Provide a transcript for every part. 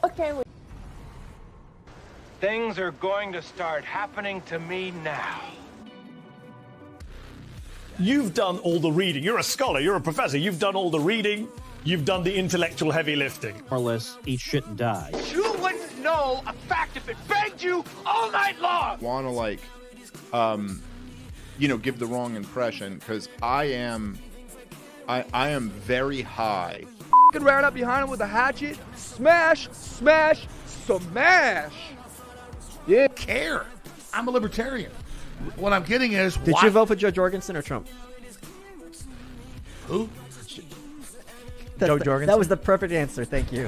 Okay. Things are going to start happening to me now. You've done all the reading. You're a scholar. You're a professor. You've done all the reading. You've done the intellectual heavy lifting. More or less, eat shit and die. You wouldn't know a fact if it begged you all night long. Want to give the wrong impression, because I am very high. Ran up behind him with a hatchet. Smash, smash, smash. Yeah. Care. I'm a libertarian. What I'm getting is, did you vote for Joe Jorgensen or Trump? Who? Joe Jorgensen. That was the perfect answer. Thank you.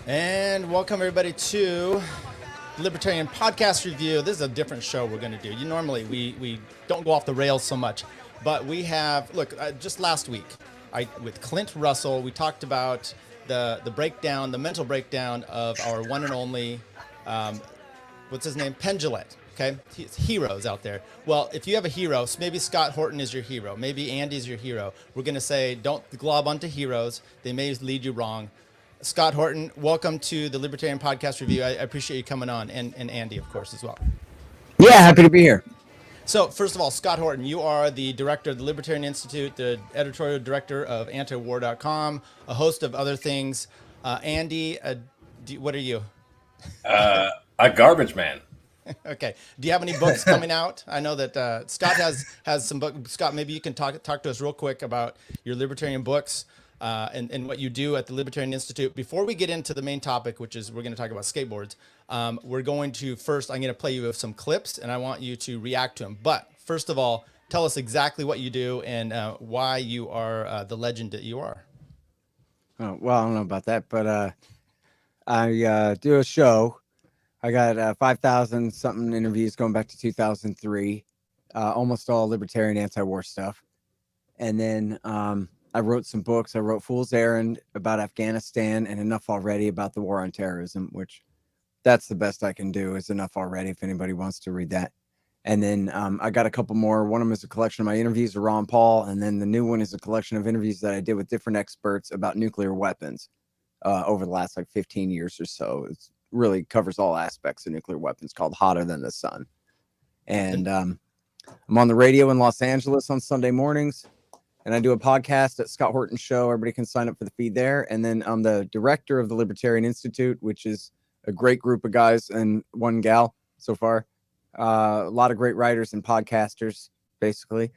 And welcome everybody to Libertarian Podcast Review. This is a different show we're going to do. Normally we don't go off the rails so much, but we have, just last week, with Clint Russell, we talked about the breakdown, the mental breakdown of our one and only, what's his name? Penn Jillette. Okay, heroes out there. Well, if you have a hero, maybe Scott Horton is your hero. Maybe Andy's your hero. We're going to say, don't glob onto heroes. They may lead you wrong. Scott Horton, welcome to the Libertarian Podcast Review. I appreciate you coming on, and Andy, of course, as well. Yeah, happy to be here. So, first of all, Scott Horton, you are the director of the Libertarian Institute, the editorial director of Antiwar.com, a host of other things. Andy, what are you? A garbage man. Okay. Do you have any books coming out? I know that Scott has some books. Scott, maybe you can talk to us real quick about your libertarian books and what you do at the Libertarian Institute. Before we get into the main topic, which is we're going to talk about skateboards, we're going to first, I'm going to play you with some clips, and I want you to react to them. But first of all, tell us exactly what you do and why you are the legend that you are. Oh, well, I don't know about that, but I do a show. I got 5,000 something interviews going back to 2003, almost all libertarian anti-war stuff. And then I wrote some books. I wrote Fool's Errand about Afghanistan and Enough Already about the war on terrorism, which that's the best I can do is Enough Already if anybody wants to read that. And then I got a couple more. One of them is a collection of my interviews with Ron Paul. And then the new one is a collection of interviews that I did with different experts about nuclear weapons over the last 15 years or so. It's really covers all aspects of nuclear weapons, called Hotter Than the Sun. And I'm on the radio in Los Angeles on Sunday mornings, and I do a podcast at Scott Horton Show. Everybody can sign up for the feed there. And then I'm the director of the Libertarian Institute, which is a great group of guys and one gal so far. A lot of great writers and podcasters, basically.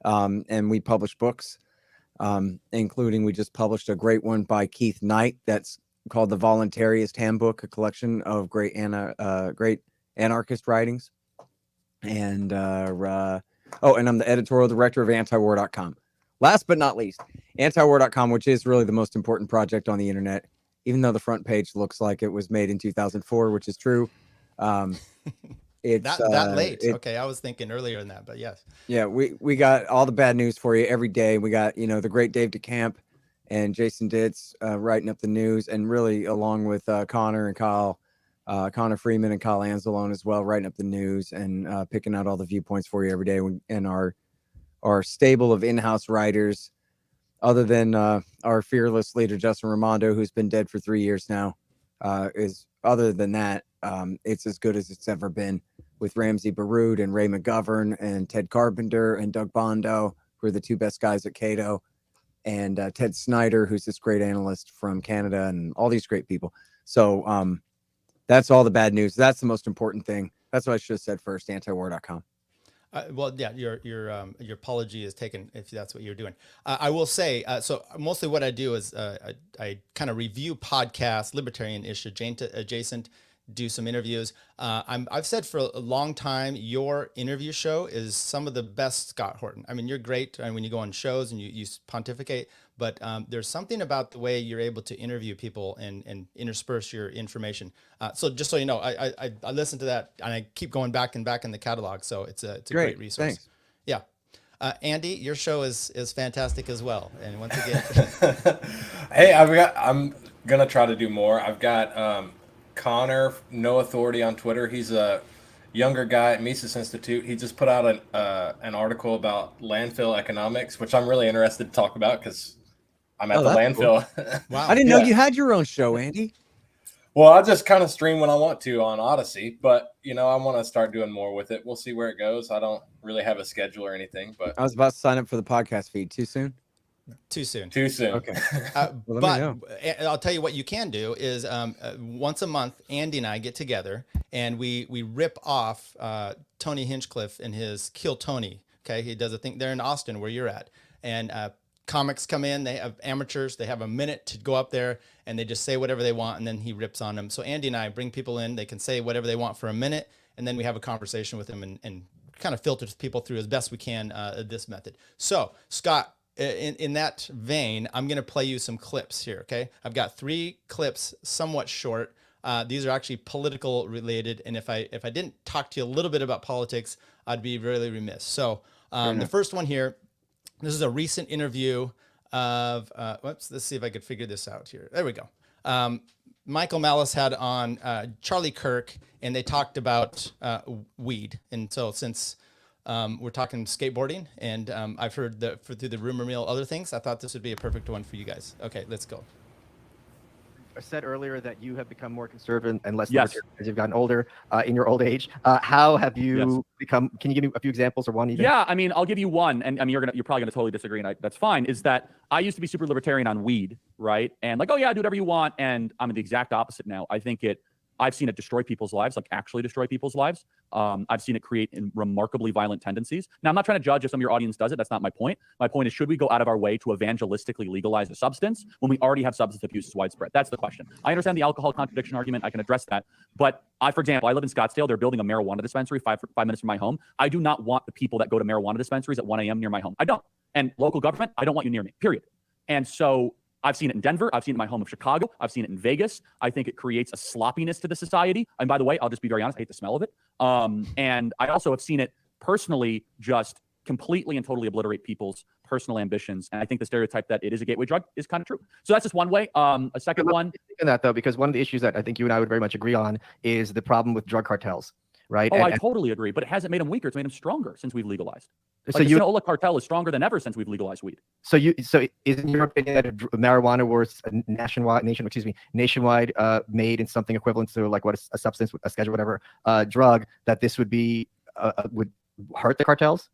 And we publish books, including we just published a great one by Keith Knight that's called The Voluntarist Handbook, a collection of great anarchist writings. And and I'm the editorial director of Antiwar.com. Last but not least, Antiwar.com, which is really the most important project on the internet, even though the front page looks like it was made in 2004, which is true. It's that late. Okay, I was thinking earlier than that, but yes. Yeah, we got all the bad news for you every day. We got, the great Dave DeCamp and Jason Ditz writing up the news, and really along with Connor and Kyle, Connor Freeman and Kyle Anzalone as well, writing up the news and picking out all the viewpoints for you every day. And our stable of in-house writers, other than our fearless leader, Justin Raimondo, who's been dead for 3 years now, is other than that, it's as good as it's ever been, with Ramsey Baroud and Ray McGovern and Ted Carpenter and Doug Bondo, who are the two best guys at Cato. And Ted Snyder, who's this great analyst from Canada, and all these great people. So that's all the bad news. That's the most important thing. That's what I should have said first, antiwar.com. Well, yeah, your apology is taken if that's what you're doing. I will say, so mostly what I do is I kind of review podcasts, libertarian-ish adjacent, do some interviews. I've said for a long time, your interview show is some of the best, Scott Horton. I mean, you're great when you go on shows and you pontificate, but there's something about the way you're able to interview people and intersperse your information. So just so you know, I listen to that and I keep going back in the catalog. So it's a great resource. Thanks. Yeah. Andy, your show is fantastic as well. And once again, hey, I'm gonna try to do more. I've got Connor, No Authority on Twitter. He's a younger guy at Mises Institute. He just put out an article about landfill economics, which I'm really interested to talk about because I'm at the landfill. Cool. Wow. I didn't know you had your own show, Andy. Well, I just kind of stream when I want to on Odyssey, but I want to start doing more with it. We'll see where it goes. I don't really have a schedule or anything, but I was about to sign up for the podcast feed. Too soon? Too soon. Too soon. Okay. Well, but I'll tell you what you can do is once a month, Andy and I get together and we rip off Tony Hinchcliffe and his Kill Tony. Okay, he does a thing there in Austin where you're at, and comics come in. They have amateurs. They have a minute to go up there and they just say whatever they want, and then he rips on them. So Andy and I bring people in. They can say whatever they want for a minute, and then we have a conversation with them and kind of filter people through as best we can this method. So Scott, in that vein, I'm going to play you some clips here. Okay, I've got 3 clips, somewhat short. These are actually political related, and if I didn't talk to you a little bit about politics, I'd be really remiss. So the first one here, this is a recent interview of. Let's see if I could figure this out here. There we go. Michael Malice had on Charlie Kirk, and they talked about weed. And so since we're talking skateboarding, and I've heard through the rumor mill other things, I thought this would be a perfect one for you guys. Okay, let's go. I said earlier that you have become more conservative and less libertarian as you've gotten older in your old age. How have you become? Can you give me a few examples or one even? Yeah, I mean, I'll give you one, and I mean, you're probably gonna totally disagree, and that's fine. Is that I used to be super libertarian on weed, right? And like, oh yeah, do whatever you want, and I'm the exact opposite now. I've seen it destroy people's lives, like actually destroy people's lives. I've seen it create remarkably violent tendencies. Now, I'm not trying to judge if some of your audience does it. That's not my point. My point is, should we go out of our way to evangelistically legalize a substance when we already have substance abuse is widespread? That's the question. I understand the alcohol contradiction argument. I can address that. But for example, I live in Scottsdale. They're building a marijuana dispensary five minutes from my home. I do not want the people that go to marijuana dispensaries at 1 a.m. near my home. I don't. And local government, I don't want you near me, period. And so I've seen it in Denver. I've seen it in my home of Chicago. I've seen it in Vegas. I think it creates a sloppiness to the society. And by the way, I'll just be very honest, I hate the smell of it. And I also have seen it personally just completely and totally obliterate people's personal ambitions. And I think the stereotype that it is a gateway drug is kind of true. So that's just one way. A second one. In that though, because one of the issues that I think you and I would very much agree on is the problem with drug cartels, right? Oh, I totally agree. But it hasn't made them weaker. It's made them stronger since we've legalized. So the Sinaloa cartel is stronger than ever since we've legalized weed. So isn't your opinion that marijuana was nationwide made in something equivalent to like what a substance, a schedule, whatever drug, that this would be would hurt the cartels?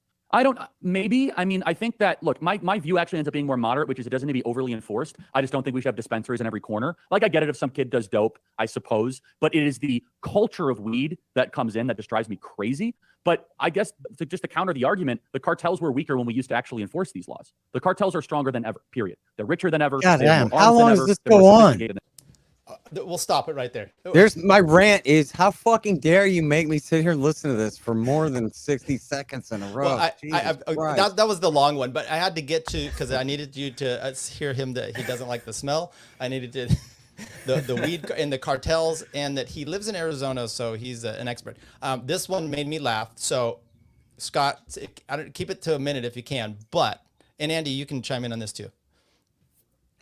Maybe. I mean, I think that, look, my view actually ends up being more moderate, which is it doesn't need to be overly enforced. I just don't think we should have dispensaries in every corner. Like, I get it if some kid does dope, I suppose, but it is the culture of weed that comes in that just drives me crazy. But I guess just to counter the argument, the cartels were weaker when we used to actually enforce these laws. The cartels are stronger than ever, period. They're richer than ever. God damn, how long does this go on? We'll stop it right there. There's my rant is, how fucking dare you make me sit here and listen to this for more than 60 seconds in a row? Well, that was the long one, but I had to get to, because I needed you to hear him that he doesn't like the smell. I needed to the weed and the cartels, and that he lives in Arizona, so he's an expert. This one made me laugh. So Scott, keep it to a minute if you can, and Andy, you can chime in on this too.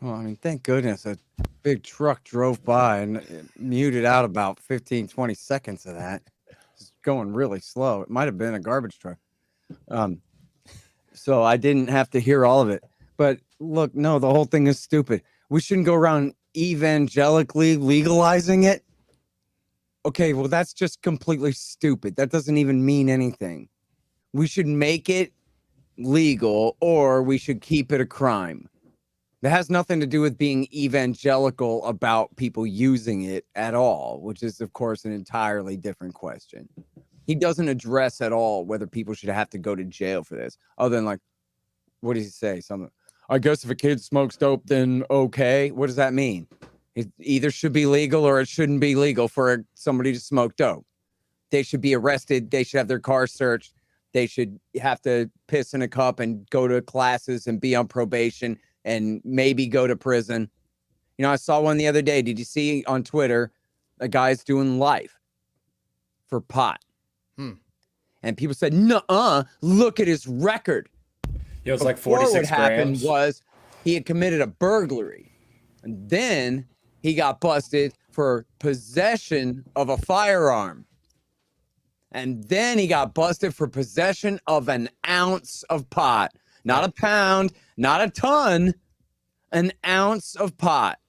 Well, I mean, thank goodness a big truck drove by and muted out about 15, 20 seconds of that. It's going really slow. It might have been a garbage truck. So I didn't have to hear all of it. But look, no, the whole thing is stupid. We shouldn't go around evangelically legalizing it. Okay, well, that's just completely stupid. That doesn't even mean anything. We should make it legal, or we should keep it a crime. That has nothing to do with being evangelical about people using it at all, which is, of course, an entirely different question. He doesn't address at all whether people should have to go to jail for this, other than, like, what does he say? Something, I guess if a kid smokes dope, then okay. What does that mean? It either should be legal or it shouldn't be legal for somebody to smoke dope. They should be arrested. They should have their car searched. They should have to piss in a cup and go to classes and be on probation and maybe go to prison. You know, I saw one the other day. Did you see on Twitter, a guy's doing life for pot? And people said, nuh-uh, look at his record. It was like 46 what happened grams. Was he had committed a burglary. And then he got busted for possession of a firearm. And then he got busted for possession of an ounce of pot. Not a pound, not a ton, an ounce of pot.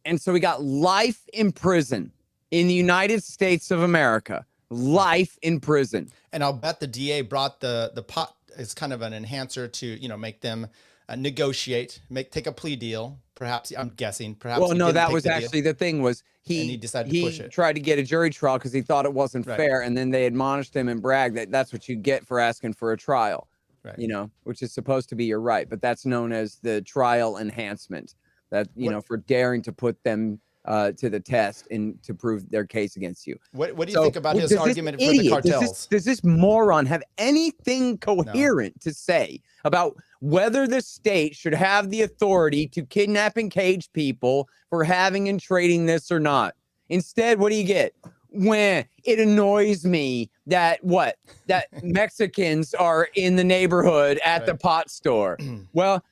And so he got life in prison in the United States of America. Life in prison. And I'll bet the DA brought the pot as kind of an enhancer to, make them negotiate, take a plea deal. Perhaps, I'm guessing, perhaps. Well, no, that was actually the thing was he decided to push it. Tried to get a jury trial because he thought it wasn't fair. And then they admonished him and bragged that that's what you get for asking for a trial, which is supposed to be your right. But that's known as the trial enhancement. That, for daring to put them to the test and to prove their case against you. What do you think about his argument for the cartels? Does this moron have anything coherent to say about whether the state should have the authority to kidnap and cage people for having and trading this or not? Instead, what do you get? When it annoys me that Mexicans are in the neighborhood at the pot store. Well,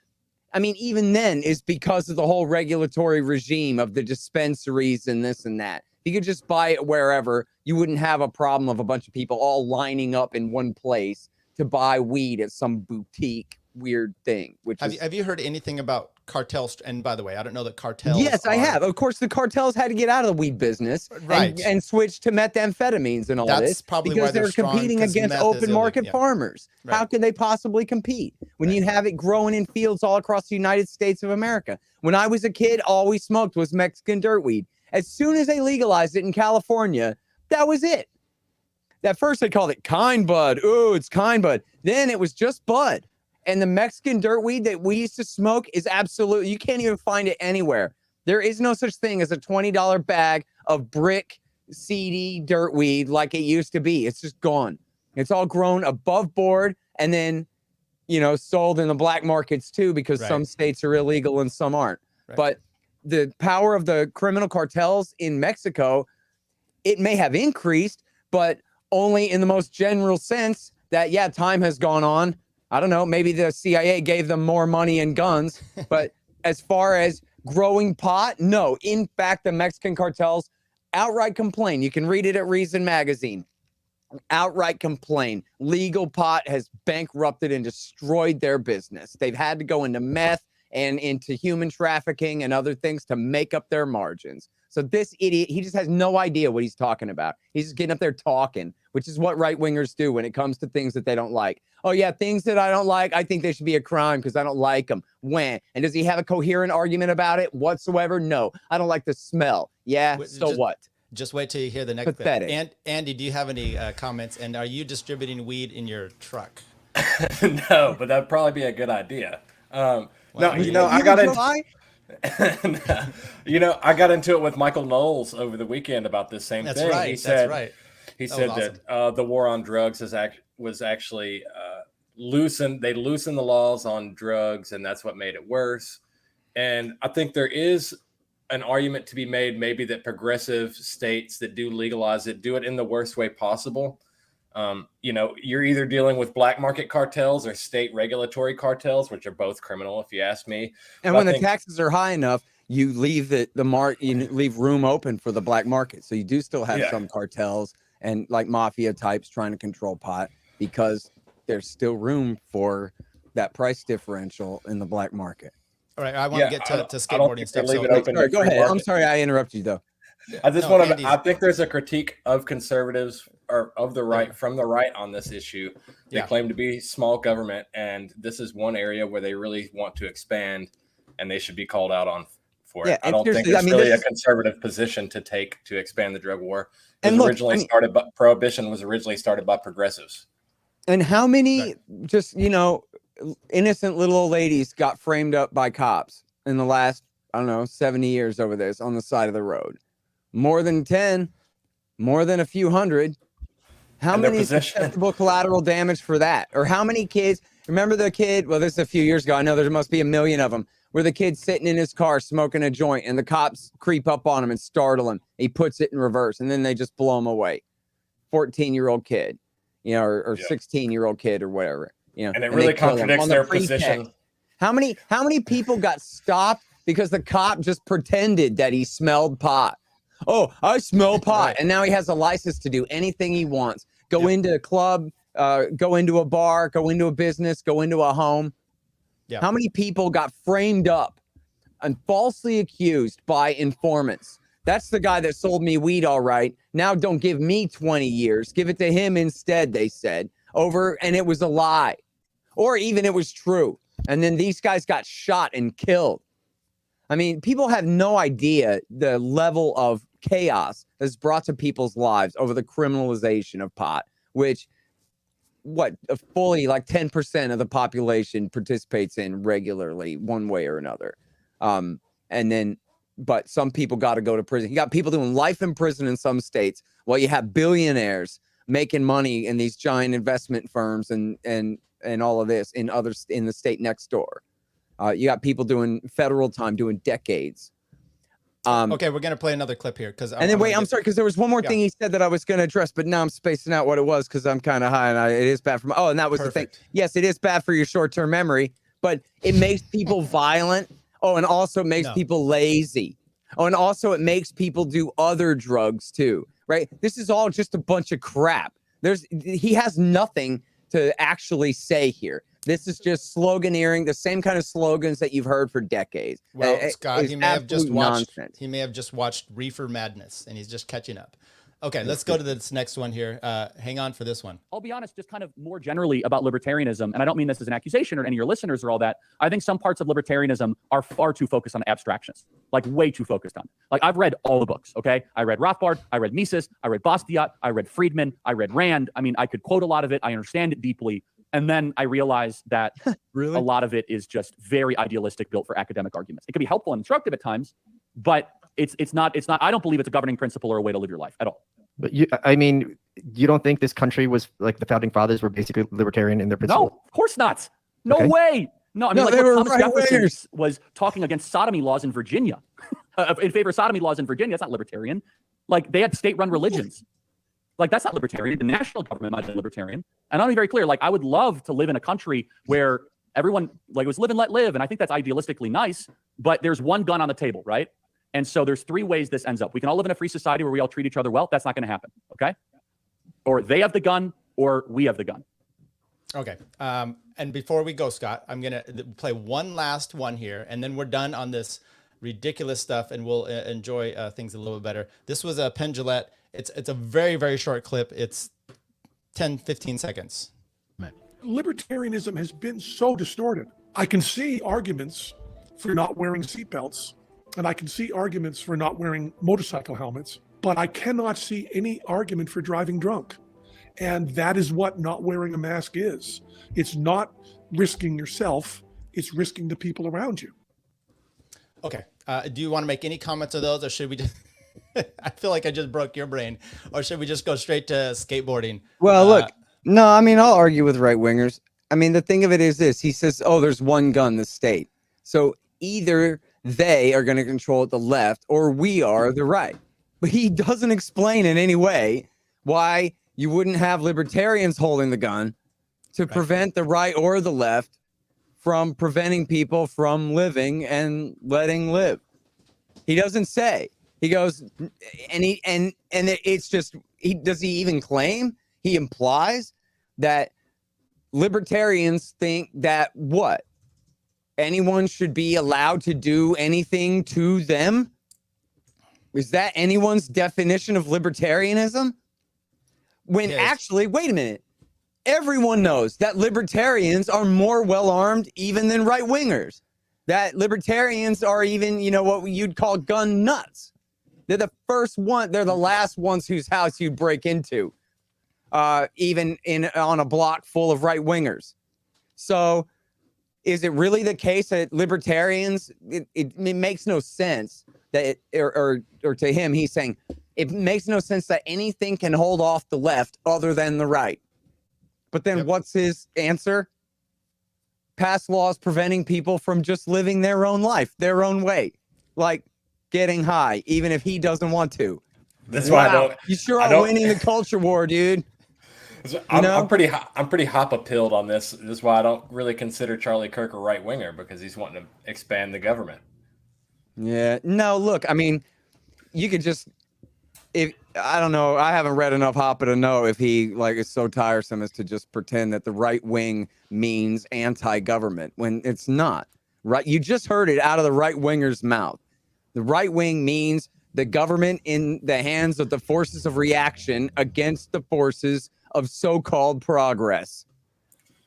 I mean, even then is because of the whole regulatory regime of the dispensaries and this and that. If you could just buy it wherever, you wouldn't have a problem of a bunch of people all lining up in one place to buy weed at some boutique weird thing. Have you heard anything about cartels? And by the way, I don't know that cartels. Yes, I have. Of course, the cartels had to get out of the weed business and switch to methamphetamines and all this. That's probably because why they're competing against open market farmers. Right. How can they possibly compete when you have it growing in fields all across the United States of America? When I was a kid, all we smoked was Mexican dirtweed. As soon as they legalized it in California, that was it. At first, they called it kind bud. Ooh, it's kind bud. Then it was just bud. And the Mexican dirtweed that we used to smoke is absolutely, you can't even find it anywhere. There is no such thing as a $20 bag of brick seedy dirtweed like it used to be. It's just gone. It's all grown above board and then, sold in the black markets too, because some states are illegal and some aren't. But the power of the criminal cartels in Mexico, it may have increased, but only in the most general sense that, time has gone on. I don't know, maybe the CIA gave them more money and guns, but as far as growing pot, no. In fact, the Mexican cartels outright complain. You can read it at Reason Magazine. Outright complain. Legal pot has bankrupted and destroyed their business. They've had to go into meth and into human trafficking and other things to make up their margins. So this idiot, he just has no idea what he's talking about. He's just getting up there talking, which is what right-wingers do when it comes to things that they don't like. Oh, yeah, things that I don't like, I think they should be a crime because I don't like them. When? And does he have a coherent argument about it whatsoever? No. I don't like the smell. Yeah, what? Just wait till you hear the next Pathetic. bit. And Andy, do you have any comments? And are you distributing weed in your truck? No, but that'd probably be a good idea. I got into it with Michael Knowles over the weekend about this same thing. Right. He said awesome. that the war on drugs was actually loosened. They loosened the laws on drugs, and that's what made it worse. And I think there is an argument to be made, maybe that progressive states that do legalize it do it in the worst way possible. You're either dealing with black market cartels or state regulatory cartels, which are both criminal, if you ask me. And when the taxes are high enough, you leave you leave room open for the black market. So you do still have some cartels and like mafia types trying to control pot because there's still room for that price differential in the black market. All right, I want to get to skateboarding stuff. So go ahead. I'm sorry I interrupted you though. I just want to. I think there's a critique of conservatives or of the right from the right on this issue. They claim to be small government, and this is one area where they really want to expand, and they should be called out on for it. I don't think it's really a conservative position to take to expand the drug war. Prohibition was originally started by progressives. And how many innocent little old ladies got framed up by cops in the last 70 years over this on the side of the road? More than 10, more than a few hundred. How many susceptible collateral damage for that? Or how many kids? Remember the kid? Well, this is a few years ago. I know there must be a million of them. Where the kid's sitting in his car smoking a joint, and the cops creep up on him and startle him. He puts it in reverse, and then they just blow him away. 14-year-old kid, or 16-year-old kid, or whatever. And it really contradicts their position. How many people got stopped because the cop just pretended that he smelled pot? Oh, I smell pot. And now he has a license to do anything he wants. Go into a club, go into a bar, go into a business, go into a home. Yeah. How many people got framed up and falsely accused by informants? That's the guy that sold me weed, all right. Now don't give me 20 years. Give it to him instead, they said. And it was a lie. Or even it was true. And then these guys got shot and killed. I mean, people have no idea the level of chaos that's brought to people's lives over the criminalization of pot, which fully like 10% of the population participates in regularly one way or another. But some people got to go to prison. You got people doing life in prison in some states while you have billionaires making money in these giant investment firms and all of this in the state next door. You got people doing federal time, doing decades. Okay, we're gonna play another clip here I'm sorry, because there was one more thing he said that I was gonna address, but now I'm spacing out what it was because I'm kind of high and it is bad for and that was the thing. Yes, it is bad for your short-term memory, but it makes people violent. Oh, and also it makes people lazy. Oh, and also it makes people do other drugs too, right? This is all just a bunch of crap. He has nothing to actually say here. This is just sloganeering, the same kind of slogans that you've heard for decades. Well, Scott, he may have just watched Reefer Madness, and he's just catching up. Okay, let's go to this next one here. Hang on for this one. I'll be honest, just kind of more generally about libertarianism, and I don't mean this as an accusation or any of your listeners or all that. I think some parts of libertarianism are far too focused on abstractions, like way too focused on. Like I've read all the books, okay? I read Rothbard, I read Mises, I read Bastiat, I read Friedman, I read Rand. I mean, I could quote a lot of it. I understand it deeply. And then I realized that a lot of it is just very idealistic, built for academic arguments. It can be helpful and instructive at times, but it's not, I don't believe it's a governing principle or a way to live your life at all. But you don't think this country was like the founding fathers were basically libertarian in their principle? No, of course not. No way. No, I mean, like Thomas Jefferson was talking against sodomy laws in Virginia, in favor of sodomy laws in Virginia. That's not libertarian. Like they had state-run religions. Like that's not libertarian. The national government might be libertarian. And I'll be very clear. Like I would love to live in a country where everyone was live and let live. And I think that's idealistically nice, but there's one gun on the table, right? And so there's three ways this ends up. We can all live in a free society where we all treat each other well. That's not going to happen. Okay. Or they have the gun or we have the gun. Okay. And before we go, Scott, I'm going to play one last one here and then we're done on this ridiculous stuff and we'll enjoy things a little bit better. This was a Penn Jillette. It's a very, very short clip. It's 10, 15 seconds. Libertarianism has been so distorted. I can see arguments for not wearing seatbelts, and I can see arguments for not wearing motorcycle helmets, but I cannot see any argument for driving drunk. And that is what not wearing a mask is. It's not risking yourself, it's risking the people around you. Okay. Do you want to make any comments of those, or should we just... I feel like I just broke your brain. Or should we just go straight to skateboarding? Well, look, no, I mean, I'll argue with right wingers. I mean, the thing of it is this. He says, oh, there's one gun, the state. So either they are going to control the left or we are the right. But he doesn't explain in any way why you wouldn't have libertarians holding the gun to prevent the right or the left from preventing people from living and letting live. He doesn't say. He goes, and it's just, does he even claim? He implies that libertarians think that what? Anyone should be allowed to do anything to them? Is that anyone's definition of libertarianism? When actually, wait a minute. Everyone knows that libertarians are more well-armed even than right-wingers. That libertarians are even, what you'd call gun nuts. They're the first one. They're the last ones whose house you'd break into, even on a block full of right wingers. So is it really the case that libertarians, it makes no sense that, or to him, he's saying it makes no sense that anything can hold off the left other than the right. But then what's his answer? Pass laws preventing people from just living their own life, their own way. Like, getting high, even if he doesn't want to. That's why I don't. You sure are winning the culture war, dude. I'm pretty hoppa pilled on this. This is why I don't really consider Charlie Kirk a right winger, because he's wanting to expand the government. Yeah. No, look, I mean, you could just if I don't know, I haven't read enough Hoppe to know if he like is so tiresome as to just pretend that the right wing means anti-government when it's not. Right? You just heard it out of the right winger's mouth. The right wing means the government in the hands of the forces of reaction against the forces of so-called progress,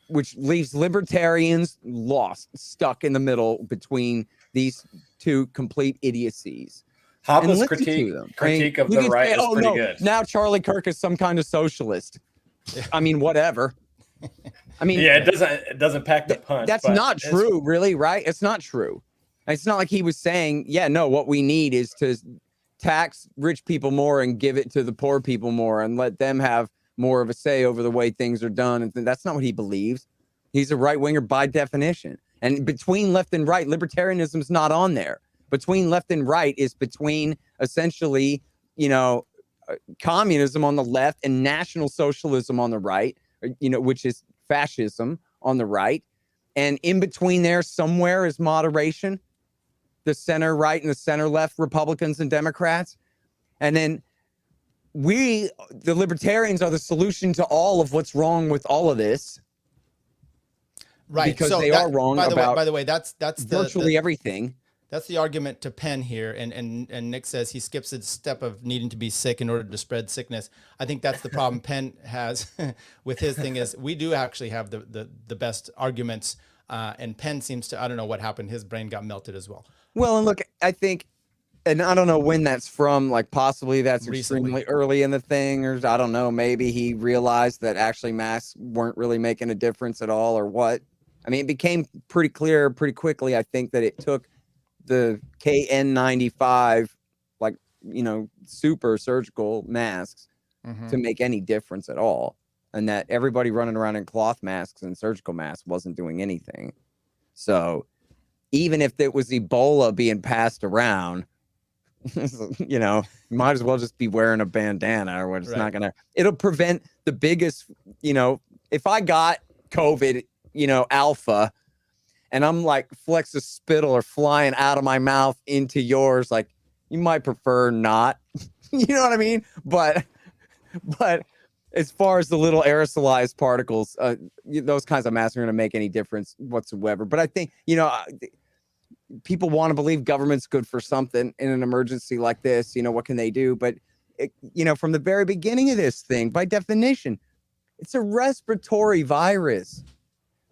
which leaves libertarians lost, stuck in the middle between these two complete idiocies. Hoppe's critique of the right is pretty good. Now Charlie Kirk is some kind of socialist. I mean, whatever. I mean, yeah, it doesn't pack the punch. That's not true, really, right? It's not true. It's not like he was saying, yeah, no, what we need is to tax rich people more and give it to the poor people more and let them have more of a say over the way things are done. And that's not what he believes. He's a right winger by definition. And between left and right, libertarianism is not on there. Between left and right is between essentially, communism on the left and National Socialism on the right, which is fascism on the right. And in between there somewhere is moderation, the center right and the center left, Republicans and Democrats. And then we, the libertarians, are the solution to all of what's wrong with all of this. Right. Because so they are wrong about by the way, that's virtually everything. That's the argument to Penn here. And Nick says he skips a step of needing to be sick in order to spread sickness. I think that's the problem Penn has with his thing is we do actually have the best arguments. And Penn seems to, I don't know what happened. His brain got melted as well. Well, and look, I think, and I don't know when that's from, like possibly that's Recently. extremely early in the thing, or I don't know, maybe he realized that actually masks weren't really making a difference at all or what. I mean, it became pretty clear pretty quickly, I think, that it took the KN95, like, super surgical masks to make any difference at all. And that everybody running around in cloth masks and surgical masks wasn't doing anything. So even if it was Ebola being passed around, you might as well just be wearing a bandana or what. It's not gonna, it'll prevent the biggest, if I got COVID, alpha, and I'm like flecks of spittle are flying out of my mouth into yours, like you might prefer not, you know what I mean? But as far as the little aerosolized particles, those kinds of masks are going to make any difference whatsoever. But I think, people want to believe government's good for something in an emergency like this. What can they do? But, from the very beginning of this thing, by definition, it's a respiratory virus.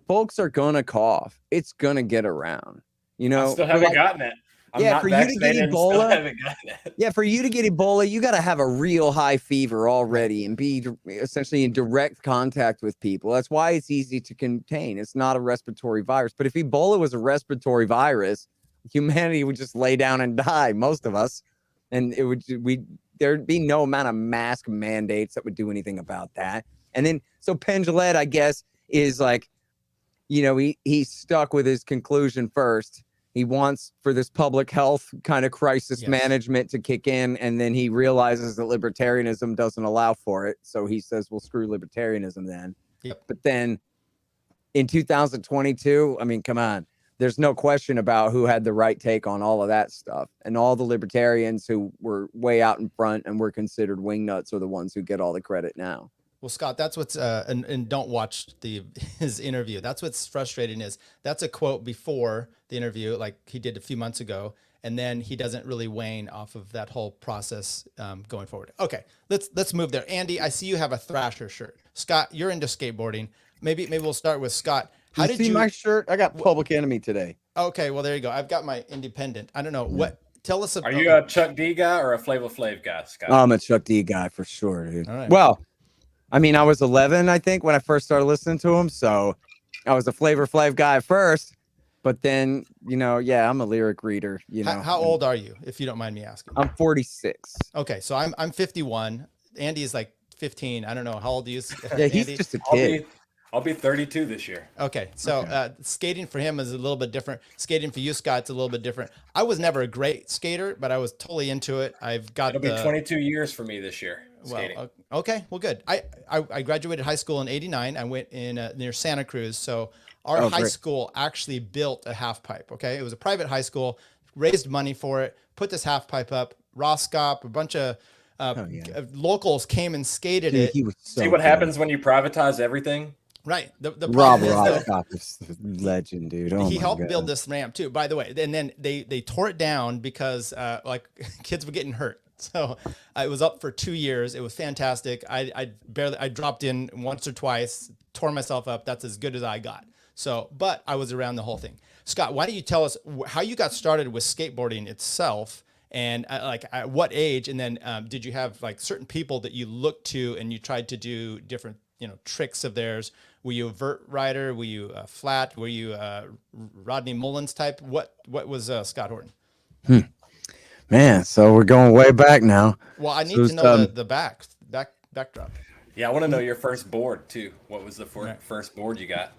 Folks are going to cough. It's going to get around. I still haven't gotten it. For you to get Ebola, for you to get Ebola, you got to have a real high fever already and be essentially in direct contact with people. That's why it's easy to contain. It's not a respiratory virus. But if Ebola was a respiratory virus, humanity would just lay down and die, most of us. And there'd be no amount of mask mandates that would do anything about that. And then, so Penn Jillette, I guess, is like, he's stuck with his conclusion first. He wants for this public health kind of crisis management to kick in, and then he realizes that libertarianism doesn't allow for it. So he says, well, screw libertarianism then. Yep. But then in 2022, I mean, come on, there's no question about who had the right take on all of that stuff. And all the libertarians who were way out in front and were considered wingnuts are the ones who get all the credit now. Well, Scott, that's what's and don't watch his interview. That's what's frustrating is that's a quote before the interview, like he did a few months ago, and then he doesn't really wane off of that whole process going forward. Okay, let's move there. Andy, I see you have a Thrasher shirt. Scott, you're into skateboarding. Maybe we'll start with Scott. How did you see my shirt? I got Public Enemy today. Okay, well there you go. I've got my Independent. I don't know what. Tell us about. Are you a Chuck D guy or a Flavor Flav guy, Scott? I'm a Chuck D guy for sure, dude. All right. Well, I mean, I was 11, I think, when I first started listening to him. So I was a Flavor Flav guy at first. But then, I'm a lyric reader. How old are you, if you don't mind me asking? I'm 46. Okay, so I'm 51. Andy is like 15. I don't know. How old are you? Yeah, he's Andy? just a kid. I'll be 32 this year. Okay, so skating for him is a little bit different. Skating for you, Scott, it's a little bit different. I was never a great skater, but I was totally into it. It'll be 22 years for me this year. Skating. Well, okay, well, good. I graduated high school in '89. I went in near Santa Cruz, so our high school actually built a half pipe. Okay, it was a private high school, raised money for it, put this half pipe up. Roskop, a bunch of locals came and skated Dude, it. he was so See what good. happens when you privatize everything? Right. The Rob problem is that Rothkopf is a legend, dude. Oh he my helped God. build this ramp too, by the way. And then they tore it down because like kids were getting hurt. So it was up for 2 years. It was fantastic. I dropped in once or twice, tore myself up. That's as good as I got. So, but I was around the whole thing. Scott, why don't you tell us how you got started with skateboarding itself, and like at what age? And then did you have like certain people that you looked to and you tried to do different, tricks of theirs? Were you a vert rider? Were you flat? Were you Rodney Mullins type? What was Scott Horton? Man, so we're going way back now. Well, I need to know the backdrop. Yeah, I want to know your first board too. What was the first board you got?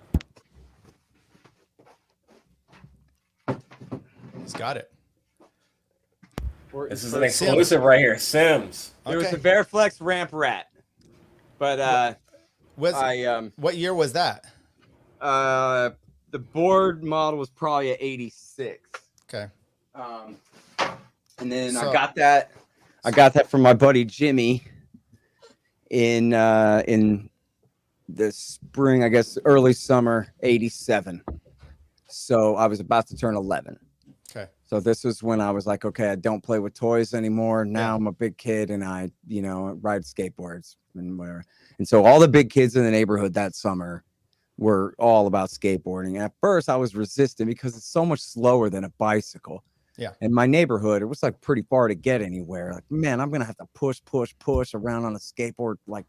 He's got it. This is an exclusive right here. Sims. It was a Veriflex Ramp Rat. But what year was that? The board model was probably a 86. Okay. And then I got that from my buddy Jimmy in the spring, I guess early summer 87. So I was about to turn 11. Okay. So this was when I was like, okay, I don't play with toys anymore. Now I'm a big kid and I, ride skateboards and whatever. And so all the big kids in the neighborhood that summer were all about skateboarding. At first I was resistant because it's so much slower than a bicycle. Yeah. In my neighborhood, it was like pretty far to get anywhere. Like, man, I'm going to have to push around on a skateboard. Like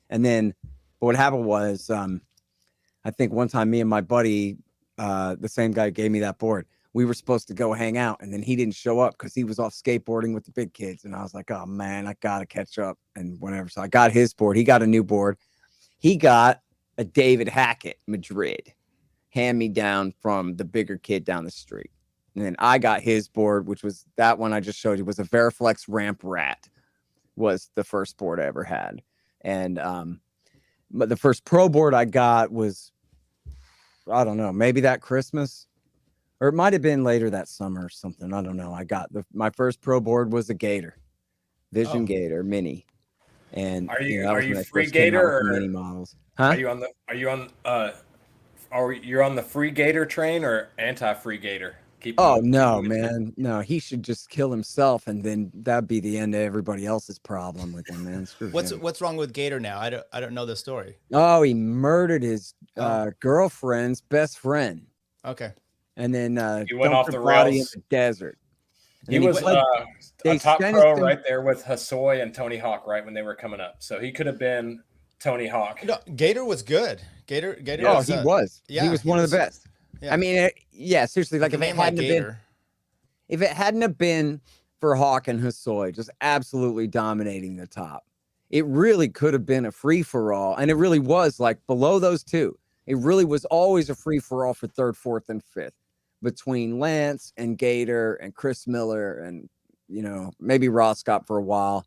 And then what happened was, I think one time me and my buddy, the same guy gave me that board. We were supposed to go hang out, and then he didn't show up because he was off skateboarding with the big kids. And I was like, oh man, I got to catch up and whatever. So I got his board. He got a new board. He got a David Hackett Madrid hand me down from the bigger kid down the street. And then I got his board, which was that one I just showed you, was a Veriflex Ramp Rat, was the first board I ever had. And but the first pro board I got was, I don't know, maybe that Christmas, or it might have been later that summer or something. I don't know. I got my first pro board was a Gator, Vision Gator Mini. And are you free Gator or mini models? Huh? Are you on the free Gator train or anti-free Gator? No, man. No, he should just kill himself, and then that'd be the end of everybody else's problem with him, man. What's wrong with Gator now? I don't know the story. Oh, he murdered his girlfriend's best friend. Okay. And then he went off the body rails in the desert. He was a top pro right there with Hosoi and Tony Hawk right when they were coming up. So he could have been Tony Hawk. No, Gator was good. Gator. Oh, he was. Yeah, he was one of the best. Yeah. I mean, seriously, like if it hadn't have been for Hawk and Hosoi just absolutely dominating the top, it really could have been a free for all. And it really was, like below those two. It really was always a free for all for third, fourth, and fifth between Lance and Gator and Chris Miller and, maybe Roscott for a while.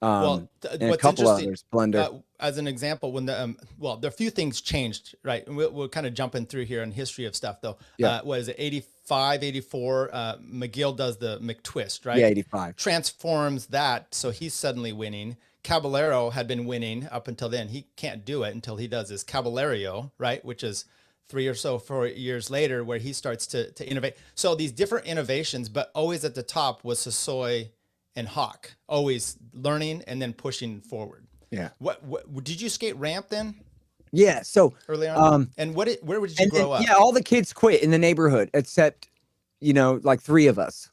And a couple others, Blender. As an example, when there are a few things changed, right? And we're kind of jumping through here on history of stuff, though. Yeah. What is it, 85, 84? McGill does the McTwist, right? Yeah, 85. Transforms that, so he's suddenly winning. Caballero had been winning up until then. He can't do it until he does his Caballero, right? Which is 3 or 4 years later, where he starts to innovate. So these different innovations, but always at the top was Hosoi and Hawk, always learning and then pushing forward. Yeah. What did you skate ramp then? Yeah. So early on, and where did you grow up? Yeah, all the kids quit in the neighborhood except, like 3 of us.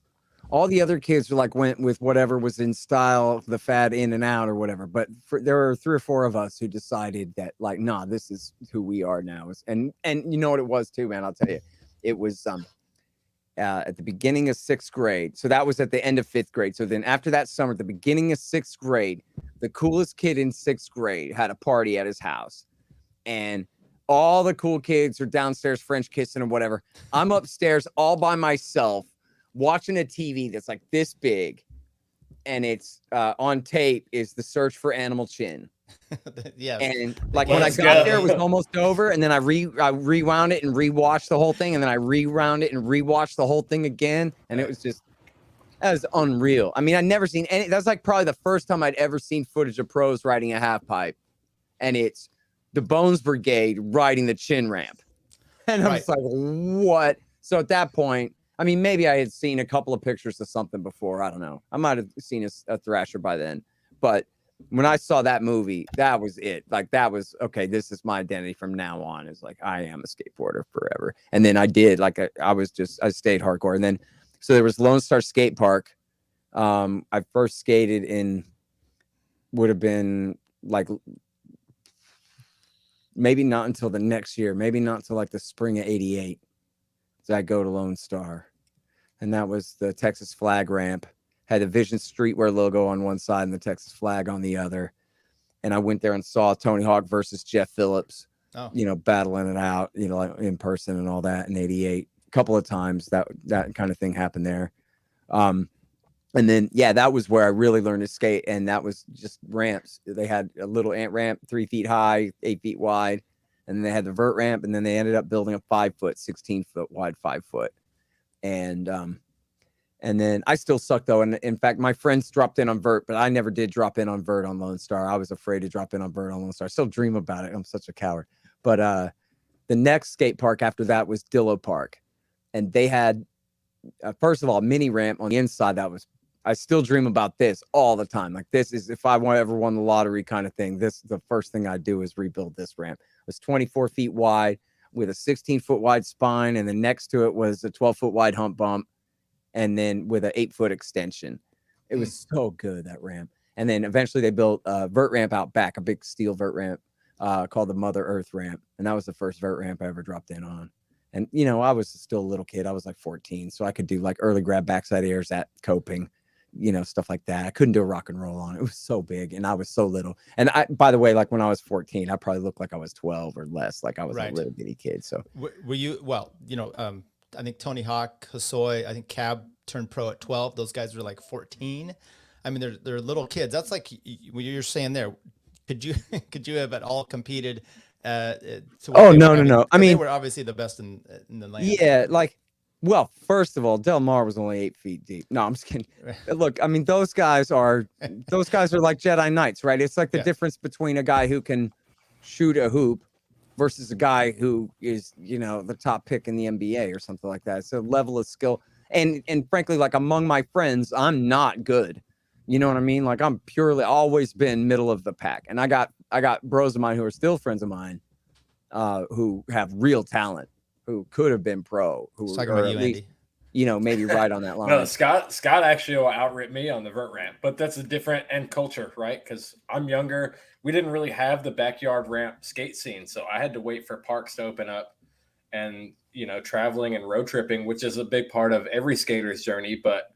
All the other kids went with whatever was in style, the fad in and out or whatever. But there were 3 or 4 of us who decided that nah, this is who we are now. And you know what it was too, man. I'll tell you, it was at the beginning of 6th grade. So that was at the end of 5th grade. So then after that summer, at the beginning of 6th grade, the coolest kid in 6th grade had a party at his house. And all the cool kids are downstairs French kissing or whatever. I'm upstairs all by myself watching a TV that's like this big. And it's on tape is The Search for Animal Chin. Yeah. And when I got there, it was almost over. And then I rewound it and rewatched the whole thing. And then I rewound it and rewatched the whole thing again. And it was just That was unreal. I mean, I'd never seen any. That's like probably the first time I'd ever seen footage of pros riding a half pipe, and it's the Bones Brigade riding the chin ramp, and I was like, "What?" So at that point, I mean, maybe I had seen a couple of pictures of something before. I don't know. I might have seen a Thrasher by then, but when I saw that movie, that was it. Like, that was okay. This is my identity from now on. Is like, I am a skateboarder forever. And then I did like I stayed hardcore, and then. So there was Lone Star Skate Park. I first skated in, would have been like, maybe not until the next year, maybe not until like the spring of '88. So I go to Lone Star. And that was the Texas flag ramp. Had the Vision Streetwear logo on one side and the Texas flag on the other. And I went there and saw Tony Hawk versus Jeff Phillips, battling it out, like in person and all that in '88. Couple of times that kind of thing happened there. And then that was where I really learned to skate, and that was just ramps. They had a little ant ramp 3 feet high, 8 feet wide, and then they had the vert ramp, and then they ended up building a 5 foot, 16 foot wide 5 foot. And then I still suck though, and in fact my friends dropped in on vert, but I never did drop in on vert on Lone Star. I was afraid to drop in on vert on Lone Star. I still dream about it. I'm such a coward. But the next skate park after that was Dillo Park. And they had, first of all, a mini ramp on the inside. I still dream about this all the time. Like, this is, if I ever won the lottery kind of thing, the first thing I'd do is rebuild this ramp. It was 24 feet wide with a 16 foot wide spine. And then next to it was a 12 foot wide hump bump. And then with an 8 foot extension. It was so good, that ramp. And then eventually they built a vert ramp out back, a big steel vert ramp called the Mother Earth ramp. And that was the first vert ramp I ever dropped in on. And, I was still a little kid. I was like 14. So I could do like early grab backside airs at coping, stuff like that. I couldn't do a rock and roll on it. It was so big and I was so little. And by the way, like when I was 14, I probably looked like I was 12 or less. Like I was a little bitty kid. So were you, I think Tony Hawk, Hosoi, I think Cab turned pro at 12. Those guys were like 14. I mean, they're little kids. That's like what you're saying there. Could you have at all competed? No. I mean, they were obviously the best in the land. Yeah, well, first of all, Del Mar was only 8 feet deep. No, I'm just kidding. Look, I mean, those guys are like Jedi Knights, right? It's like the difference between a guy who can shoot a hoop versus a guy who is, the top pick in the NBA or something like that. It's a level of skill. And frankly, like among my friends, I'm not good. You know what I mean? Like I'm purely always been middle of the pack. And I got bros of mine who are still friends of mine who have real talent, who could have been pro, who are at least, maybe right on that line. No, Scott actually will outrip me on the vert ramp, but that's a different end culture, right? Because I'm younger. We didn't really have the backyard ramp skate scene. So I had to wait for parks to open up and, traveling and road tripping, which is a big part of every skater's journey, but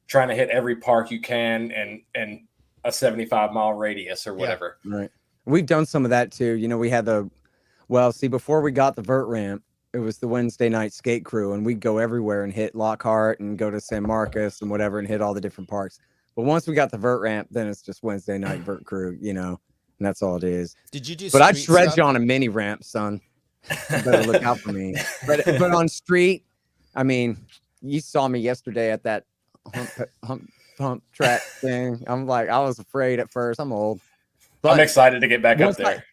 trying to hit every park you can and a 75-mile radius or whatever. Yeah, right. We've done some of that too. We had before we got the vert ramp, it was the Wednesday night skate crew, and we'd go everywhere and hit Lockhart and go to San Marcos and whatever and hit all the different parks. But once we got the vert ramp, then it's just Wednesday night vert crew, and that's all it is. Did you do? But I'd shred you on a mini ramp, son. You better look out for me. But on street, I mean, you saw me yesterday at that hump track thing. I'm like, I was afraid at first. I'm old. But I'm excited to get back up there.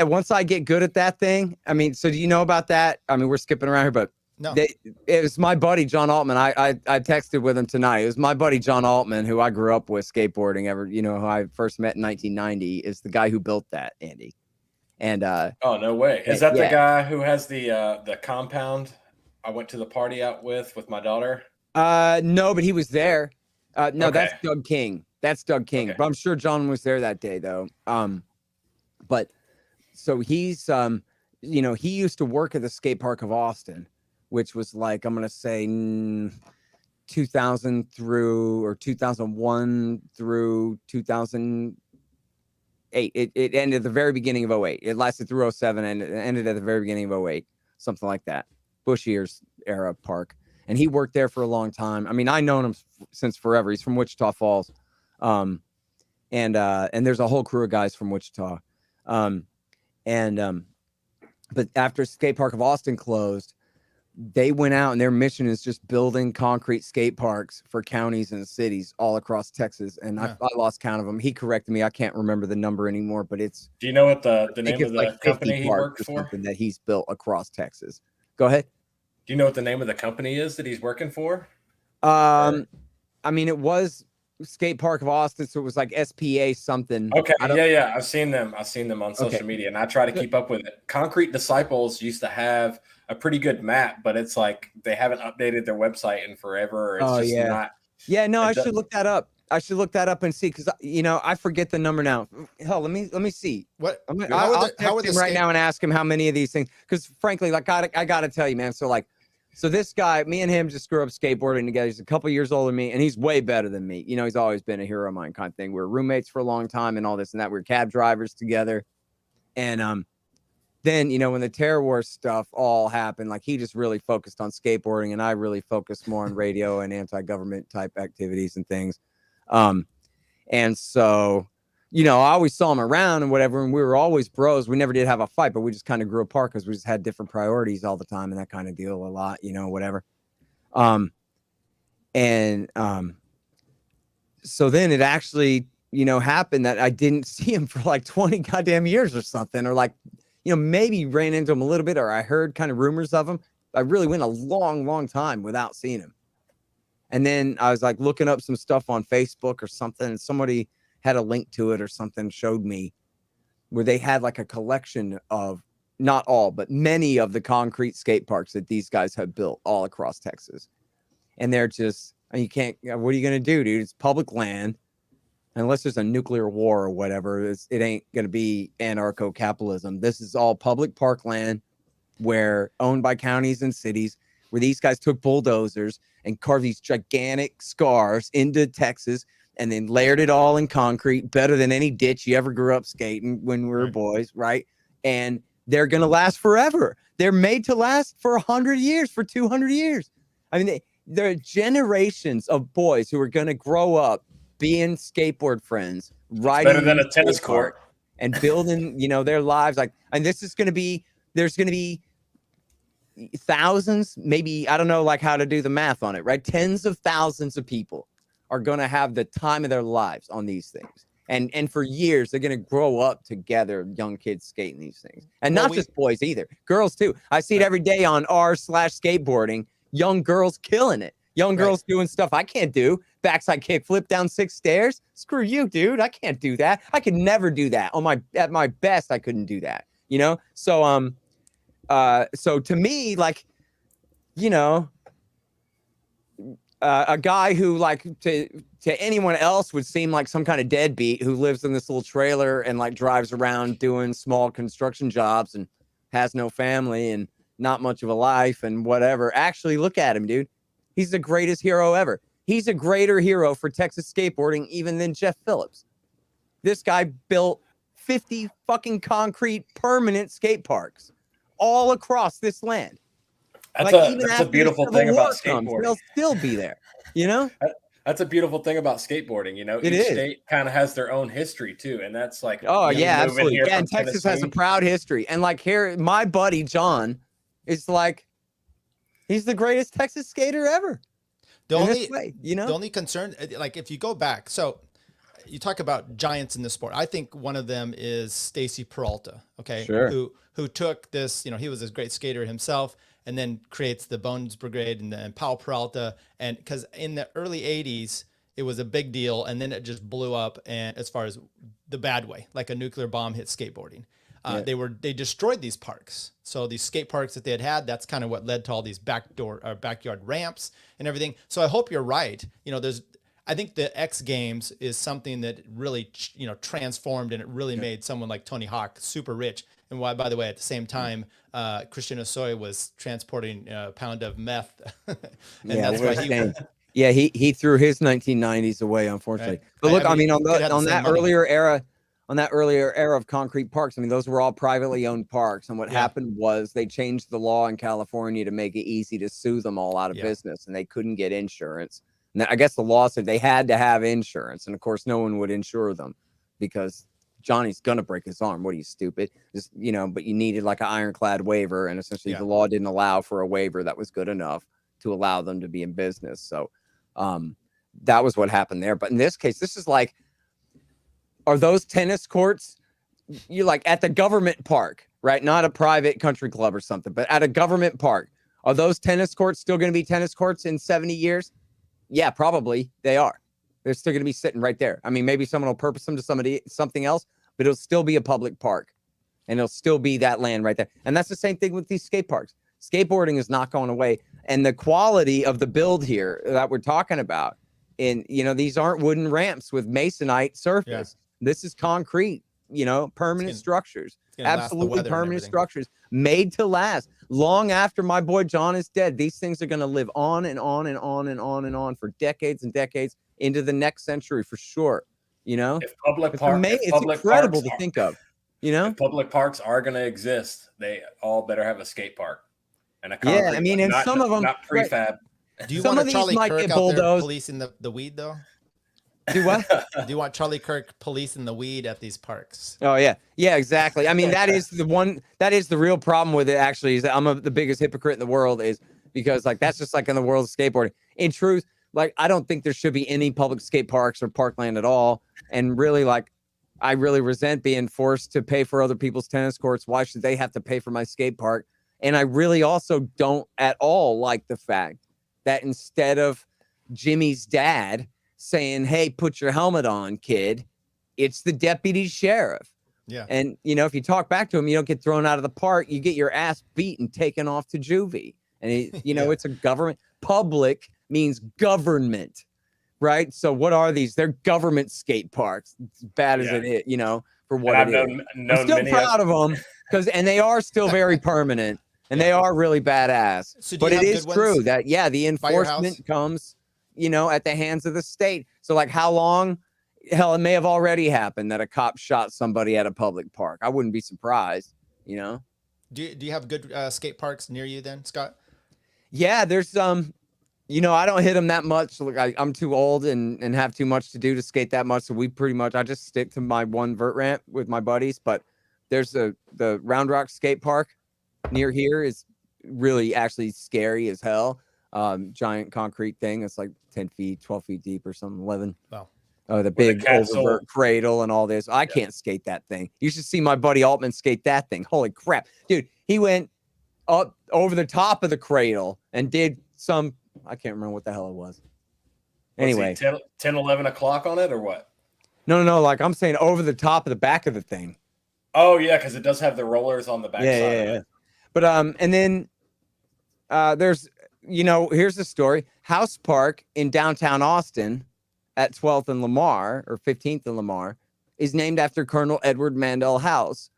Once I get good at that thing. I mean, so do you know about that? I mean, we're skipping around here, but no. It was my buddy John Altman. I texted with him tonight. It was my buddy John Altman, who I grew up with skateboarding. Who I first met in 1990, is the guy who built that, Andy. And oh, no way. Is that the guy who has the compound I went to the party out with my daughter? No, but he was there. No, okay. That's Doug King. Okay. But I'm sure John was there that day though. But so he's he used to work at the skate park of Austin, which was like, I'm going to say 2000 through or 2001 through 2008. It ended at the very beginning of 08. It lasted through 07 and it ended at the very beginning of 08, something like that. Bush Ears era park. And he worked there for a long time. I mean, I've known him since forever. He's from Wichita Falls. And there's a whole crew of guys from Wichita. But after skate park of Austin closed, they went out and their mission is just building concrete skate parks for counties and cities all across Texas. And I lost count of them. He corrected me. I can't remember the number anymore, but it's. Do you know what the name of the like company he worked for? Something that he's built across Texas. Go ahead. Do you know what the name of the company is that he's working for? I mean, it was Skate Park of Austin, so it was like SPA something. Okay, yeah. I've seen them on social media, and I try to keep up with it. Concrete Disciples used to have a pretty good map, but it's like they haven't updated their website in forever. It's not. Yeah, no, I should look that up. I should look that up and see, because I forget the number now. Hell, let me see. What? I'll text him right now and ask him how many of these things. Because frankly, like I gotta tell you, man. So this guy, me and him just grew up skateboarding together. He's a couple years older than me, and he's way better than me. He's always been a hero of mine, kind of thing. We were roommates for a long time and all this and that. We were cab drivers together, and then when the terror war stuff all happened, like he just really focused on skateboarding, and I really focused more on radio and anti-government type activities and things. And so, I always saw him around and whatever, and we were always bros. We never did have a fight, but we just kind of grew apart because we just had different priorities all the time and that kind of deal a lot, whatever. So then it actually, happened that I didn't see him for like 20 goddamn years or something, or like, maybe ran into him a little bit, or I heard kind of rumors of him. I really went a long, long time without seeing him. And then I was like looking up some stuff on Facebook or something, and somebody had a link to it or something, showed me where they had like a collection of, not all, but many of the concrete skate parks that these guys have built all across Texas. And they're just, what are you going to do, dude? It's public land. Unless there's a nuclear war or whatever, it ain't going to be anarcho-capitalism. This is all public parkland where owned by counties and cities, where these guys took bulldozers and carved these gigantic scars into Texas and then layered it all in concrete, better than any ditch you ever grew up skating when we were boys, right? And they're going to last forever. They're made to last for 100 years, for 200 years. I mean, there are generations of boys who are going to grow up being skateboard friends, riding better than a tennis court, and building, their lives. And this is going to be, there's going to be thousands, maybe, I don't know, like how to do the math on it, right? Tens of thousands of people are going to have the time of their lives on these things. And for years, they're going to grow up together, young kids skating these things. And not just boys either, girls too. I see it every day on r/skateboarding, young girls killing it. Young girls doing stuff I can't do. Backside kick, flip down 6 stairs. Screw you, dude. I can't do that. I could never do that. At my best, I couldn't do that. So so to me, like, a guy who, like, to anyone else would seem like some kind of deadbeat who lives in this little trailer and like drives around doing small construction jobs and has no family and not much of a life and whatever. Actually, look at him, dude. He's the greatest hero ever. He's a greater hero for Texas skateboarding even than Jeff Phillips. This guy built 50 fucking concrete permanent skate parks all across this land. That's a beautiful thing about skateboarding. They'll still be there, That's a beautiful thing about skateboarding. Each state kind of has their own history too, and that's like, yeah, absolutely. Yeah, and Texas has a proud history. And like here, my buddy John is like, he's the greatest Texas skater ever. The only concern, like if you go back, so you talk about giants in the sport. I think one of them is Stacy Peralta. Okay, sure. Who took this? He was this great skater himself, and then creates the Bones Brigade and Powell Peralta. And because in the early 80s, it was a big deal. And then it just blew up. And as far as the bad way, like a nuclear bomb hit skateboarding, they destroyed these parks. So these skate parks that they had, that's kind of what led to all these backyard ramps and everything. So I hope you're right. I think the X Games is something that really, transformed, and it really made someone like Tony Hawk super rich. And why, by the way, at the same time, Christian Osoy was transporting a pound of meth. That's why he threw his 1990s away, unfortunately. Right. But look, I mean, on that earlier era of concrete parks, I mean, those were all privately owned parks. And what happened was they changed the law in California to make it easy to sue them all out of business, and they couldn't get insurance. And I guess the law said they had to have insurance. And of course, no one would insure them because Johnny's gonna break his arm. What are you, stupid? Just, you know, but you needed like an ironclad waiver, and essentially the law didn't allow for a waiver that was good enough to allow them to be in business. So that was what happened there. But in this case, this is like, are those tennis courts, you like at the government park, right? Not a private country club or something, but at a government park. Are those tennis courts still going to be tennis courts in 70 years? Yeah, probably they are. They're still going to be sitting right there. I mean, maybe someone will purpose them to something else, but it'll still be a public park, and it'll still be that land right there. And that's the same thing with these skate parks. Skateboarding is not going away. And the quality of the build here that we're talking about, and, you know, these aren't wooden ramps with masonite surface. This is concrete, you know, permanent structures, absolutely permanent structures made to last. Long after my boy John is dead, these things are going to live on and on and on and on and on for decades and decades into the next century for sure. You know, if public it's incredible to think of. You know, if public parks are going to exist, they all better have a skate park and a concrete. Yeah, I mean, and some of them not prefab. Do you want Charlie Kirk out there policing the weed though? Do what? Do you want Charlie Kirk policing the weed at these parks? Oh yeah, exactly. I mean, that is the real problem with it. Actually, is that I'm the biggest hypocrite in the world, is because like that's just like in the world of skateboarding. In truth, like I don't think there should be any public skate parks or parkland at all. And really, like I really resent being forced to pay for other people's tennis courts. Why should they have to pay for my skate park? And I really also don't at all like the fact that instead of Jimmy's dad saying, hey, put your helmet on, kid, it's the deputy sheriff. Yeah. And, you know, if you talk back to him, you don't get thrown out of the park. You get your ass beat and taken off to juvie. And, you know, it's a government. Public means government, right? So what are these? They're government skate parks. As bad as it is, you know, for what it is. I'm still proud of them and they are still very permanent and they are really badass. So but it is true that, the enforcement comes, you know, at the hands of the state. So like how long, hell, it may have already happened that a cop shot somebody at a public park. I wouldn't be surprised, you know? Do you have good skate parks near you then, Scott? Yeah, there's you know, I don't hit them that much. Look, I'm too old and have too much to do to skate that much. So I just stick to my one vert ramp with my buddies. But there's the Round Rock skate park near here is really actually scary as hell. Giant concrete thing. It's like 10 feet, 12 feet deep or something, 11. Wow. The big oververt cradle and all this. I can't skate that thing. You should see my buddy Altman skate that thing. Holy crap. Dude, he went up over the top of the cradle and did some, I can't remember what the hell it was. Anyway. 10, 11 o'clock on it or what? No. Like I'm saying over the top of the back of the thing. Oh, yeah, because it does have the rollers on the back side. Yeah. But, and then there's, you know, here's the story. House Park in downtown Austin at 12th and Lamar, or 15th and Lamar, is named after Colonel Edward Mandell House,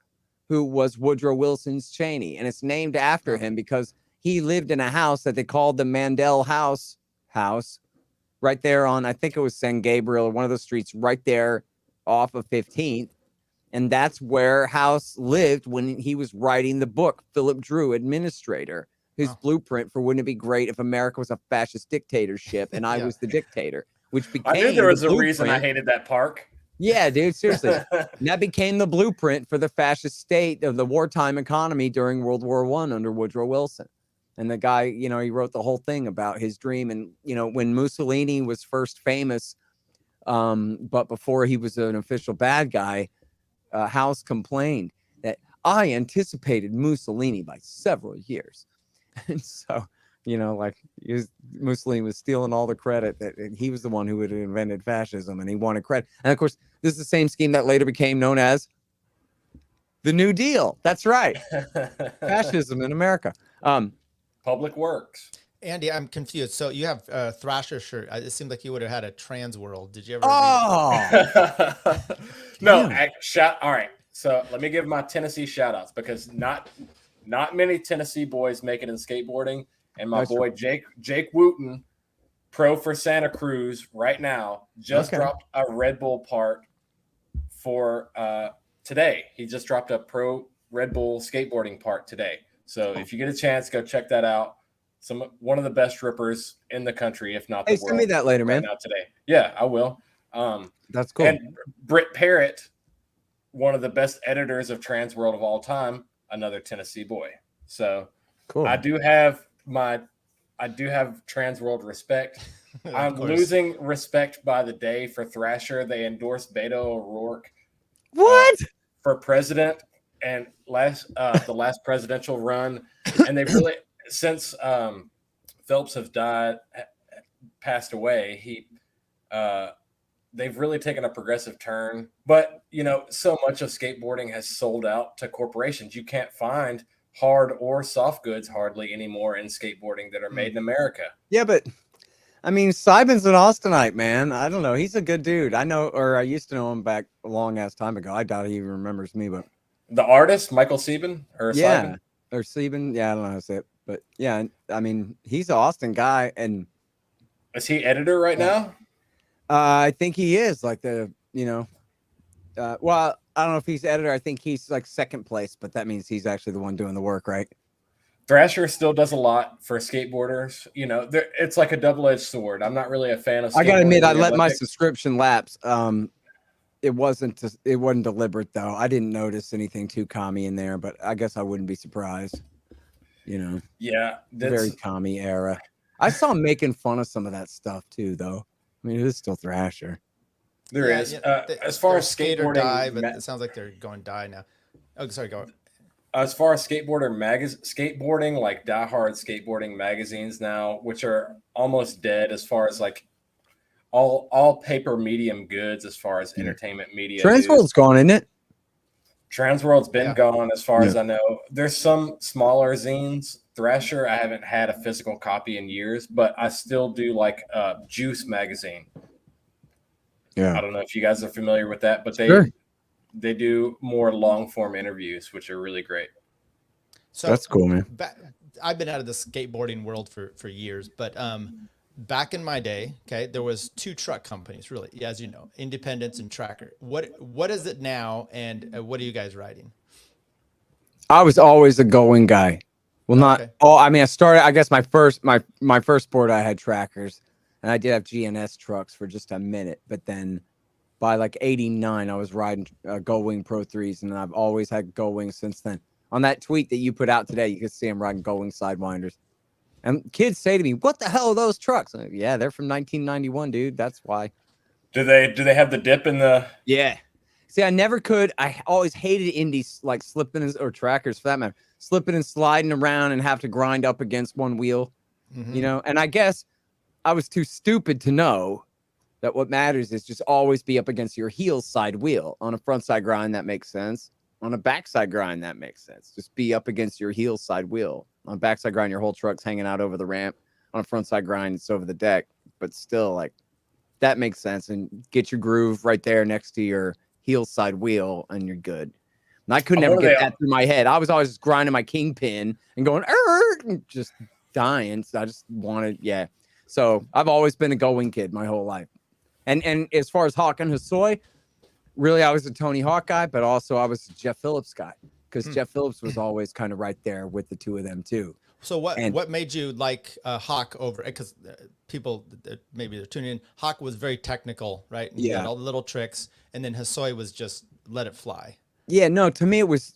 who was Woodrow Wilson's Cheney. And it's named after him because he lived in a house that they called the Mandell House right there on, I think it was San Gabriel, or one of those streets right there off of 15th. And that's where House lived when he was writing the book, Philip Drew, Administrator. His blueprint for wouldn't it be great if America was a fascist dictatorship and I was the dictator, which became I knew there was a reason I hated that park. Yeah, dude, seriously. And that became the blueprint for the fascist state of the wartime economy during World War I under Woodrow Wilson. And the guy, you know, he wrote the whole thing about his dream. And, you know, when Mussolini was first famous, but before he was an official bad guy, House complained that I anticipated Mussolini by several years. And so, you know, like Mussolini was stealing all the credit that he was the one who had invented fascism and he wanted credit. And of course, this is the same scheme that later became known as the New Deal. That's right. Fascism in America. Public Works. Andy, I'm confused. So you have a Thrasher shirt. It seemed like you would have had a Trans World. Did you ever? Oh, no. All right. So let me give my Tennessee shout outs because not many Tennessee boys make it in skateboarding. And my boy Jake Wooten, pro for Santa Cruz right now, just dropped a Red Bull part for today. He just dropped a pro Red Bull skateboarding part today. So if you get a chance, go check that out. One of the best rippers in the country, if not the world. Send me that later, man. Right now today. Yeah, I will. That's cool. And Britt Parrott one of the best editors of Trans World of all time, another Tennessee boy. So cool. I do have Trans World respect. I'm losing respect by the day for Thrasher. They endorsed Beto O'Rourke for president and the last presidential run, and they've really since Phelps passed away. They've really taken a progressive turn, but so much of skateboarding has sold out to corporations. You can't find hard or soft goods hardly anymore in skateboarding that are made in America. Yeah, but I mean, Simon's an Austinite, man. I don't know. He's a good dude. I know, or I used to know him back a long ass time ago. I doubt he even remembers me, but the artist, Michael Sieben, Sieben? Or Sieben. Yeah, I don't know how to say it, but yeah, I mean, he's an Austin guy. And is he editor right now? I think he is well, I don't know if he's editor. I think he's like second place, but that means he's actually the one doing the work, right? Thrasher still does a lot for skateboarders. It's like a double-edged sword. I'm not really a fan of skateboarding. I gotta admit, I let my subscription lapse. It wasn't deliberate though. I didn't notice anything too commie in there, but I guess I wouldn't be surprised. Yeah, very commie era. I saw him making fun of some of that stuff too, though. I mean, it is still Thrasher. There is. As far as skate or skateboarding, die, but it sounds like they're going die now. Oh, sorry, go on. As far as skateboarding, like Die Hard skateboarding magazines now, which are almost dead as far as like all paper medium goods as far as entertainment media. Transworld's gone, isn't it? Transworld's been gone as far as I know. There's some smaller zines. Thrasher, I haven't had a physical copy in years, but I still do like Juice magazine. Yeah. I don't know if you guys are familiar with that, but they do more long form interviews, which are really great. So that's cool, man. I've been out of the skateboarding world for years, but back in my day, there was two truck companies, really, as you know, Independence and Tracker. What is it now, and what are you guys riding? I was always a going guy. Well, I mean, I started. I guess my first sport, I had Trackers, and I did have GNS trucks for just a minute. But then, by like '89, I was riding Go Wing Pro 3s, and I've always had Go Wings since then. On that tweet that you put out today, you can see I'm riding Go Wing Sidewinders. And kids say to me, "What the hell are those trucks?" I'm like, yeah, they're from 1991, dude. That's why. Do they have the dip in the? Yeah. See, I never could. I always hated indies like slipping or Trackers for that matter, slipping and sliding around and have to grind up against one wheel, And I guess I was too stupid to know that what matters is just always be up against your heel side wheel. On a front side grind, that makes sense. On a backside grind, that makes sense. Just be up against your heel side wheel. On a backside grind, your whole truck's hanging out over the ramp. On a front side grind, it's over the deck. But still, like, that makes sense. And get your groove right there next to your heel side wheel, and you're good. And I could never get that through my head. I was always grinding my Kingpin and going, and just dying. So I just wanted, So I've always been a going kid my whole life. And as far as Hawk and Hosoi, really, I was a Tony Hawk guy, but also I was a Jeff Phillips guy because Jeff Phillips was always kind of right there with the two of them too. So what made you like Hawk over? Because people maybe they're tuning in. Hawk was very technical, right? And you had all the little tricks, and then Hosoi was just let it fly. Yeah, no, to me it was.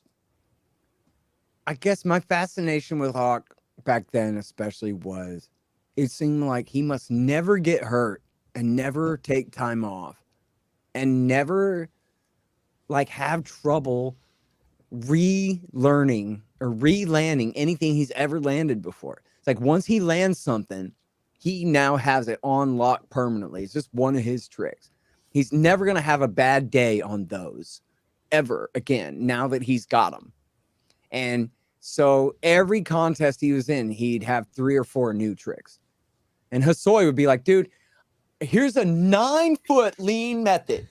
I guess my fascination with Hawk back then, especially, was it seemed like he must never get hurt and never take time off and never like have trouble relearning or re-landing anything he's ever landed before. It's like once he lands something, he now has it on lock permanently. It's just one of his tricks. He's never going to have a bad day on those ever again now that he's got them. And so every contest he was in, he'd have 3 or 4 new tricks. And Hosoi would be like, dude, here's a 9-foot lean method.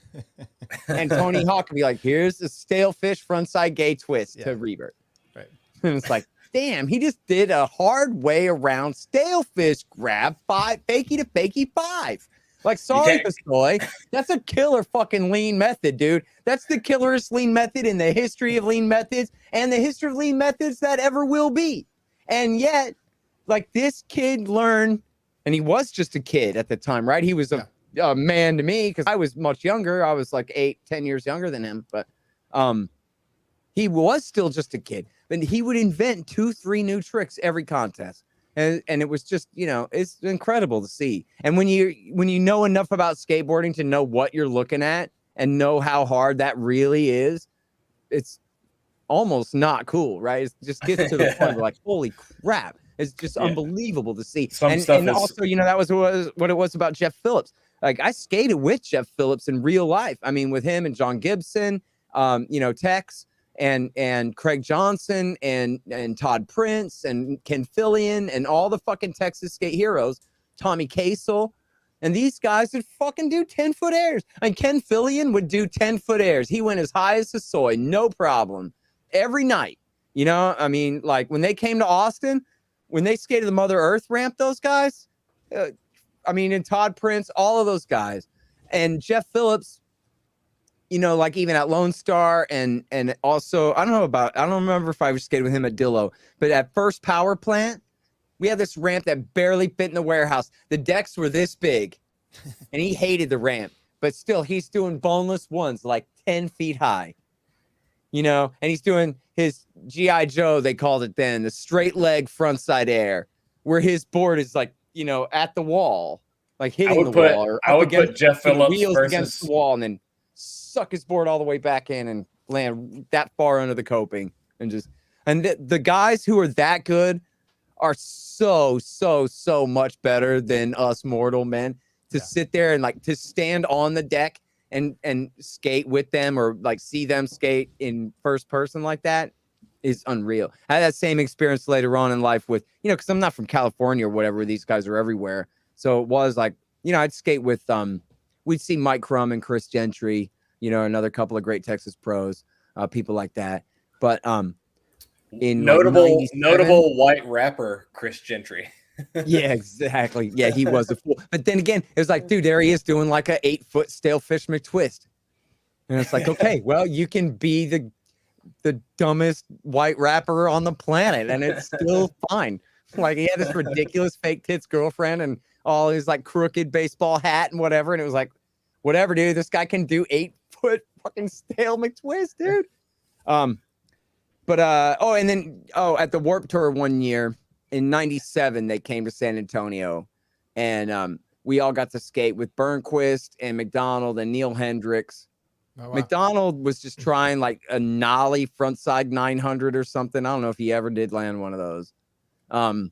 And Tony Hawk would be like, here's a stale fish frontside gay twist to revert. Right. And it's like, damn, he just did a hard way around stale fish grab 5, fakie to fakie 5. Like, sorry, Hosoi, that's a killer fucking lean method, dude. That's the killerest lean method in the history of lean methods and the history of lean methods that ever will be. And yet, like, this kid learned, and he was just a kid at the time, right? He was a man to me because I was much younger. I was like 8-10 years younger than him, but he was still just a kid, but he would invent 2-3 new tricks every contest. And it was just, it's incredible to see. And when you know enough about skateboarding to know what you're looking at and know how hard that really is, it's almost not cool, right? It just gets to the point where like, holy crap. It's just unbelievable to see. And also, that was what it was about Jeff Phillips. Like, I skated with Jeff Phillips in real life. I mean, with him and John Gibson, Tex and Craig Johnson and Todd Prince and Ken Fillion and all the fucking Texas skate heroes, Tommy Kasel. And these guys would fucking do 10-foot airs. And Ken Fillion would do 10-foot airs. He went as high as the soy, no problem, every night. I mean, like when they came to Austin, when they skated the Mother Earth ramp, those guys, and Todd Prince, all of those guys. And Jeff Phillips, like even at Lone Star and also, I don't remember if I was skating with him at Dillo, but at First Power Plant, we had this ramp that barely fit in the warehouse. The decks were this big and he hated the ramp, but still he's doing boneless ones like 10 feet high, and he's doing his G.I. Joe, they called it then, the straight leg frontside air, where his board is like, at the wall, like hitting the wall. Or I would put Jeff Phillips wheels against the wall and then suck his board all the way back in and land that far under the coping. And the guys who are that good are so much better than us mortal men to sit there and like to stand on the deck and skate with them or like see them skate in first person like that is unreal. I had that same experience later on in life with, because I'm not from California or whatever. These guys are everywhere. So it was like, I'd skate with, we'd see Mike Crum and Chris Gentry, another couple of great Texas pros, people like that. But notable white rapper Chris Gentry. Yeah, exactly. Yeah, he was a fool. But then again, it was like, dude, there he is doing like a 8-foot stale fish McTwist. And it's like, okay, well, you can be the dumbest white rapper on the planet and it's still fine. Like, he had this ridiculous fake tits girlfriend and all his like crooked baseball hat and whatever. And it was like, whatever, dude, this guy can do 8-foot fucking stale McTwist, dude. And then at the Warped Tour one year in '97, they came to San Antonio and we all got to skate with Burnquist and McDonald and Neil Hendricks. Oh, wow. McDonald was just trying like a nollie frontside 900 or something. I don't know if he ever did land one of those. And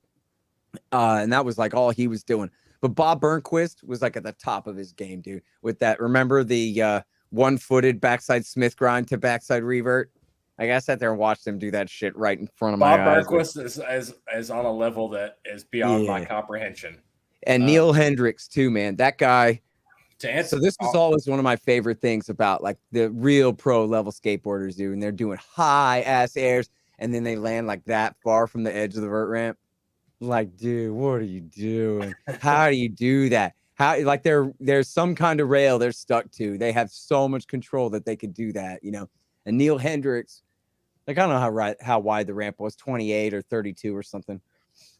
that was like all he was doing. But Bob Burnquist was like at the top of his game, dude. With that, remember the one-footed backside Smith grind to backside revert? Like, I sat there and watched him do that shit right in front of my eyes. Bob Burnquist is on a level that is beyond my comprehension. And Neil Hendricks too, man. That guy. So this was always one of my favorite things about like the real pro level skateboarders do, and they're doing high ass airs, and then they land like that far from the edge of the vert ramp. Like, dude, what are you doing? How do you do that? How, like, there's some kind of rail they're stuck to. They have so much control that they could do that, And Neil Hendricks, like, I don't know how wide the ramp was, 28 or 32 or something.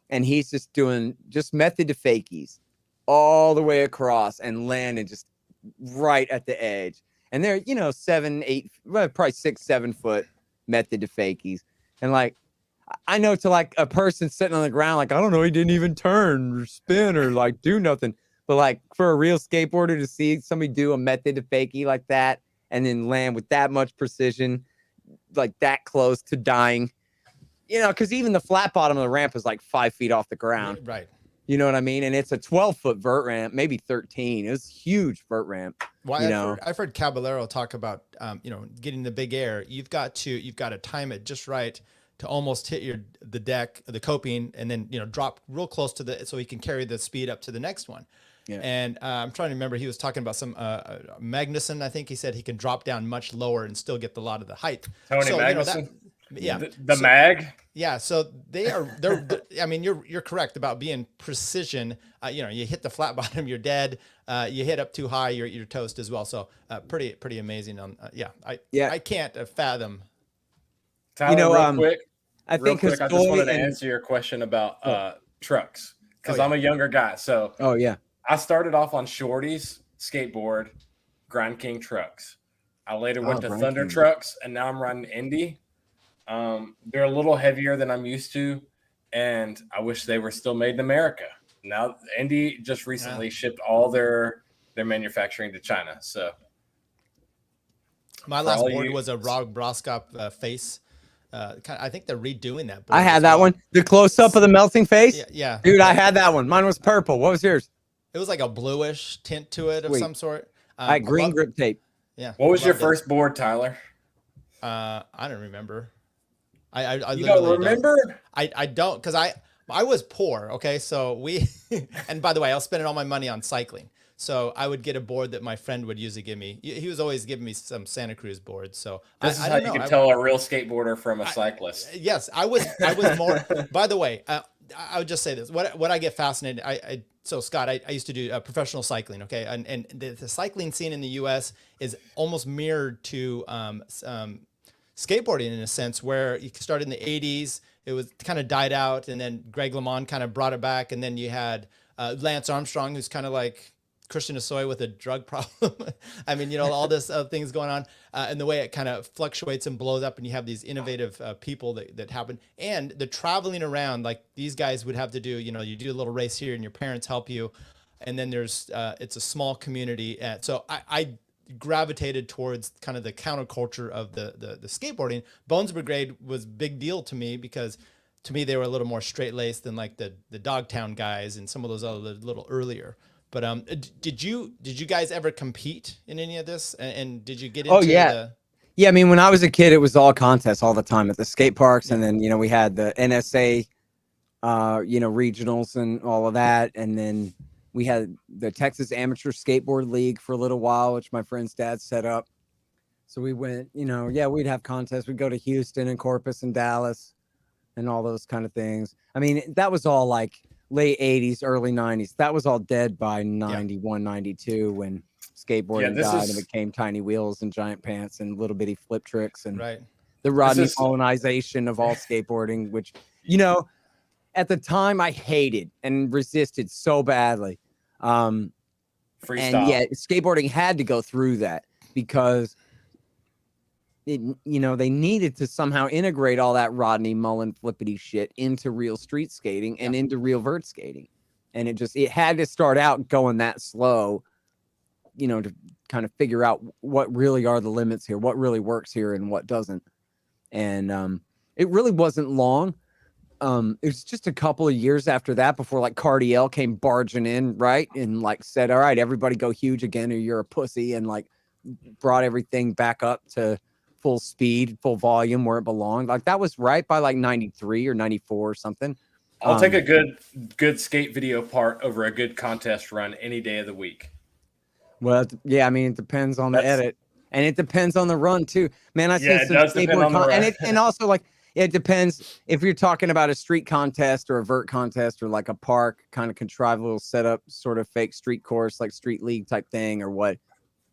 And he's just doing method to fakies all the way across and landing just right at the edge. And they're, 7, 8, well, probably 6, 7 foot method to fakies. And like, I know to like a person sitting on the ground, like, I don't know, he didn't even turn or spin or like do nothing. But like for a real skateboarder to see somebody do a method to fakie like that and then land with that much precision, like that close to dying, because even the flat bottom of the ramp is like 5 feet off the ground. Right. You know what I mean? And it's a 12-foot vert ramp, maybe 13. It was a huge vert ramp. Well, I've heard Caballero talk about, getting the big air. You've got to time it just right to almost hit the deck, the coping, and then, drop real close to so he can carry the speed up to the next one. Yeah. And I'm trying to remember, he was talking about some Magnuson. I think he said he can drop down much lower and still get a lot of the height. Tony Magnuson. The mag. Yeah. So they're I mean, you're correct about being precision. You hit the flat bottom, you're dead. You hit up too high, you're toast as well. So pretty amazing. I can't fathom. Tyler, real quick. I just wanted to answer your question about trucks because I'm a younger guy. So I started off on Shorty's skateboard, Grind King trucks. I later went to Brian Thunder King. Trucks, and now I'm riding Indy. They're a little heavier than I'm used to, and I wish they were still made in America. Now, Indy just recently shipped all their manufacturing to China. So my last board was a Rob Broskop face. I think they're redoing that board. I had that one. The close up of the melting face. Yeah. Dude, I had that one. Mine was purple. What was yours? It was like a bluish tint to it of some sort. I had green grip tape. Yeah. What was your first board, Tyler? I don't remember. I you don't remember? I don't, because I was poor. Okay, so we and by the way, I was spending all my money on cycling. So I would get a board that my friend would usually give me. He was always giving me some Santa Cruz boards. So this is how you can tell a real skateboarder from a cyclist. Yes, I was more. By the way, I would just say this. What I get fascinated. So Scott, I used to do professional cycling. Okay, and the cycling scene in the U.S. is almost mirrored to skateboarding in a sense, where you started in the 80s. It was kind of died out, and then Greg LeMond kind of brought it back, and then you had Lance Armstrong, who's kind of like Christian Hosoi with a drug problem. I mean, all this things going on, and the way it kind of fluctuates and blows up, and you have these innovative people that happen, and the traveling around, like these guys would have to do. You do a little race here, and your parents help you, and then there's it's a small community. So I gravitated towards kind of the counterculture of the skateboarding. Bones Brigade was a big deal to me because to me they were a little more straight laced than like the Dogtown guys and some of those other little earlier. But did you guys ever compete in any of this? And did you get into Yeah, I mean, when I was a kid, it was all contests all the time at the skate parks, and then we had the NSA, regionals and all of that, and then we had the Texas Amateur Skateboard League for a little while, which my friend's dad set up. So we went, we'd have contests. We'd go to Houston and Corpus and Dallas and all those kind of things. I mean, that was all like late 80s, early 90s. That was all dead by 91, 92 when skateboarding died and became tiny wheels and giant pants and little bitty flip tricks and the Rodney colonization of all skateboarding, which, at the time I hated and resisted so badly. And yet skateboarding had to go through that because they needed to somehow integrate all that Rodney Mullen flippity shit into real street skating and into real vert skating. And it had to start out going that slow, to kind of figure out what really are the limits here, what really works here and what doesn't. And it really wasn't long. It was just a couple of years after that before like Cardiel came barging in, right? And like said, all right, everybody go huge again or you're a pussy, and like brought everything back up to full speed, full volume where it belonged. Like that was right by like 93 or 94 or something. I'll take a good skate video part over a good contest run any day of the week. Well, yeah, I mean, it depends on the edit, and it depends on the run too. Man, I say some skateboard and also like it depends if you're talking about a street contest or a vert contest or like a park kind of contrived little setup, sort of fake street course, like street league type thing or what.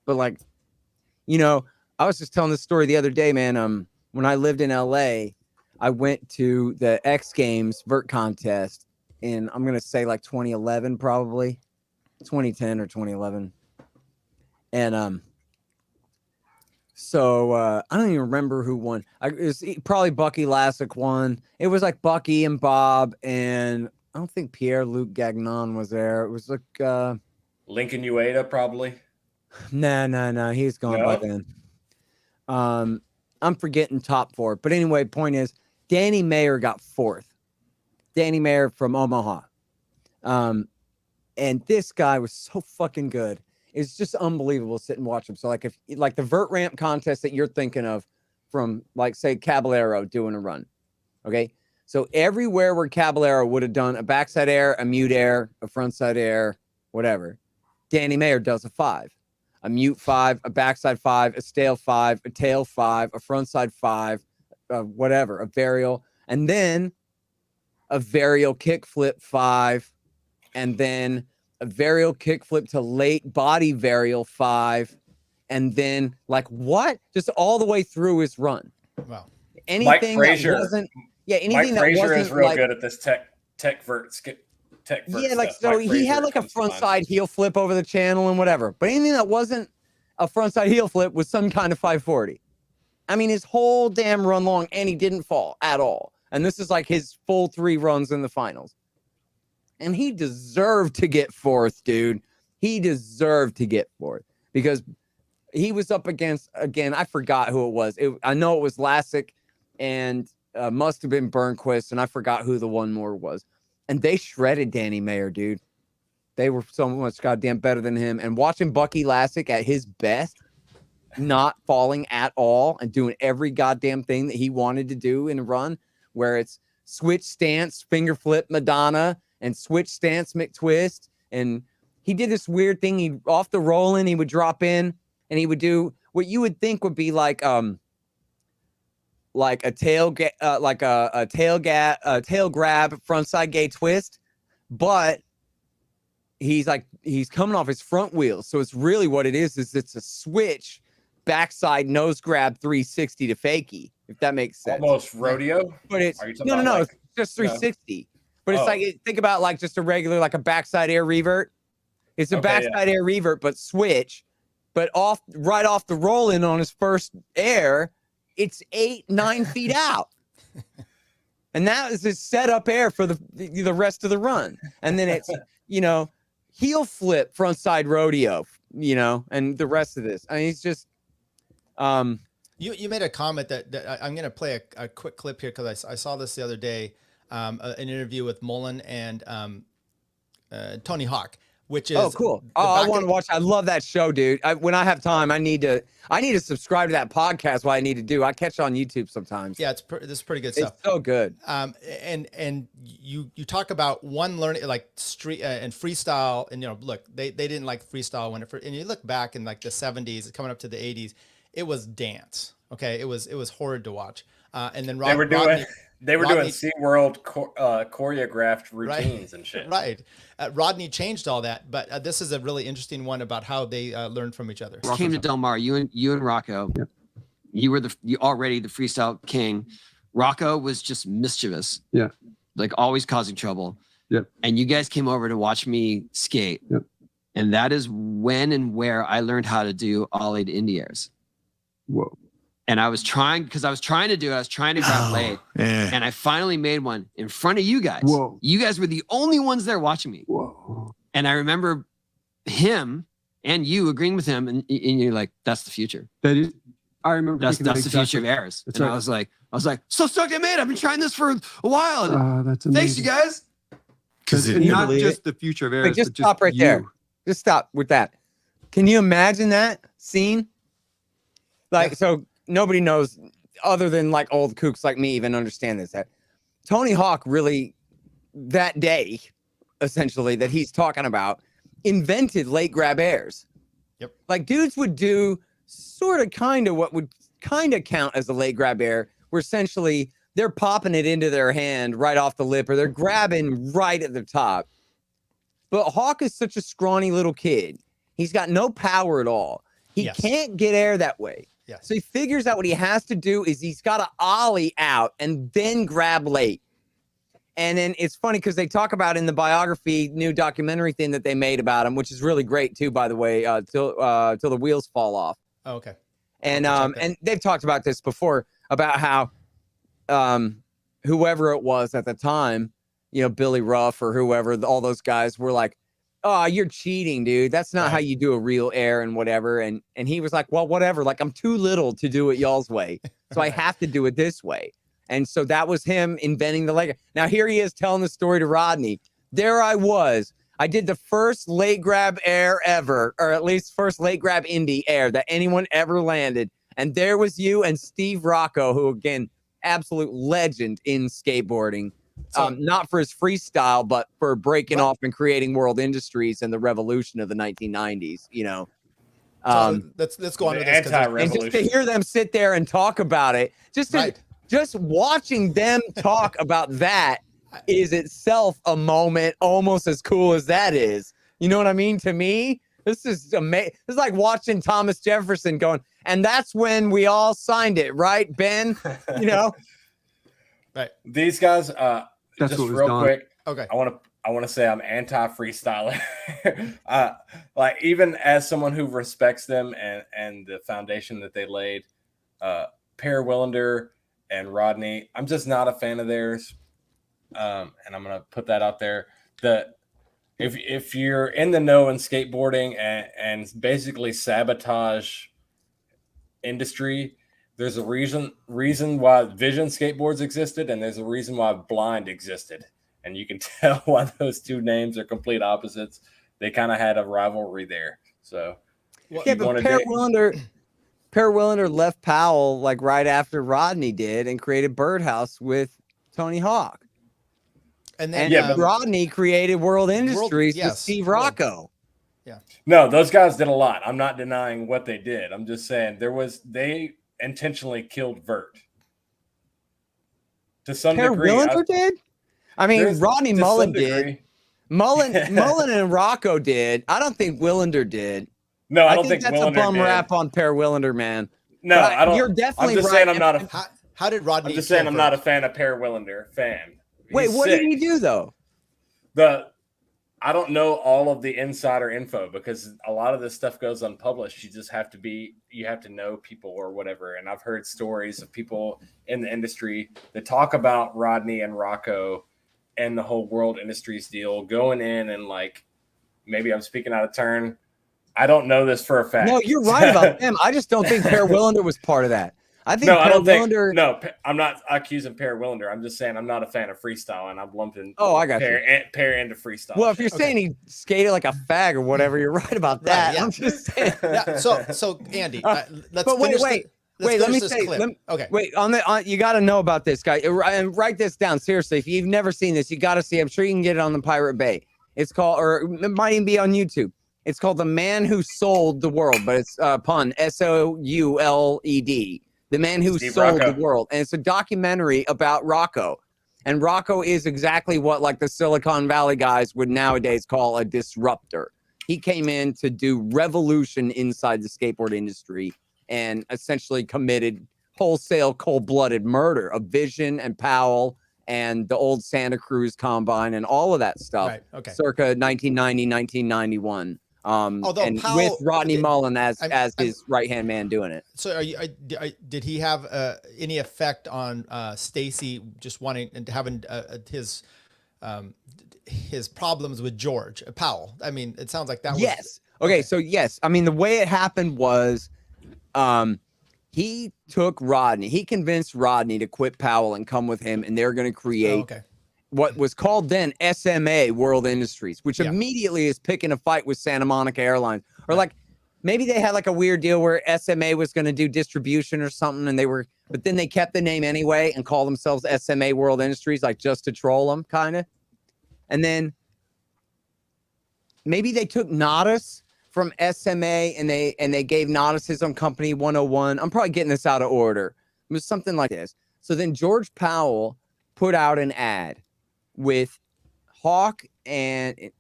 But like, I was just telling this story the other day, man. When I lived in LA, I went to the X Games vert contest in, I'm going to say like 2011, probably 2010 or 2011. And, so I don't even remember who won. It was probably Bucky Lassick won. It was like Bucky and Bob, and I don't think Pierre-Luc Gagnon was there. It was like Lincoln Ueda, probably. No, he's gone by then. I'm forgetting top four, but anyway, point is Danny Mayer got fourth. Danny Mayer from Omaha, and this guy was so fucking good. It's just unbelievable to sit and watch him. So like if like the vert ramp contest that you're thinking of from like say Caballero doing a run. Okay. So everywhere where Caballero would have done a backside air, a mute air, a frontside air, whatever, Danny Mayer does a 5, a mute 5, a backside 5, a stale 5, a tail 5, a frontside 5, whatever, a varial, and then a varial kickflip 5, and then a varial kickflip to late body varial 5, and then like what? Just all the way through his run. Wow. Anything Mike Frazier, that wasn't, anything Mike Frazier that wasn't is real like, good at this tech vert. Yeah, like so he had like a front side heel flip over the channel and whatever. But anything that wasn't a frontside heel flip with some kind of 540. I mean, his whole damn run long, and he didn't fall at all. And this is like his full 3 runs in the finals. And he deserved to get 4th, dude. He deserved to get 4th because he was up against, again, I forgot who it was. I know it was Lassick and must have been Burnquist, and I forgot who the one more was. And they shredded Danny Mayer, dude. They were so much goddamn better than him. And watching Bucky Lassick at his best, not falling at all and doing every goddamn thing that he wanted to do in a run, where it's switch stance, finger flip Madonna, and switch stance McTwist. And he did this weird thing. He off the rolling, he would drop in and he would do what you would think would be like a tail grab frontside gate twist, but he's coming off his front wheels. So it's really what it is it's a switch backside nose grab 360 to fakie, if that makes sense. Almost rodeo. But it's no, it's just 360. But it's like, think about like just a regular, like a backside air revert. It's a backside air revert, but switch. But right off the roll in on his first air, it's 8-9 feet out. And that is his setup air for the rest of the run. And then it's, heel flip frontside rodeo, and the rest of this. I mean, it's just You made a comment that I'm going to play a quick clip here because I saw this the other day, an interview with Mullen and Tony Hawk, which is cool. I want to watch. I love that show, dude. When I have time, I need to subscribe to that podcast. What I need to do, I catch it on YouTube sometimes. Yeah, this is pretty good stuff. It's so good. And you talk about one learning like street and freestyle, and look, they didn't like freestyle when and you look back in like the 70s, coming up to the 80s. It was dance. Okay. It was horrid to watch. And then they were doing SeaWorld choreographed routines and shit. Right. Rodney changed all that, but this is a really interesting one about how they learned from each other. Came to Del Mar, you and Rocco. Yep. You were already the freestyle king. Rocco was just mischievous. Yeah. Like always causing trouble. Yep. And you guys came over to watch me skate. Yep. And that is when and where I learned how to do ollied indie airs. Whoa. And I was trying to grab late. Yeah. And I finally made one in front of you guys. Whoa. You guys were the only ones there watching me. Whoa. And I remember him and you agreeing with him, and you're like, that's the future. That is, I remember that's the future of airs. That's and right. I was like, so stoked I made it. I've been trying this for a while. That's amazing. Thanks, you guys. Because it's not just the future of airs. Wait, just but stop right you. there. Just stop with that. Can you imagine that scene? Like, so nobody knows other than like old kooks like me even understand this. That Tony Hawk really, that day, essentially, that he's talking about, invented late grab airs. Yep. Like dudes would do sort of kind of what would kind of count as a late grab air, where essentially they're popping it into their hand right off the lip, or they're grabbing right at the top. But Hawk is such a scrawny little kid. He's got no power at all. He can't get air that way. Yes. So he figures out what he has to do is he's got to ollie out and then grab late. And then it's funny because they talk about in the biography, new documentary thing that they made about him, which is really great too, by the way, till the wheels fall off. Oh, okay. And they've talked about this before about how whoever it was at the time, Billy Ruff or whoever, all those guys were like, oh, you're cheating, dude. That's not how you do a real air and whatever. And he was like, well, whatever. Like, I'm too little to do it y'all's way. So I have to do it this way. And so that was him inventing the leg. Now, here he is telling the story to Rodney. There I was. I did the first late grab air ever, or at least first late grab indie air that anyone ever landed. And there was you and Steve Rocco, who, again, absolute legend in skateboarding. Not for his freestyle, but for breaking off and creating world industries and the revolution of the 1990s, So let's go on to this. And just to hear them sit there and talk about it, just watching them talk about that is itself a moment almost as cool as that is. You know what I mean? To me, this is amazing. This is like watching Thomas Jefferson going, and that's when we all signed it, right, Ben? Right. These guys, That's just what was real done. quick. Okay. I want I want to say I'm anti-freestyler. Like, even as someone who respects them and the foundation that they laid, Per Willander and Rodney, I'm just not a fan of theirs. And I'm going to put that out there. If you're in the know in skateboarding and basically sabotage industry, there's a reason why Vision skateboards existed, and there's a reason why Blind existed. And you can tell why those two names are complete opposites. They kind of had a rivalry there. So yeah, but Per Willander left Powell like right after Rodney did and created Birdhouse with Tony Hawk. And then Rodney created World Industries with Steve Rocco. Yeah. No, those guys did a lot. I'm not denying what they did. I'm just saying they intentionally killed Vert. To some degree. Willander did? I mean, Rodney Mullen did. Mullen and Rocco did. I don't think Willander did. No, I don't think that's Willander a bum did. rap on Per Willander, man. No, but I don't. You're definitely I'm just right. saying I'm not a. How did Rodney? I'm just saying I'm not a fan of Per Willander. Wait, what did he do though? I don't know all of the insider info because a lot of this stuff goes unpublished. You just have to know people or whatever. And I've heard stories of people in the industry that talk about Rodney and Rocco and the whole World Industries deal going in and like, maybe I'm speaking out of turn. I don't know this for a fact. No, you're right about them. I just don't think Per Willander was part of that. I think I'm not accusing Per Willander. I'm just saying I'm not a fan of freestyle, and I'm lumping I got Per into freestyle. Well, if you're saying he skated like a fag or whatever, you're right about that. Right, yeah. I'm just saying. Yeah, so Andy, let's but wait. Let me say. Okay. Wait, you got to know about this guy and write this down seriously. If you've never seen this, you got to see. I'm sure you can get it on the Pirate Bay. It's called, or it might even be on YouTube. It's called The Man Who Sold the World, but it's pun, SOULED. The Man Who Sold the World. And it's a documentary about Rocco. And Rocco is exactly what like the Silicon Valley guys would nowadays call a disruptor. He came in to do revolution inside the skateboard industry and essentially committed wholesale cold-blooded murder of Vision and Powell and the old Santa Cruz Combine and all of that stuff. Right, okay. Circa 1990, 1991. Although and Powell, with Rodney Mullen as his right-hand man doing it. So did he have any effect on Stacy just wanting and having his problems with George Powell? I mean, it sounds like that was... Yes. Okay, so yes. I mean, the way it happened was he took Rodney. He convinced Rodney to quit Powell and come with him, and they're going to create what was called then SMA World Industries, which immediately is picking a fight with Santa Monica Airlines. Or like maybe they had like a weird deal where SMA was going to do distribution or something, and but then they kept the name anyway and called themselves SMA World Industries, like just to troll them, kind of. And then maybe they took Nodus from SMA and they gave Nodus his own company, 101. I'm probably getting this out of order. It was something like this. So then George Powell put out an ad with Hawk and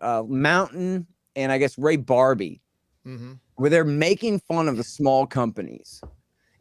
Mountain and I guess Ray Barbie, where they're making fun of the small companies.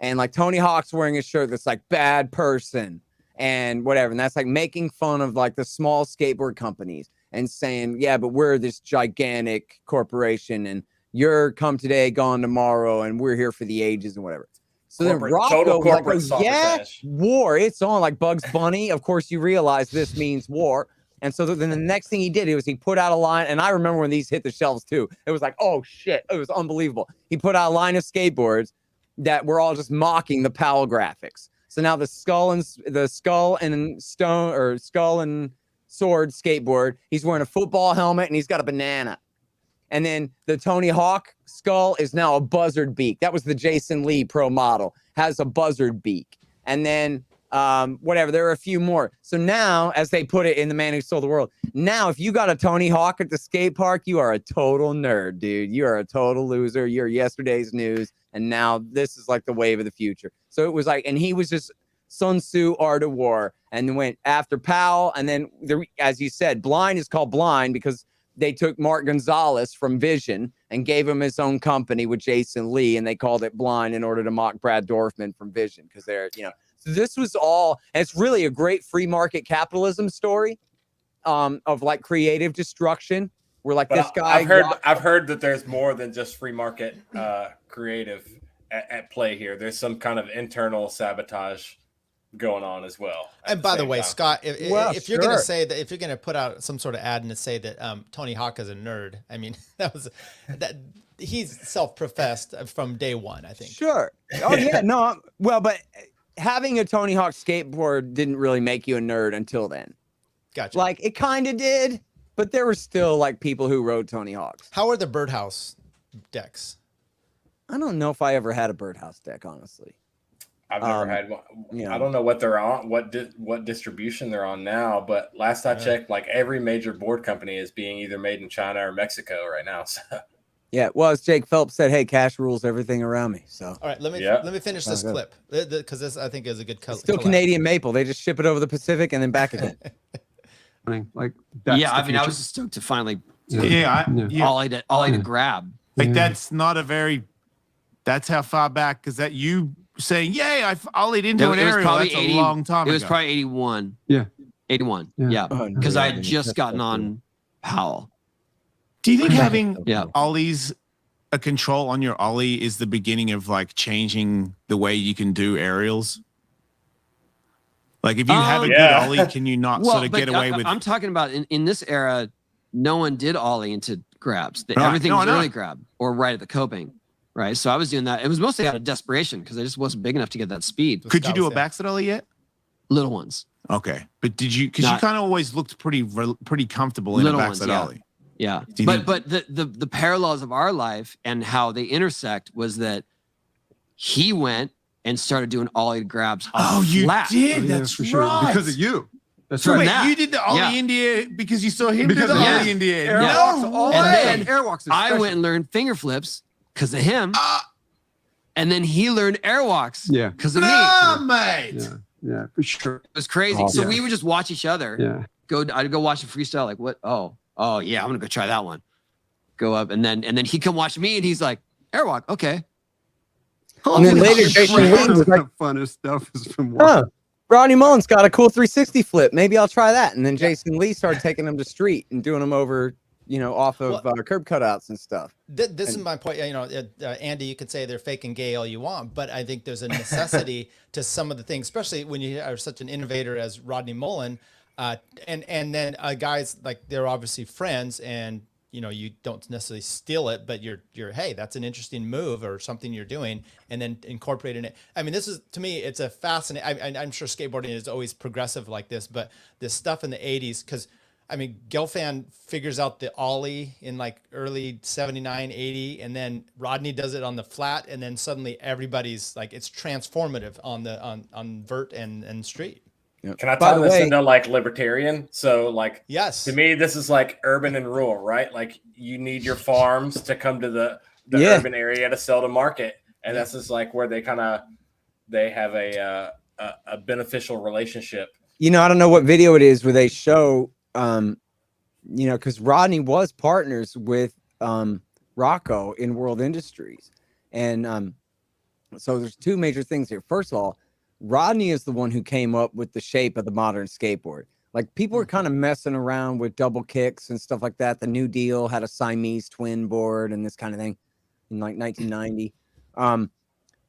And like Tony Hawk's wearing a shirt that's like bad person and whatever. And that's like making fun of like the small skateboard companies and saying, yeah, but we're this gigantic corporation and you're come today, gone tomorrow, and we're here for the ages and whatever. So then Rocco was like, war, it's on, like Bugs Bunny. Of course, you realize this means war. And so then the next thing he did was he put out a line, and I remember when these hit the shelves too. It was like, oh shit, it was unbelievable. He put out a line of skateboards that were all just mocking the Powell graphics. So now the skull and sword skateboard, he's wearing a football helmet and he's got a banana. And then the Tony Hawk skull is now a buzzard beak. That was the Jason Lee Pro model, has a buzzard beak. And then whatever, there are a few more. So now, as they put it in The Man Who Sold the World, now if you got a Tony Hawk at the skate park, you are a total nerd, dude. You are a total loser. You're yesterday's news. And now this is like the wave of the future. So it was like, and he was just Sun Tzu, Art of War, and went after Powell. And then, as you said, Blind is called Blind because they took Mark Gonzalez from Vision and gave him his own company with Jason Lee, and they called it Blind in order to mock Brad Dorfman from Vision because they're, so this was all, and it's really a great free market capitalism story. of like creative destruction. Where like But this guy. I've heard that there's more than just free market creative at play here. There's some kind of internal sabotage going on as well. And by the way, time. Scott, if you're going to say that, if you're going to put out some sort of ad and say that Tony Hawk is a nerd, I mean, he's self-professed from day one, I think. Sure. Oh yeah, no. Well, but having a Tony Hawk skateboard didn't really make you a nerd until then. Gotcha. Like it kind of did, but there were still like people who rode Tony Hawks. How are the birdhouse decks? I don't know if I ever had a birdhouse deck, honestly. I've never had one. I don't know what they're on, what distribution they're on now, but last I checked, like every major board company is being either made in China or Mexico right now. So. Yeah, well, as Jake Phelps said, hey, cash rules everything around me. So all right, let me finish this clip because this I think is a good color. Still Canadian maple. They just ship it over the Pacific and then back again. Like I mean, I was just stoked to finally ollie to grab. Like that's not a very. That's how far back because that you saying, "Yay, I ollied into an aerial." That's a long time ago. It was probably 81. Yeah, 81. Yeah, because I had just gotten on Powell. Do you think having ollies, a control on your ollie, is the beginning of like changing the way you can do aerials? Like if you have a good ollie, can you not sort of get away with? I'm talking about in this era, no one did ollie into grabs. Everything was early grab or right at the coping. Right, so I was doing that. It was mostly out of desperation because I just wasn't big enough to get that speed. Could you do a backstep ollie yet? Little ones. Okay, but did you? Because you kind of always looked pretty comfortable in a backstep ollie. Yeah, but the parallels of our life and how they intersect was that he went and started doing ollie grabs. Oh, you flat. did. That's right. Because of you. That's right. Wait, you did the ollie India because you saw him do the ollie India. No, and then I went and learned finger flips. Because of him, and then he learned airwalks. Yeah, because of me. Mate. Yeah, for sure. It was crazy. So we would just watch each other. Yeah. I'd go watch a freestyle. Like what? Oh yeah, I'm gonna go try that one. Go up and then he'd come watch me and he's like airwalk. Okay. And then later, Jason Lee was like, the funnest stuff is from watching. Rodney Mullen's got a cool 360 flip. Maybe I'll try that. And then Jason Lee started taking him to street and doing them over. Off of curb cutouts and stuff. This is my point. Andy, you could say they're fake and gay all you want, but I think there's a necessity to some of the things, especially when you are such an innovator as Rodney Mullen, and then guys like they're obviously friends, and you don't necessarily steal it, but you're hey, that's an interesting move or something you're doing, and then incorporating it. I mean, this is to me, it's a fascinating. I'm sure skateboarding is always progressive like this, but this stuff in the '80s because. I mean, Gelfand figures out the ollie in like early 79, 80, and then Rodney does it on the flat, and then suddenly everybody's like, it's transformative on vert and street. Yep. Can I tie this into like libertarian? So like, yes, to me, this is like urban and rural, right? Like you need your farms to come to the urban area to sell to market. And this is like where they have a beneficial relationship. I don't know what video it is where they show, because Rodney was partners with Rocco in World Industries. And so there's two major things here. First of all, Rodney is the one who came up with the shape of the modern skateboard. Like people were kind of messing around with double kicks and stuff like that. The New Deal had a Siamese twin board and this kind of thing in like 1990.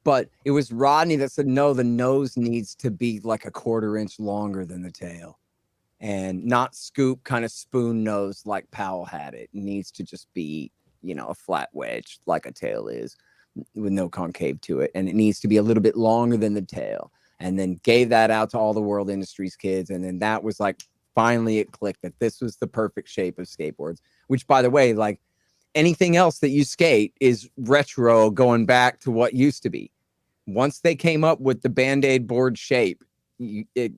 But it was Rodney that said, no, the nose needs to be like a 1/4 inch longer than the tail. And not scoop kind of spoon nose like Powell had it. It needs to just be, a flat wedge like a tail is with no concave to it. And it needs to be a little bit longer than the tail. And then gave that out to all the World Industries kids. And then that was like, finally it clicked that this was the perfect shape of skateboards, which by the way, like anything else that you skate is retro going back to what used to be. Once they came up with the Band-Aid board shape, it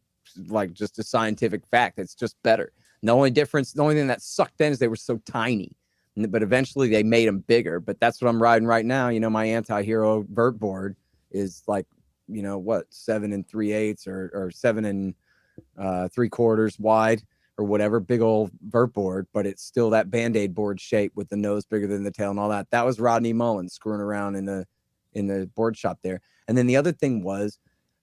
like just a scientific fact. It's just better. The only thing that sucked in is they were so tiny, but eventually they made them bigger. But that's what I'm riding right now. My Anti-Hero vert board is like, 7 3/8 or 7 3/4 wide or whatever, big old vert board, but it's still that Band-Aid board shape with the nose bigger than the tail and all that. That was Rodney Mullen screwing around in the board shop there. And then the other thing was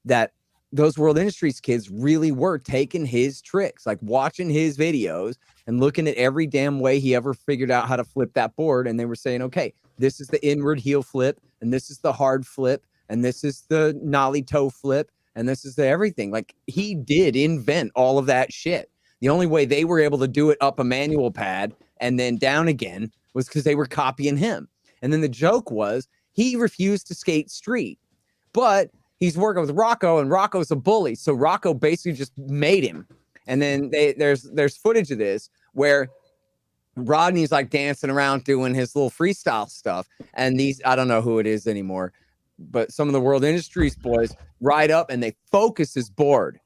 that those World Industries kids really were taking his tricks, like watching his videos and looking at every damn way he ever figured out how to flip that board. And they were saying, okay, this is the inward heel flip, and this is the hard flip, and this is the nollie toe flip, and this is the everything. Like, he did invent all of that shit. The only way they were able to do it up a manual pad and then down again was because they were copying him. And then the joke was he refused to skate street, but he's working with Rocco, and Rocco's a bully. So Rocco basically just made him. And then there's footage of this where Rodney's like dancing around doing his little freestyle stuff. And these, I don't know who it is anymore, but some of the World Industries boys ride up and they focus his board.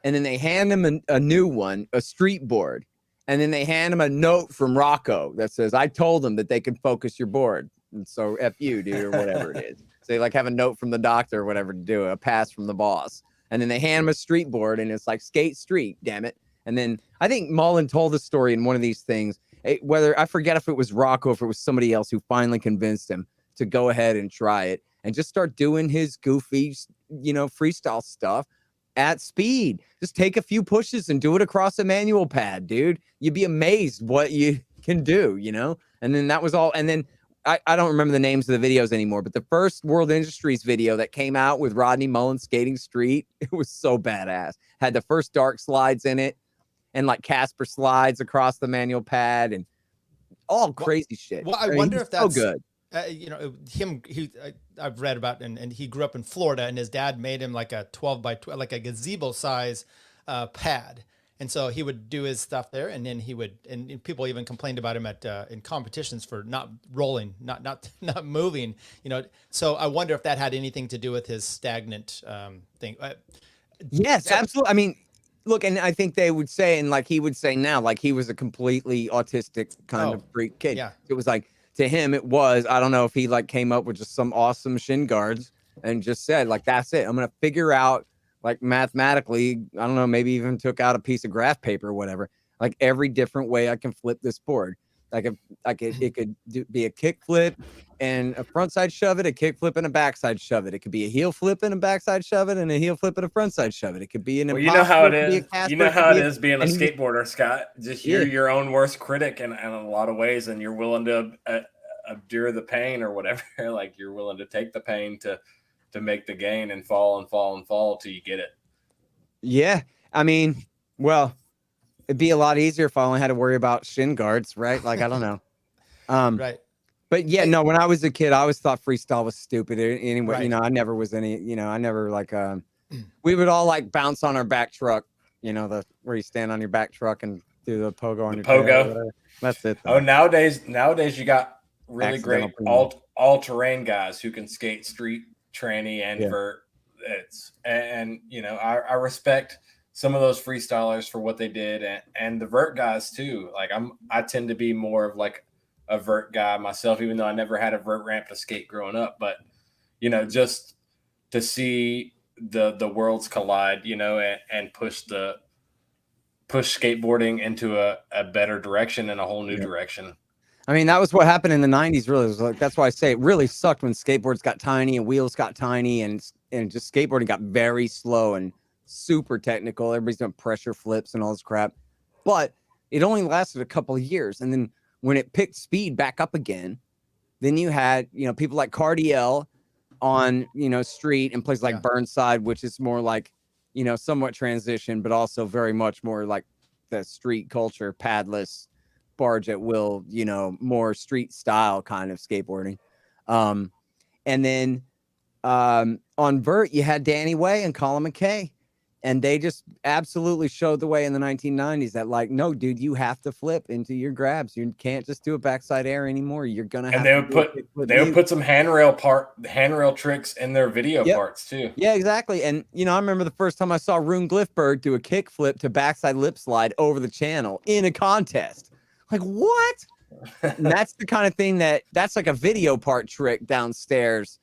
And then they hand him a new one, a street board. And then they hand him a note from Rocco that says, I told them that they could focus your board. And so F you, dude, or whatever it is. So they like have a note from the doctor or whatever to do, a pass from the boss. And then they hand him a street board and it's like skate street, damn it. And then I think Mullen told the story in one of these things, whether I forget if it was Rocco, if it was somebody else who finally convinced him to go ahead and try it and just start doing his goofy, freestyle stuff at speed. Just take a few pushes and do it across a manual pad, dude. You'd be amazed what you can do, And then that was all. And then I don't remember the names of the videos anymore, but the first World Industries video that came out with Rodney Mullen skating street, it was so badass. Had the first dark slides in it and like Casper slides across the manual pad and all crazy shit. Well, I wonder if that's so good. I've read about, and he grew up in Florida, and his dad made him like a 12 by 12, like a gazebo size pad. And so he would do his stuff there, and then he would, and people even complained about him in competitions for not rolling, not moving, So I wonder if that had anything to do with his stagnant thing. Yes, absolutely. I mean, look, and I think they would say, and like he would say now, like he was a completely autistic kind of freak kid. Yeah. It was like, to him, it was, I don't know if he like came up with just some awesome shin guards and just said like, that's it. I'm going to figure out like mathematically, I don't know, maybe even took out a piece of graph paper or whatever, like every different way I can flip this board. Like it could be a kick flip and a frontside shove it, a kick flip and a backside shove it. It could be a heel flip and a backside shove it, and a heel flip and a frontside shove it. It could be an you know how it is. You know how it is being a skateboarder, Scott. Just you're your own worst critic in a lot of ways, and you're willing to endure the pain or whatever. Like you're willing to take the pain to make the gain and fall and fall and fall till you get it. Yeah, I mean, well, it'd be a lot easier if I only had to worry about shin guards, right? Like I don't know. Right. But yeah, no, when I was a kid, I always thought freestyle was stupid anyway. Right. I never was any, I never like, we would all like bounce on our back truck, where you stand on your back truck and do the pogo on your pogo. That's it. Though. Oh, nowadays you got really great all-terrain guys who can skate street, tranny, and vert. I respect some of those freestylers for what they did and the vert guys too. Like I tend to be more of like a vert guy myself, even though I never had a vert ramp to skate growing up. But, just to see the worlds collide, and push skateboarding into a better direction and a whole new direction. I mean, that was what happened in the 90s, really. It was like, that's why I say it really sucked when skateboards got tiny and wheels got tiny and just skateboarding got very slow and super technical. Everybody's doing pressure flips and all this crap. But it only lasted a couple of years. And then when it picked speed back up again, then you had, people like Cardiel on, street and places like Burnside, which is more like, somewhat transition, but also very much more like the street culture, padless, barge at will, more street style kind of skateboarding. And then on vert, you had Danny Way and Colin McKay. And they just absolutely showed the way in the 1990s that like, no, dude, you have to flip into your grabs. You can't just do a backside air anymore. You're gonna have. And they would put some handrail tricks in their video parts too. Yeah, exactly. And I remember the first time I saw Rune Glifberg do a kick flip to backside lip slide over the channel in a contest. Like what? And that's the kind of thing that's like a video part trick downstairs.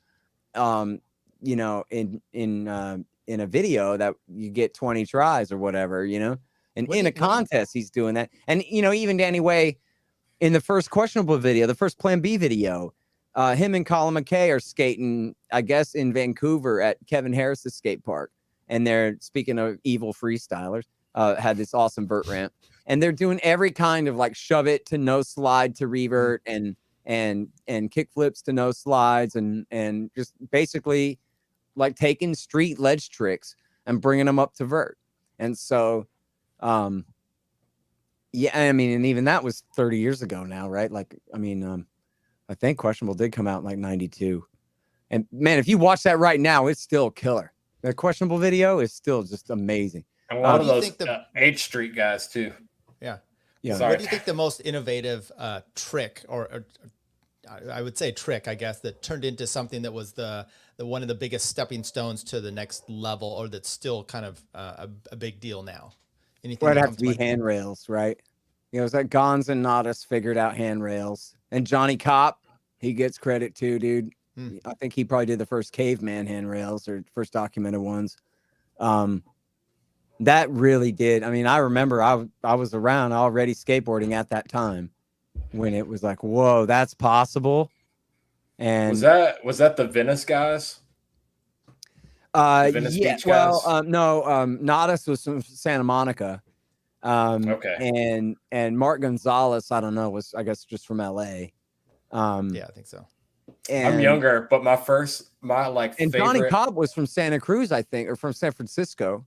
In a video that you get 20 tries or whatever, and in a contest, he's doing that. And, even Danny Way in the first questionable video, the first Plan B video, him and Colin McKay are skating, I guess, in Vancouver at Kevin Harris's skate park. and they're, speaking of evil freestylers, had this awesome vert ramp, and they're doing every kind of like shove it to no slide to revert and kick flips to no slides and just basically like taking street ledge tricks and bringing them up to vert. And so, yeah, I mean, and even that was 30 years ago now, right? Like, I mean, I think Questionable did come out in like 92. And man, if you watch that right now, it's still killer. The Questionable video is still just amazing. And a lot of those H Street guys too. Yeah. Yeah. What do you think the most innovative trick, or I would say trick, I guess, that turned into something that was the one of the biggest stepping stones to the next level, or that's still kind of a big deal now? Anything? Well, it'd have to be handrails, right? You know, it's like Gons and Nodis figured out handrails, and Johnny Kopp, he gets credit too, dude. I think he probably did the first caveman handrails, or first documented ones. That really did. I mean, I remember I was around already skateboarding at that time when it was like, whoa, that's possible. And was that the Venice guys? Venice yeah, Beach guys? no, Nodis was from Santa Monica. Okay. And Mark Gonzalez, I don't know, was, I guess, just from LA. Yeah, I think so. I'm younger, but my and Johnny Cobb was from Santa Cruz, I think, or from San Francisco.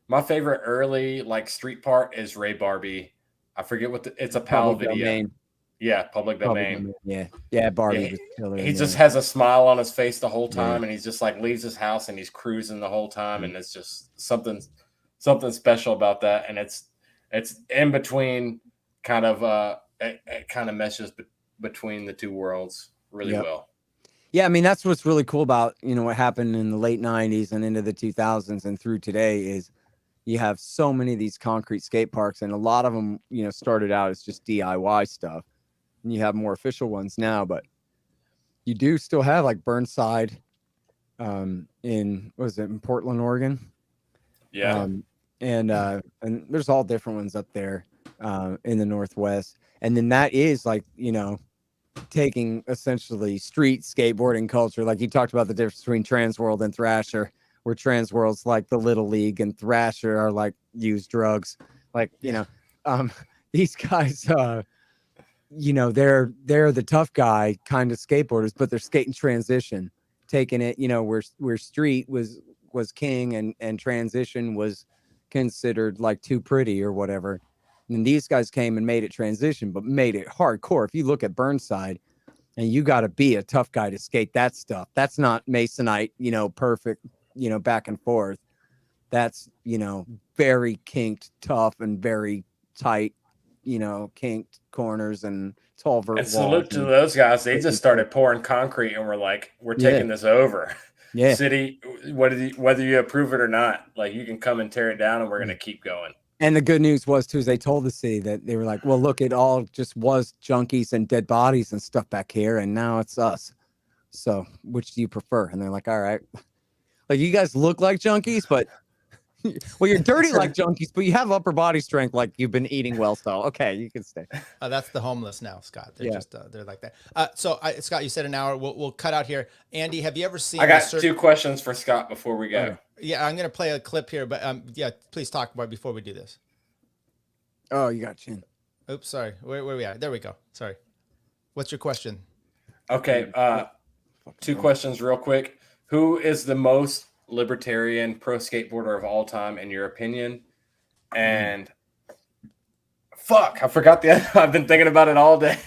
My favorite early like street part is Ray Barbie. I forget what it's a PAL video. Domain. Yeah, public domain. Yeah, Barbie. Yeah, was killer he in just there. has a smile on his face the whole time, and he's just like leaves his house and he's cruising the whole time, and it's just something special about that. And it's in between, kind of it kind of meshes between the two worlds really well. Yeah, I mean, that's what's really cool about, you know, what happened in the late 90s and into the 2000s and through today is you have so many of these concrete skate parks, and a lot of them, you know, started out as just DIY stuff, and you have more official ones now, but you do still have like Burnside in Portland, Oregon? Yeah. And there's all different ones up there in the Northwest. And then that is like, you know, taking essentially street skateboarding culture. Like you talked about the difference between Transworld and Thrasher, where Transworld's like the Little League and Thrasher are like use drugs. Like, you know, these guys, you know, they're the tough guy kind of skateboarders, but they're skating transition, taking it, you know, where street was king and transition was considered like too pretty or whatever. And these guys came and made it transition, but made it hardcore. If you look at Burnside, and you got to be a tough guy to skate that stuff. That's not Masonite, you know, perfect, you know, back and forth. That's, you know, very kinked, tough, and very tight, you know, kinked corners and tall vert walls. And salute to those guys. They just started pouring concrete, and we're like, we're taking this over. Yeah. City, whether you approve it or not, like you can come and tear it down, and we're going to keep going. And the good news was, too, is they told the city that they were like, well, look, it all just was junkies and dead bodies and stuff back here, and now it's us. So which do you prefer? And they're like, all right. Like, you guys look like junkies, but, well, you're dirty like junkies, but you have upper body strength like you've been eating well, so, okay, you can stay. That's the homeless now, Scott. They're just, they're like that. Scott, you said an hour. We'll cut out here. Andy, have you ever seen... I got two questions for Scott before we go. Okay. Yeah, I'm going to play a clip here, but yeah, please talk about it before we do this. Oh, you got chin. Oops, sorry. Where we at? There we go. Sorry. What's your question? Okay, two questions real quick. Who is the most libertarian pro skateboarder of all time, in your opinion? And fuck, I forgot I've been thinking about it all day.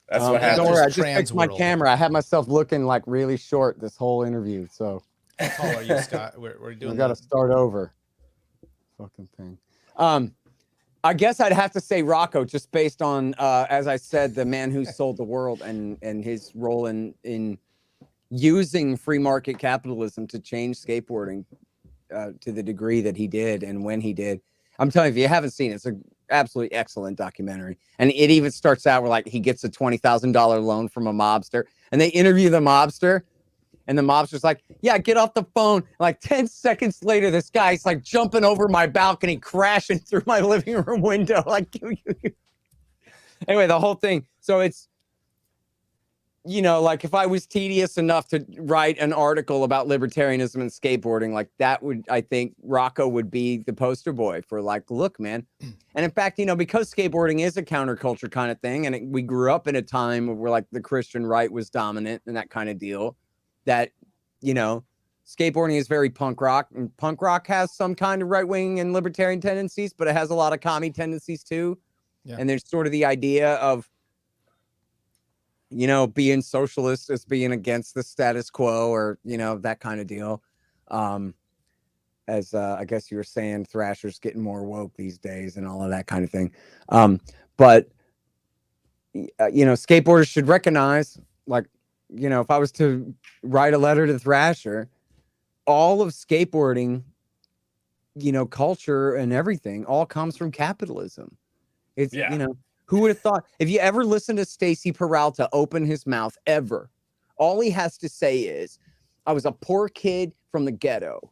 That's what happened. Don't worry, I just fixed my camera. I had myself looking like really short this whole interview, so. How tall are you, Scott? We're doing. We got to start over. Fucking thing. I guess I'd have to say Rocco, just based on, as I said, the man who sold the world and his role in using free market capitalism to change skateboarding to the degree that he did and when he did. I'm telling you, if you haven't seen it, it's an absolutely excellent documentary. And it even starts out where like he gets a $20,000 loan from a mobster, and they interview the mobster. And the mobster's like, yeah, get off the phone. Like 10 seconds later, this guy's like jumping over my balcony, crashing through my living room window. Like, anyway, the whole thing. So you know, like if I was tedious enough to write an article about libertarianism and skateboarding, like that would, I think Rocco would be the poster boy for like, look, man. And in fact, you know, because skateboarding is a counterculture kind of thing, and we grew up in a time where like the Christian right was dominant and that kind of deal, that, you know, skateboarding is very punk rock, and punk rock has some kind of right-wing and libertarian tendencies, but it has a lot of commie tendencies too. Yeah. And there's sort of the idea of, you know, being socialist as being against the status quo, or, you know, that kind of deal. As I guess you were saying, Thrasher's getting more woke these days and all of that kind of thing. But, you know, skateboarders should recognize, like, you know, if I was to write a letter to Thrasher, all of skateboarding, you know, culture and everything all comes from capitalism. It's, you know, who would have thought? If you ever listen to Stacy Peralta open his mouth ever, all he has to say is, I was a poor kid from the ghetto,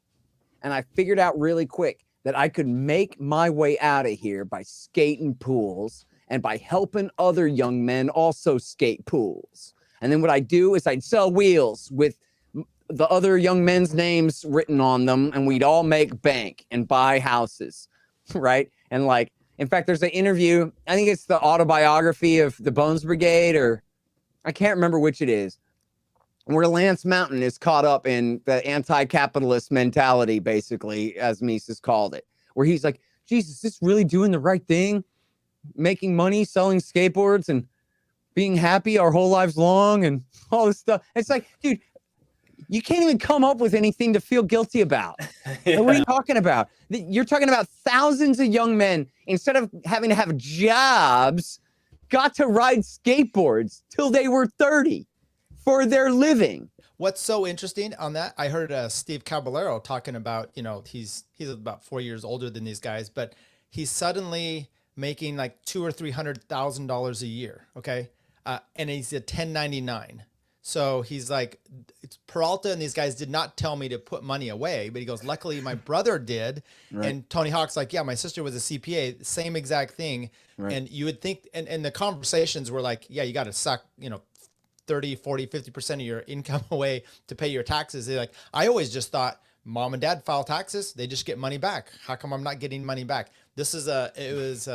and I figured out really quick that I could make my way out of here by skating pools and by helping other young men also skate pools. And then what I do is I'd sell wheels with the other young men's names written on them, and we'd all make bank and buy houses, right? And like, in fact, there's an interview, I think it's the autobiography of the Bones Brigade, or I can't remember which it is, where Lance Mountain is caught up in the anti-capitalist mentality, basically, as Mises called it, where he's like, Jesus, is this really doing the right thing? Making money, selling skateboards, and being happy our whole lives long, and all this stuff. It's like, dude, you can't even come up with anything to feel guilty about. Yeah. What are you talking about? You're talking about thousands of young men, instead of having to have jobs, got to ride skateboards till they were 30 for their living. What's so interesting on that, I heard Steve Caballero talking about, you know, he's about 4 years older than these guys, but he's suddenly making like $200,000 or $300,000 a year. Okay. And he's a 1099. So he's like, it's Peralta and these guys did not tell me to put money away, but he goes, luckily my brother did. Right. And Tony Hawk's like, yeah, my sister was a CPA, same exact thing. Right. And you would think, and the conversations were like, yeah, you got to suck, you know, 30, 40, 50% of your income away to pay your taxes. They're like, I always just thought mom and dad file taxes, they just get money back. How come I'm not getting money back? This is it was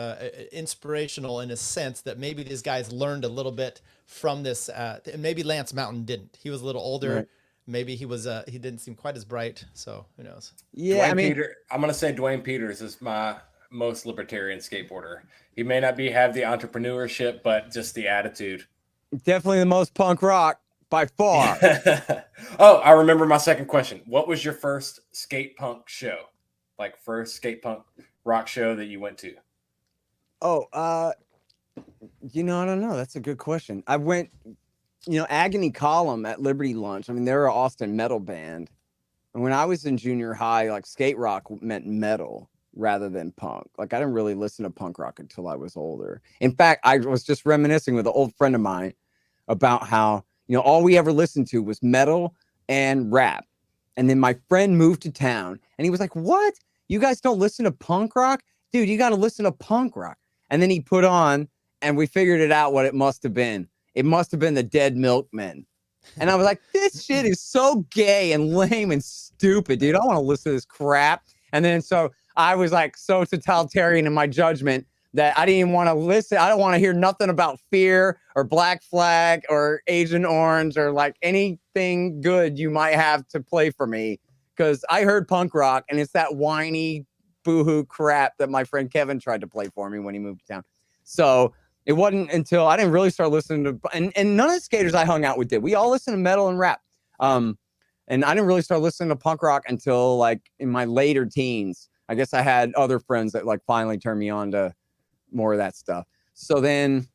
inspirational in a sense that maybe these guys learned a little bit from this. And maybe Lance Mountain didn't. He was a little older. Right. Maybe he was he didn't seem quite as bright. So who knows? Yeah, I mean, I'm gonna say Dwayne Peters is my most libertarian skateboarder. He may not have the entrepreneurship, but just the attitude. Definitely the most punk rock by far. Oh, I remember my second question. What was your first skate punk show? Like first skate punk rock show that you went to? Oh, you know, I don't know. That's a good question. I went, you know, Agony Column at Liberty Lunch. I mean, they're an Austin metal band. And when I was in junior high, like skate rock meant metal rather than punk. Like I didn't really listen to punk rock until I was older. In fact, I was just reminiscing with an old friend of mine about how, you know, all we ever listened to was metal and rap. And then my friend moved to town and he was like, what? You guys don't listen to punk rock? Dude, you got to listen to punk rock. And then he put on, and we figured it out what it must have been. It must have been the Dead Milkmen. And I was like, this shit is so gay and lame and stupid, dude. I don't want to listen to this crap. And then so I was like so totalitarian in my judgment that I didn't even want to listen. I don't want to hear nothing about Fear or Black Flag or Agent Orange or like anything good you might have to play for me. Because I heard punk rock, and it's that whiny boohoo crap that my friend Kevin tried to play for me when he moved to town. So it wasn't until I didn't really start listening to, and none of the skaters I hung out with did. We all listened to metal and rap. And I didn't really start listening to punk rock until like in my later teens. I guess I had other friends that like finally turned me on to more of that stuff. So then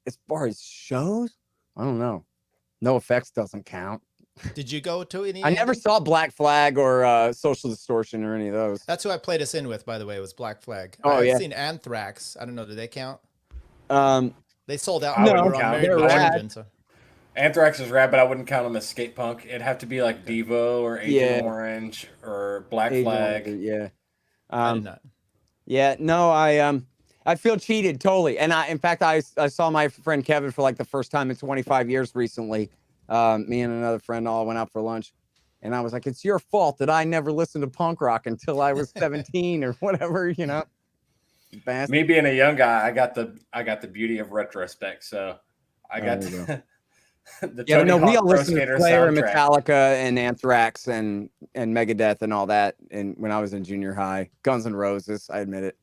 as far as shows, I don't know. No Effects doesn't count. Did you go to any? I never saw Black Flag or Social Distortion or any of those. That's who I played us in with, by the way, was Black Flag. Oh, I've yeah. seen Anthrax. I don't know. Do they count? They sold out. No, they're rad. So. Anthrax is rad, but I wouldn't count them as skate punk. It'd have to be like Devo or Agent Orange or Black Flag. Yeah. I did not. Yeah. No, I feel cheated totally. And in fact, I saw my friend Kevin for like the first time in 25 years recently. Me and another friend all went out for lunch. And I was like, it's your fault that I never listened to punk rock until I was 17 or whatever, you know. Bastard. Me being a young guy, I got the beauty of retrospect. So I got the yeah, Tony no, we Hawk all Pro listened to Skater Slayer and soundtrack. Metallica and Anthrax and Megadeth and all that. And when I was in junior high, Guns N' Roses, I admit it.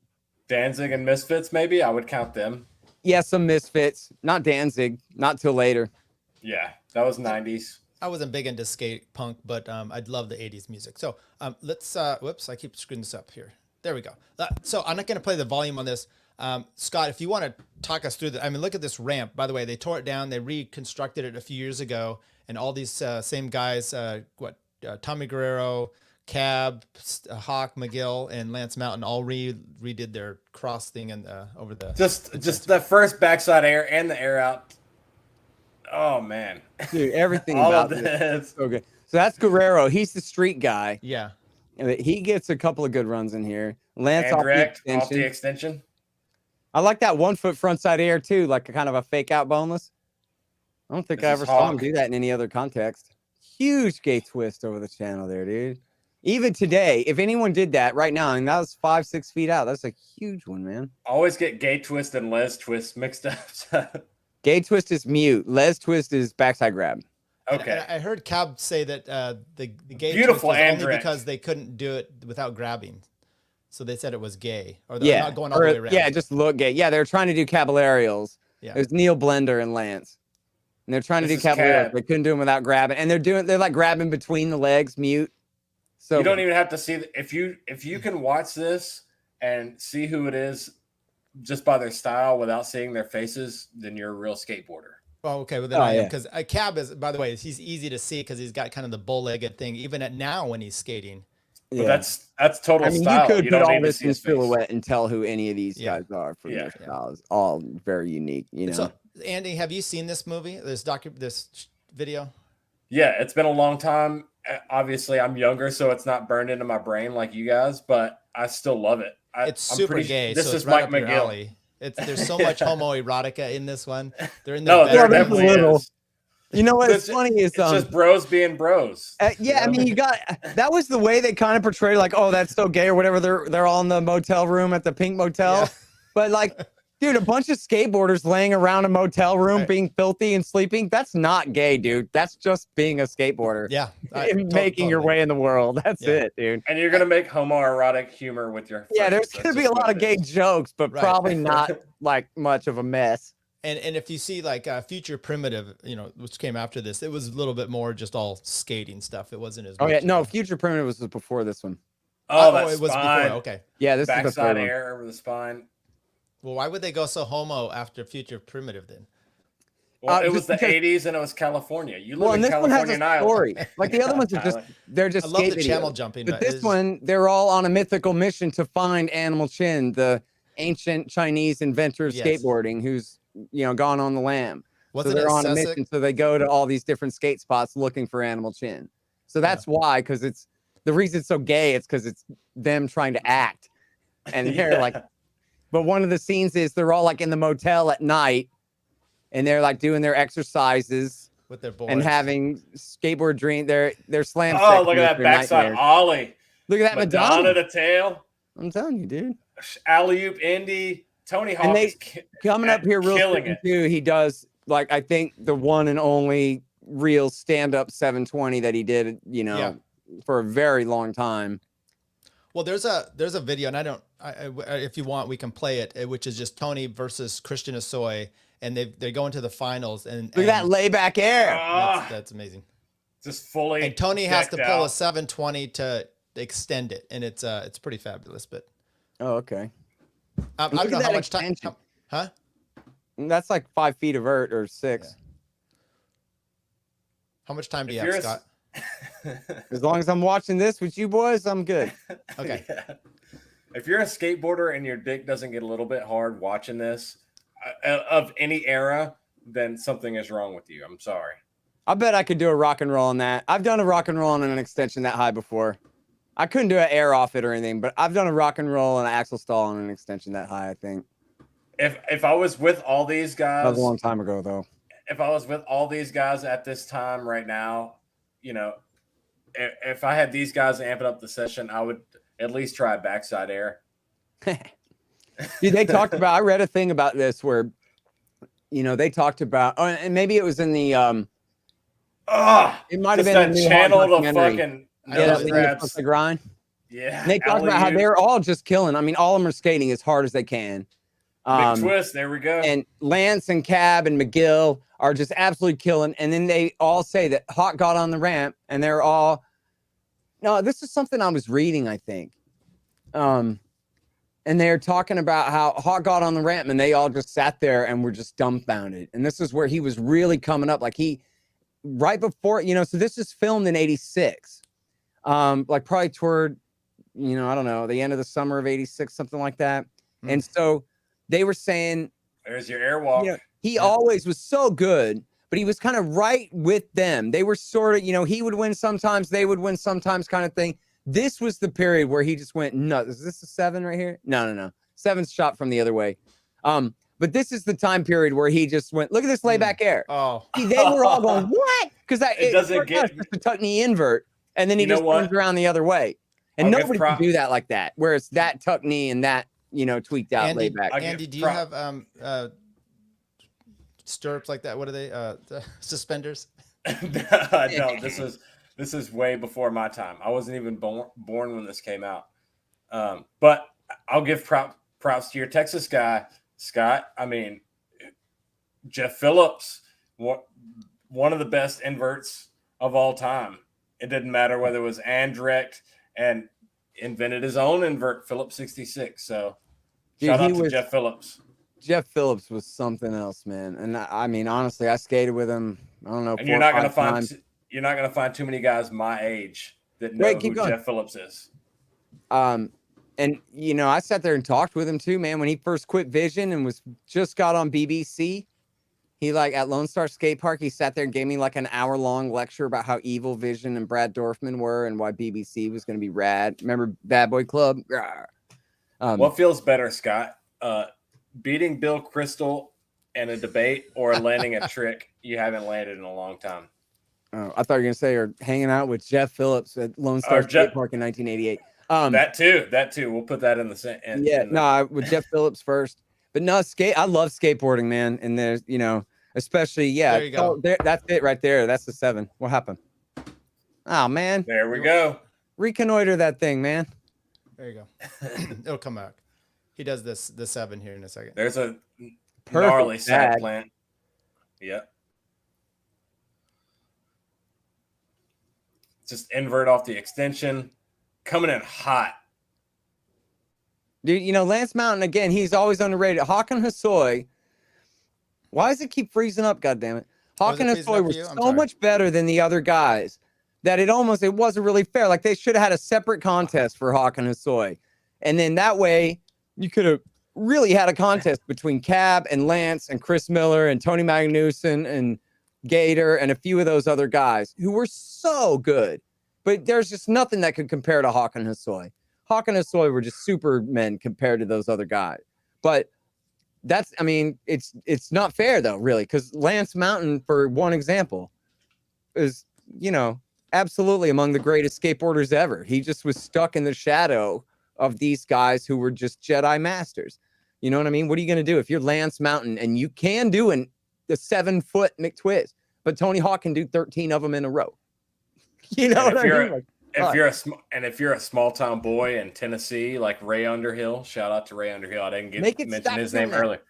Danzig and Misfits, maybe I would count them. Yeah, some Misfits, not Danzig, not till later. Yeah, that was 90s. I wasn't big into skate punk, but I'd love the 80s music. So let's, whoops, I keep screwing this up here. There we go. So I'm not going to play the volume on this. Scott, if you want to talk us through that, I mean, look at this ramp. By the way, they tore it down. They reconstructed it a few years ago. And all these same guys, Tommy Guerrero, Cab, Hawk, McGill, and Lance Mountain all redid their cross thing and over the... Just the first backside air and the air out. Oh, man. Dude, everything all about of this. this. Okay. So that's Guerrero. He's the street guy. Yeah. He gets a couple of good runs in here. Lance off the extension. I like that 1 foot frontside air too, like a kind of a fake out boneless. I don't think I ever saw him do that in any other context. Huge gate twist over the channel there, dude. Even today, if anyone did that right now, and that was 5-6 feet out, that's a huge one, man. Always get gate twist and les twist mixed up. Gate twist is mute. Les twist is backside grab. Okay. And I heard Cab say that the gay Beautiful twist was only Andrex. because they couldn't do it without grabbing. So they said it was gay. Or they're Yeah, not going all the way around. yeah, just look gay. Yeah, they were trying to do caballerials. Yeah. It was Neil Blender and Lance. And they're trying to do This is caballerials. Cab. They couldn't do them without grabbing. And they're like grabbing between the legs, mute. So You don't even have to see if you can watch this and see who it is just by their style without seeing their faces, then you're a real skateboarder. Oh, okay. Well, then I am, because Cab is, by the way, he's easy to see because he's got kind of the bow-legged thing, even at now when he's skating. But that's total I mean, style. you could put don't all need to this see in his face. silhouette and tell who any of these guys are from Yeah. their styles. All very unique, you know. So, Andy, have you seen this movie, this video? Yeah, it's been a long time. Obviously, I'm younger, so it's not burned into my brain like you guys, but I still love it. It's I'm super pretty- gay. This so is it's right Mike up your McGill. alley. There's so much homoerotica in this one. They're in No, the there bedroom. definitely is. You know what's It's funny is It's just bros being bros. yeah, I mean, that was the way they kind of portrayed, like, oh, that's so gay or whatever. They're all in the motel room at the Pink Motel, but like, dude, a bunch of skateboarders laying around a motel room being filthy and sleeping. That's not gay, dude. That's just being a skateboarder. Yeah, and making your way in the world. That's it, dude. And you're gonna make homoerotic humor with your Yeah, friends. there's gonna be a lot of gay jokes, but probably not like much of a mess. And if you see like Future Primitive, you know, which came after this, it was a little bit more just all skating stuff. It wasn't as Oh much. yeah, no, Future Primitive was before this one. Oh, that it was spine. before. Okay. Yeah, this is the Backside third one. air over the spine. Well, why would they go so homo after Future Primitive then? Well, it just was the because- 80s and it was California. You live Well, in and this one has California a now. story. Like the other ones are just they're just I love skate the channel videos. jumping, But but this it's- one, they're all on a mythical mission to find Animal Chin, the ancient Chinese inventor of Yes. skateboarding, who's gone on the lam. Wasn't so they're it on a Sussex? mission, so they go to all these different skate spots looking for Animal Chin. So that's why, because it's the reason it's so gay. It's because it's them trying to act, and they're like. But one of the scenes is they're all like in the motel at night, and they're like doing their exercises with their boys and having skateboard dream. They're slam. Oh, sexing look at that their backside nightmares. ollie. Look at that Madonna. to tail. I'm telling you, dude. Alley oop Indy. Tony Hawk And is coming up here real killing quick it. too. He does like I think the one and only real stand-up 720 that he did. For a very long time. Well, there's a video, and if you want, we can play it, which is just Tony versus Christian Asoy, and they go into the finals. And Look at that layback air. That's amazing. Just fully. And Tony has to decked pull a out. 720 to extend it, and it's pretty fabulous. But Oh, okay. I Look don't at know how that much time. extension. Huh? That's like 5 feet of vert or 6. How much time do you If have, you're a- Scott? As long as I'm watching this with you boys, I'm good. Okay. If you're a skateboarder and your dick doesn't get a little bit hard watching this of any era, then something is wrong with you. I'm sorry. I bet I could do a rock and roll on that. I've done a rock and roll on an extension that high before. I couldn't do an air off it or anything, but I've done a rock and roll and an axle stall on an extension that high, I think. if I was with all these guys, That was a long time ago, though. If I was with all these guys at this time right now, you know, if I had these guys amping up the session, I would at least try a backside air. Dude, they talked about, I read a thing about this where, you know, they talked about, and maybe it was in the, it might have been that a new channel to documentary. fucking The grind. Yeah. And they talked about how they're all just killing. I mean, all of them are skating as hard as they can. Big twist. There we go. And Lance and Cab and McGill are just absolutely killing. And then they all say that Hawk got on the ramp, and they're all. No, this is something I was reading, I think. And they're talking about how Hawk got on the ramp, and they all just sat there and were just dumbfounded. And this is where he was really coming up, like right before, you know. So this is filmed in '86, like probably toward, you know, I don't know, the end of the summer of '86, something like that. And so they were saying, there's your airwalk. You know, he always was so good, but he was kind of right with them. They were sort of, you know, he would win sometimes, they would win sometimes, kind of thing. This was the period where he just went nuts. Is this a 7 right here? No. 7's shot from the other way. But this is the time period where he just went, look at this layback air. Oh, See, they were all going, what? Because it doesn't get just a tuck knee invert, and then he just turns around the other way. And nobody can do that like that, where it's that tuck knee and that, you know, tweaked out layback. Andy, do you have stirrups like that? What are they? The suspenders? No, this is way before my time. I wasn't even born when this came out. But I'll give props to your Texas guy, Scott. I mean, Jeff Phillips, one of the best inverts of all time. It didn't matter whether it was Andrecht, and invented his own invert, Phillips 66. So shout out to Jeff Phillips. Jeff Phillips was something else, man. And I mean, honestly, I skated with him. I don't know. And you're not gonna find too many guys my age that know who Jeff Phillips is. And you know, I sat there and talked with him too, man. When he first quit Vision and just got on BBC, he like at Lone Star Skate Park, he sat there and gave me like an hour-long lecture about how evil Vision and Brad Dorfman were and why BBC was going to be rad. Remember Bad Boy Club? What feels better, Scott? Beating Bill Crystal in a debate or landing a trick you haven't landed in a long time? Oh, I thought you were going to say, or hanging out with Jeff Phillips at Lone Star Skate Park in 1988. That too. We'll put that in the same. With Jeff Phillips first. But no, I love skateboarding, man. And there's, you know, especially, There you go. That's it right there. That's the 7. What happened? Oh, man. There we go. Reconnoiter that thing, man. There you go. It'll come back. He does the 7 here in a second. There's a gnarly side plant. Yep. Just invert off the extension. Coming in hot. Dude, you know, Lance Mountain, again, he's always underrated. Hakan Hosoi, why does it keep freezing up, goddammit? Hakan Hosoi was so much better than the other guys that it wasn't really fair. Like, they should have had a separate contest for Hakan Hosoi. And then that way, you could have really had a contest between Cab and Lance and Chris Miller and Tony Magnuson and Gator and a few of those other guys who were so good. But there's just nothing that could compare to Hakan Hosoi. Hakan and Hosoi were just supermen compared to those other guys. But it's not fair though, really, because Lance Mountain, for one example, is, you know, absolutely among the greatest skateboarders ever. He just was stuck in the shadow of these guys who were just Jedi masters. You know what I mean? What are you going to do if you're Lance Mountain and you can do the 7-foot McTwist, but Tony Hawk can do 13 of them in a row? You know what I mean? If you're a small town boy in Tennessee, like Ray Underhill, shout out to Ray Underhill. I didn't mention his name earlier.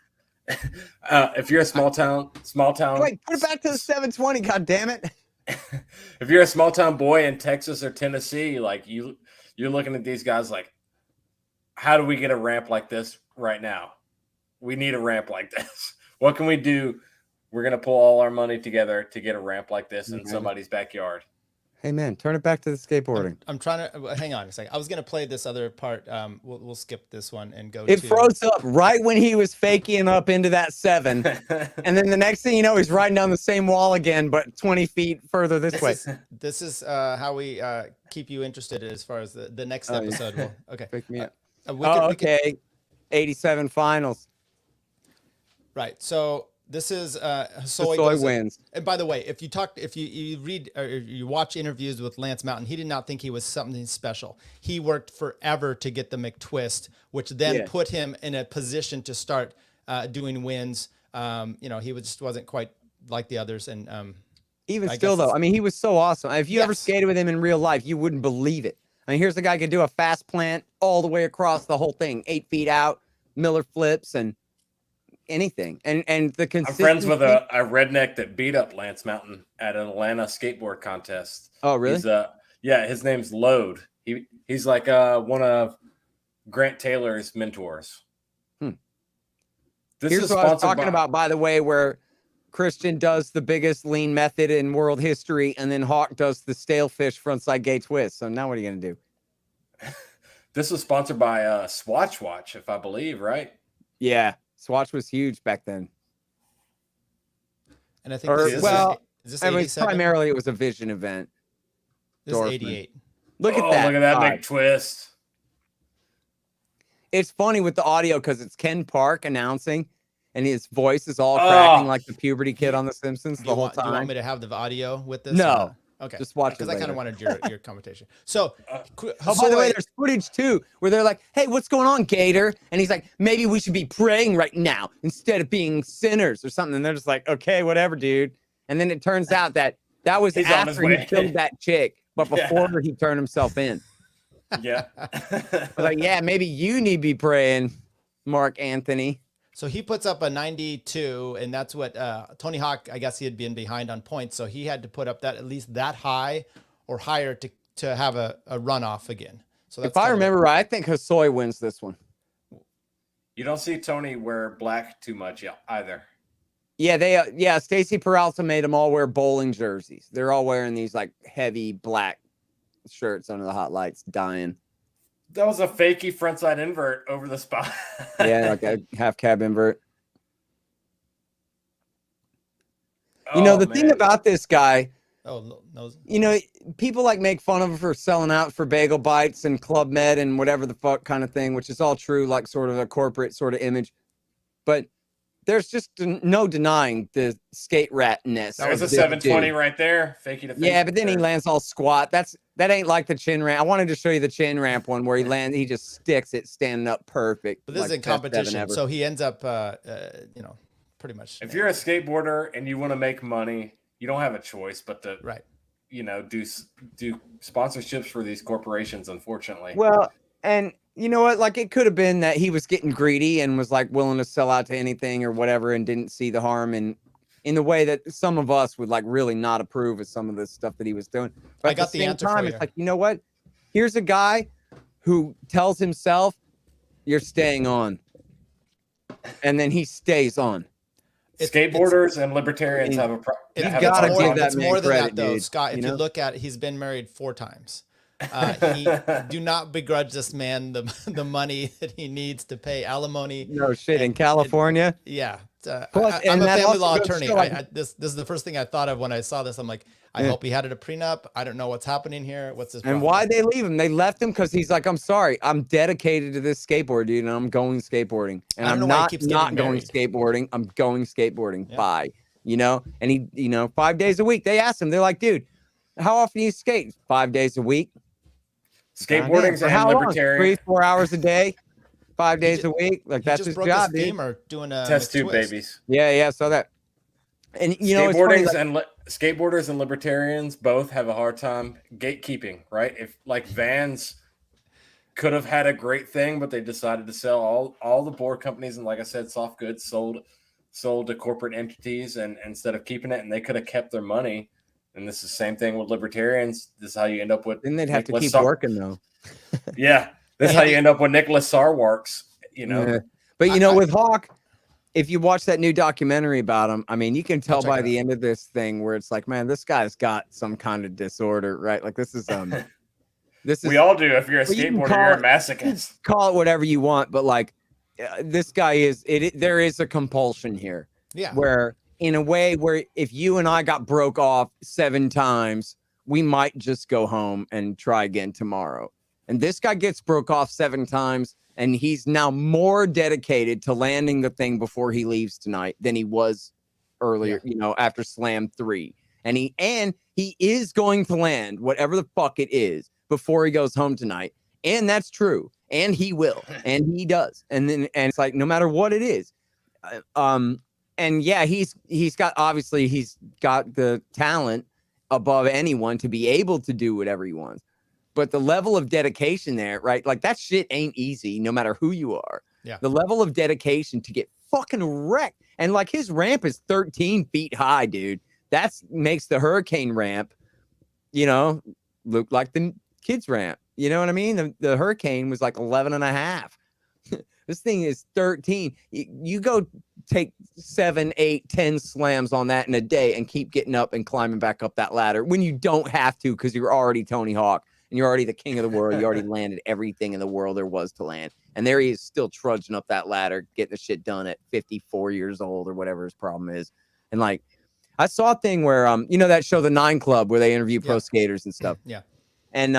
If you're a small town, wait, put it back to the 720. God damn it! If you're a small town boy in Texas or Tennessee, like you're looking at these guys like, how do we get a ramp like this right now? We need a ramp like this. What can we do? We're gonna pull all our money together to get a ramp like this in somebody's backyard. Hey man, turn it back to the skateboarding. I'm trying to hang on a second. I was gonna play this other part. We'll skip this one and go. It froze up right when he was faking up into that 7, and then the next thing you know, he's riding down the same wall again, but 20 feet further this way. This is how we keep you interested as far as the next episode. Yeah. Okay, pick me up. Okay. 87 finals. Right. So this is Hosoi wins. And by the way, if you read or you watch interviews with Lance Mountain, he did not think he was something special. He worked forever to get the McTwist, which then put him in a position to start doing wins. He just wasn't quite like the others. And even still, though, I mean, he was so awesome. If you ever skated with him in real life, you wouldn't believe it. I mean, here's a guy who could do a fast plant all the way across the whole thing, 8 feet out, Miller flips, and anything. And the consistency. I'm friends with a redneck that beat up Lance Mountain at an Atlanta skateboard contest. Oh, really? His name's Load. He's like one of Grant Taylor's mentors. Here's what I was talking about, by the way, where Christian does the biggest lean method in world history, and then Hawk does the stale fish frontside gate twist. So now what are you going to do? This was sponsored by Swatch Watch, if I believe, right? Yeah, Swatch was huge back then. And I think primarily it was a Vision event. This is 88. Look at that. Look at that big twist. It's funny with the audio because it's Ken Park announcing, and his voice is all cracking like the puberty kid on The Simpsons the whole time. Do you want me to have the audio with this? No. Okay. Just watch it. Because I kind of wanted your commentation. So, by the way, there's footage too where they're like, "Hey, what's going on, Gator?" And he's like, "Maybe we should be praying right now instead of being sinners or something." And they're just like, "Okay, whatever, dude." And then it turns out that was after he killed that chick, but before he turned himself in. Yeah. Like, yeah, maybe you need to be praying, Mark Anthony. So he puts up a 92, and that's what Tony Hawk, I guess he had been behind on points, so he had to put up that at least that high or higher to have a runoff again. So that's if I remember right, I think Hosoi wins this one. You don't see Tony wear black too much either. Yeah, Stacy Peralta made them all wear bowling jerseys. They're all wearing these like heavy black shirts under the hot lights, dying. That was a fakey frontside invert over the spot. Yeah, like a half cab invert. The thing about this guy, people like make fun of him for selling out for Bagel Bites and Club Med and whatever the fuck kind of thing, which is all true, like sort of a corporate sort of image. But there's just no denying the skate ratness. That was a 720 right there. Fakey to fakey. Yeah, but then he lands all squat. That ain't like the chin ramp. I wanted to show you the chin ramp one where he just sticks it standing up perfect. But this is in competition, so he ends up, pretty much. If you're a skateboarder and you want to make money, you don't have a choice but to, do sponsorships for these corporations, unfortunately. Well, and you know what? Like, it could have been that he was getting greedy and was like willing to sell out to anything or whatever, and didn't see the harm in the way that some of us would like really not approve of some of the stuff that he was doing. But I got the answer for you. It's like, you know what? Here's a guy who tells himself, "You're staying on," and then he stays on. Skateboarders and libertarians have a problem. It's more than that, though, Scott. If you look at, he's been married 4 times. Do not begrudge this man the money that he needs to pay alimony. No shit, in California. I'm a family law attorney. This is the first thing I thought of when I saw this. I'm like, I hope he had a prenup. I don't know what's happening here. What's this? And why they leave him? They left him because he's like, "I'm sorry, I'm dedicated to this skateboard, dude, and I'm going skateboarding, and I'm not going skateboarding. I'm going skateboarding." Yeah. Bye. And he, 5 days a week. They asked him. They're like, "Dude, how often do you skate?" 5 days a week. Skateboarding's and libertarian. 3-4 hours a day, 5 days a week. Like, that's his job, dude. Gamer doing a test tube babies. Yeah, saw that. And skateboarders and libertarians both have a hard time gatekeeping, right? If like Vans could have had a great thing, but they decided to sell all the board companies, and like I said, soft goods sold to corporate entities, and instead of keeping it, and they could have kept their money. And this is the same thing with libertarians. This is how you end up with. Then they'd have to keep working, though. Yeah, this is how you end up with Nicholas Sarwarks. Yeah. But with Hawk, if you watch that new documentary about him, I mean, you can tell by the end of this thing where it's like, man, this guy's got some kind of disorder, right? Like, this is we all do. If you're a skateboarder, you're a masochist. Call it whatever you want, but like, this guy is. There is a compulsion here. Yeah. Where, in a way, where if you and I got broke off 7 times, we might just go home and try again tomorrow. And this guy gets broke off 7 times, And he's now more dedicated to landing the thing before he leaves tonight than he was earlier, after Slam 3. And he is going to land whatever the fuck it is before he goes home tonight. And that's true. And he will. And he does. And it's like, no matter what it is. And yeah, he's got the talent above anyone to be able to do whatever he wants. But the level of dedication there, right? Like that shit ain't easy, no matter who you are. Yeah. The level of dedication to get fucking wrecked. And like his ramp is 13 feet high, dude. That makes the hurricane ramp, look like the kids ramp. You know what I mean? The hurricane was like 11 and a half. This thing is 13. You go take 7, 8, 10 slams on that in a day and keep getting up and climbing back up that ladder when you don't have to, because you're already Tony Hawk and you're already the king of the world. You already landed everything in the world there was to land. And there he is still trudging up that ladder, getting the shit done at 54 years old or whatever his problem is. And like, I saw a thing where, that show, The 9 Club, where they interview pro skaters and stuff. Yeah. And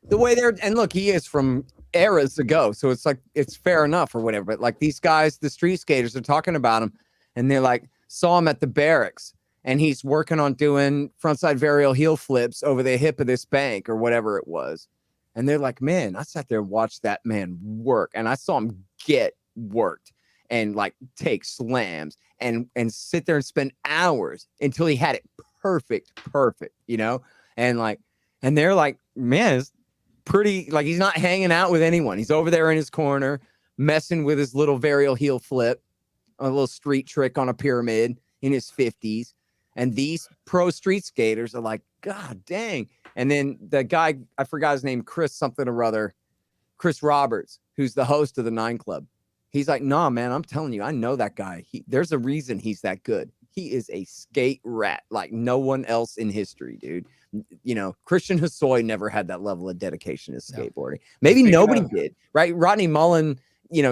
the way look, he is from eras ago, so it's like it's fair enough or whatever. But like these guys, the street skaters, are talking about him, and they're like, saw him at the barracks, and he's working on doing frontside varial heel flips over the hip of this bank or whatever it was. And they're like, man, I sat there and watched that man work, and I saw him get worked and like take slams and sit there and spend hours until he had it perfect, and they're like, man, it's pretty, like, he's not hanging out with anyone. He's over there in his corner messing with his little varial heel flip, a little street trick on a pyramid in his 50s. And these pro street skaters are like, God dang. And then the guy, I forgot his name, Chris Roberts, who's the host of the 9 Club. He's like, nah, man, I'm telling you, I know that guy. There's a reason he's that good. He is a skate rat like no one else in history, dude. Christian Hosoi never had that level of dedication to skateboarding. Maybe nobody did, right? Rodney Mullen,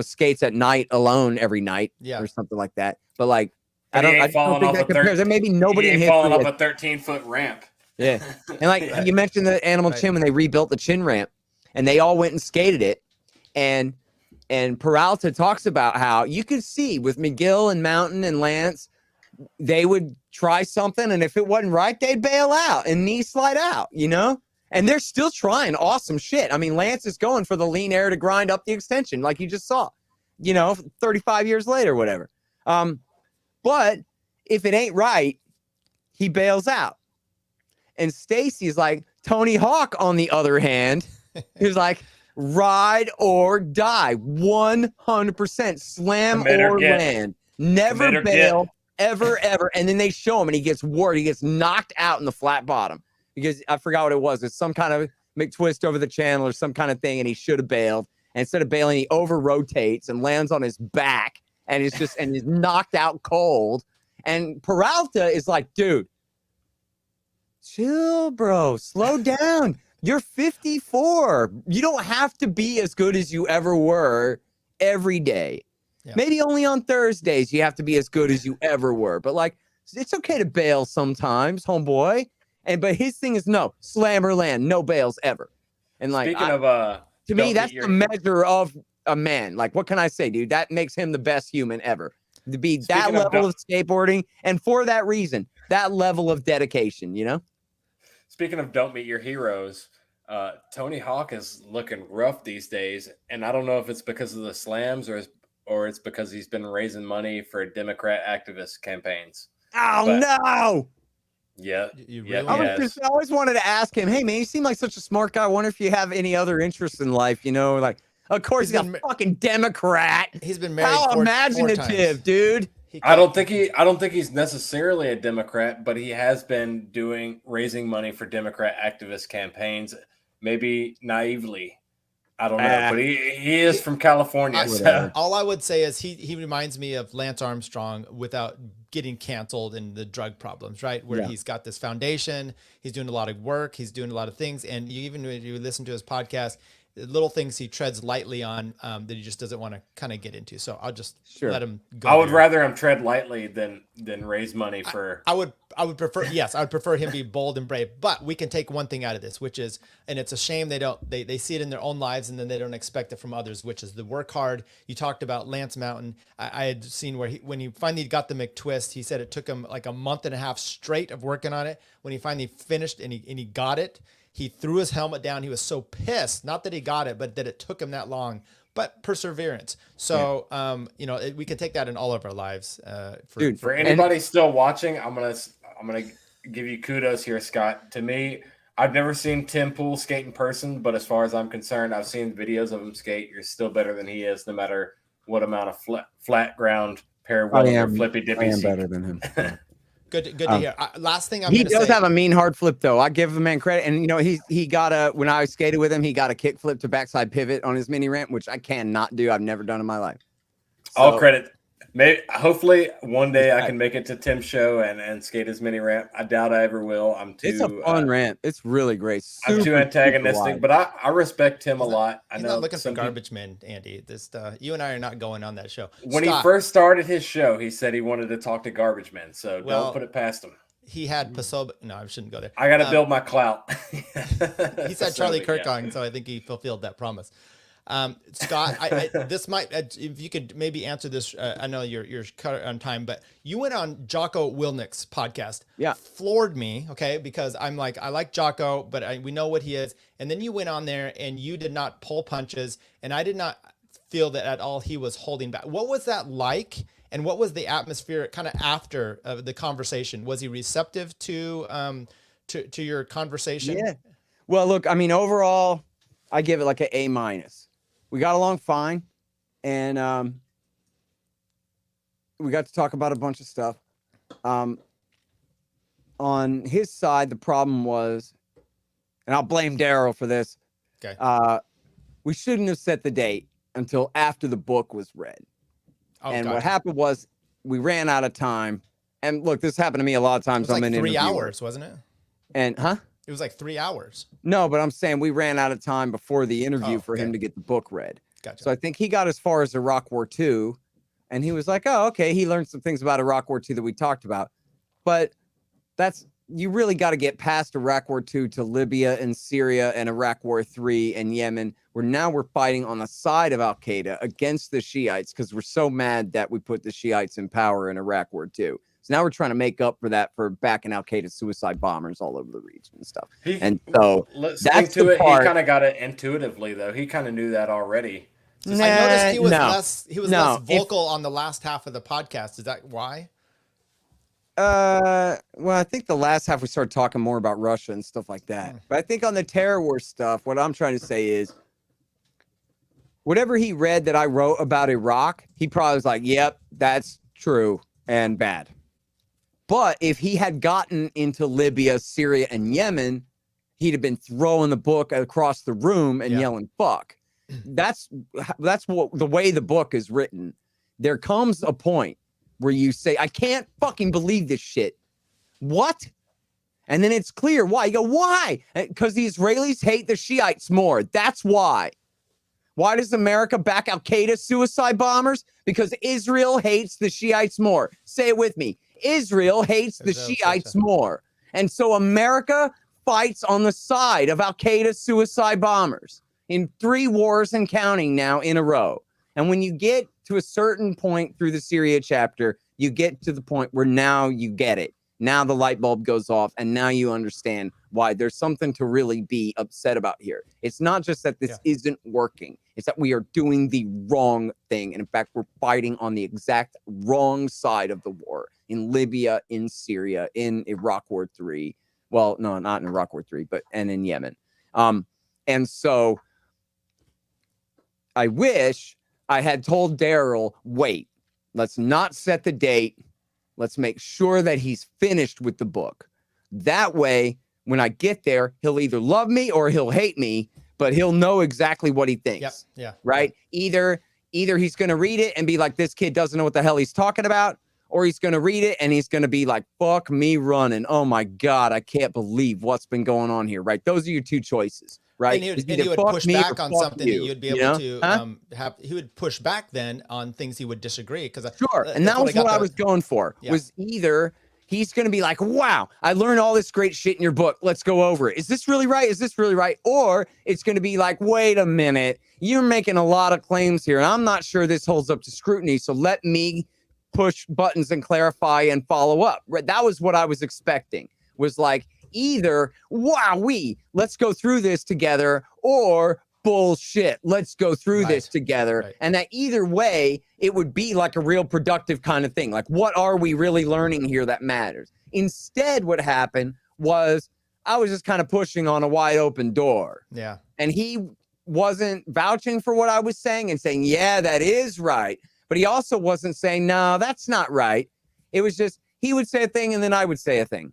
skates at night alone every night or something like that. But like, I don't think that compares. There may be nobody in history falling off a 13-foot ramp. Yeah. And like you mentioned the Animal Chin, when they rebuilt the chin ramp and they all went and skated it. And Peralta talks about how you could see with McGill and Mountain and Lance, they would try something, and if it wasn't right, they'd bail out and knee slide out, and they're still trying awesome shit. I mean, Lance is going for the lean air to grind up the extension, like you just saw, 35 years later, whatever. But if it ain't right, he bails out. And Stacy's like, Tony Hawk, on the other hand, he's like, ride or die, 100%, slam or land, never bail. Ever. And then they show him and he gets warped. He gets knocked out in the flat bottom because I forgot what it was. It's some kind of McTwist over the channel or some kind of thing. And he should have bailed. And instead of bailing, he over rotates and lands on his back and he's knocked out cold. And Peralta is like, dude, chill, bro. Slow down. You're 54. You don't have to be as good as you ever were every day. Yeah. Maybe only on Thursdays you have to be as good as you ever were. But like, it's okay to bail sometimes, homeboy. But his thing is no, slam or land, no bails ever. And like, to me, that's the measure of a man. Like, what can I say, dude? That makes him the best human ever. To be that level of skateboarding, and for that reason, that level of dedication, Speaking of don't meet your heroes, Tony Hawk is looking rough these days. And I don't know if it's because of the slams or it's because he's been raising money for Democrat activist campaigns. No. Yeah. I always wanted to ask him, hey, man, you seem like such a smart guy. I wonder if you have any other interests in life, like, of course, he's a fucking Democrat. He's been married How 4 imaginative, dude. I don't think he's necessarily a Democrat, but he has been raising money for Democrat activist campaigns, maybe naively. I don't know, but he is from California. So. All I would say is he reminds me of Lance Armstrong without getting canceled in the drug problems, right? Where he's got this foundation, he's doing a lot of work, he's doing a lot of things. And when you listen to his podcast, little things he treads lightly on that he just doesn't want to kind of get into. So I'll just let him go. I would rather him tread lightly than raise money for. I would prefer, yes, I would prefer him be bold and brave. But we can take one thing out of this, which is, and it's a shame they see it in their own lives and then they don't expect it from others, which is the work hard. You talked about Lance Mountain. I had seen where when he finally got the McTwist, he said it took him like a month and a half straight of working on it. When he finally finished and he got it, he threw his helmet down. He was so pissed, not that he got it, but that it took him that long. But perseverance. So, we can take that in all of our lives. For anybody still watching, I'm gonna give you kudos here, Scott. To me, I've never seen Tim Pool skate in person, but as far as I'm concerned, I've seen videos of him skate. You're still better than he is, no matter what amount of flat ground pair wheel or flippy dippy. I am better than him. Good to hear. Last thing he does have a mean hard flip though. I give the man credit, and he got when I skated with him, he got a kick flip to backside pivot on his mini ramp, which I cannot do. I've never done in my life. All credit. Maybe hopefully one day I can make it to Tim's show and skate his mini ramp. I doubt I ever will. It's a fun ramp. It's really great. I'm too antagonistic, but I respect Tim a lot. He's not looking for garbage men, Andy. You and I are not going on that show. When Scott, he first started his show, he said he wanted to talk to garbage men. So don't put it past him. He had Pacifica. No, I shouldn't go there. I got to build my clout. He said Charlie Kirk on, so I think he fulfilled that promise. Scott, this might, if you could maybe answer this, I know you're cut on time, but you went on Jocko Willnick's podcast. Yeah. Floored me. Okay. Because I'm like, I like Jocko, but we know what he is. And then you went on there and you did not pull punches, and I did not feel that at all he was holding back. What was that like? And what was the atmosphere kind of after the conversation? Was he receptive to your conversation? Yeah. Well, look, I mean, overall, I give it like an A-. We got along fine, and we got to talk about a bunch of stuff. On his side, the problem was, and I'll blame Daryl for this. Okay. We shouldn't have set the date until after the book was read. Oh, and what happened was we ran out of time. And look, this happened to me a lot of times. It was like 3 hours, wasn't it? And It was like 3 hours. No, but I'm saying we ran out of time before the interview for him to get the book read. Gotcha. So I think he got as far as Iraq War II, and he was like, oh, okay. He learned some things about Iraq War II that we talked about. But you really got to get past Iraq War II to Libya and Syria and Iraq War III and Yemen, where now we're fighting on the side of Al-Qaeda against the Shiites because we're so mad that we put the Shiites in power in Iraq War II. So now we're trying to make up for that for backing Al-Qaeda suicide bombers all over the region and stuff. And so that's the part. He kind of got it intuitively, though. He kind of knew that already. I noticed he was less vocal on the last half of the podcast. Is that why? Well, I think the last half we started talking more about Russia and stuff like that. But I think on the terror war stuff, what I'm trying to say is, whatever he read that I wrote about Iraq, he probably was like, yep, that's true and bad. But if he had gotten into Libya, Syria, and Yemen, he'd have been throwing the book across the room and yelling, fuck. That's what the way the book is written. There comes a point where you say, I can't fucking believe this shit. What? And then it's clear why. You go, why? Because the Israelis hate the Shiites more. That's why. Why does America back Al-Qaeda suicide bombers? Because Israel hates the Shiites more. Say it with me. Israel hates the Shiites more. And so America fights on the side of Al-Qaeda suicide bombers in 3 wars and counting now in a row. And when you get to a certain point through the Syria chapter, you get to the point where now you get it. Now the light bulb goes off, and now you understand why there's something to really be upset about here. It's not just that this isn't working. It's that we are doing the wrong thing. And in fact, we're fighting on the exact wrong side of the war in Libya, in Syria, in Iraq War III. Well, no, not in Iraq War III, and in Yemen. And so I wish I had told Daryl, wait, let's not set the date. Let's make sure that he's finished with the book. That way, when I get there, he'll either love me or he'll hate me, but he'll know exactly what he thinks. Yep. Yeah. Right? Either he's going to read it and be like, this kid doesn't know what the hell he's talking about, or he's going to read it and he's going to be like, fuck me running. Oh my God, I can't believe what's been going on here. Right? Those are your two choices. right? And he would push back on something that you'd be able to have. He would push back then on things he would disagree. Sure, and that was what I was going for. Was either he's going to be like, wow, I learned all this great shit in your book. Let's go over it. Is this really right? Is this really right? Or it's going to be like, wait a minute, you're making a lot of claims here, and I'm not sure this holds up to scrutiny. So let me push buttons and clarify and follow up. Right? That was what I was expecting. Was like either, let's go through this together, or bullshit, let's go through this together. Right. And that either way, it would be like a real productive kind of thing. Like, what are we really learning here that matters? Instead, what happened was I was just kind of pushing on a wide open door. Yeah. And he wasn't vouching for what I was saying and saying, yeah, that is right. But he also wasn't saying, no, that's not right. It was just, he would say a thing and then I would say a thing.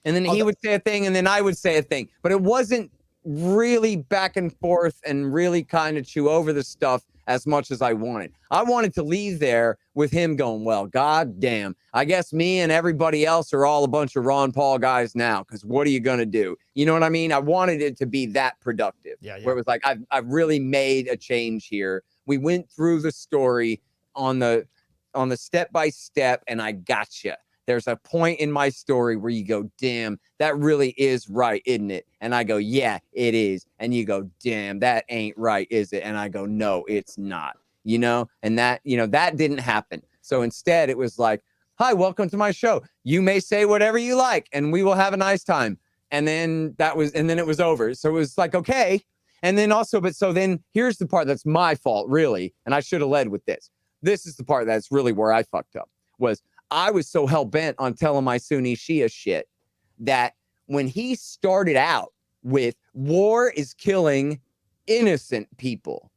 And then he would say a thing and then I would say a thing. But it wasn't really back and forth and really kind of chew over the stuff as much as I wanted. I wanted to leave there with him going, well, god damn, I guess me and everybody else are all a bunch of Ron Paul guys now, because what are you going to do? You know what I mean? I wanted it to be that productive, where it was like, I've really made a change here. We went through the story on the step-by-step, and I gotcha. There's a point in my story where you go, damn, that really is right, isn't it? And I go, yeah, it is. And you go, damn, that ain't right, is it? And I go, no, it's not, and that, that didn't happen. So instead it was like, hi, welcome to my show. You may say whatever you like and we will have a nice time. And then it was over. So it was like, okay. And then also, so then here's the part that's my fault, really. And I should have led with this. This is the part that's really where I fucked up, was I was so hell-bent on telling my Sunni Shia shit that when he started out with war is killing innocent people,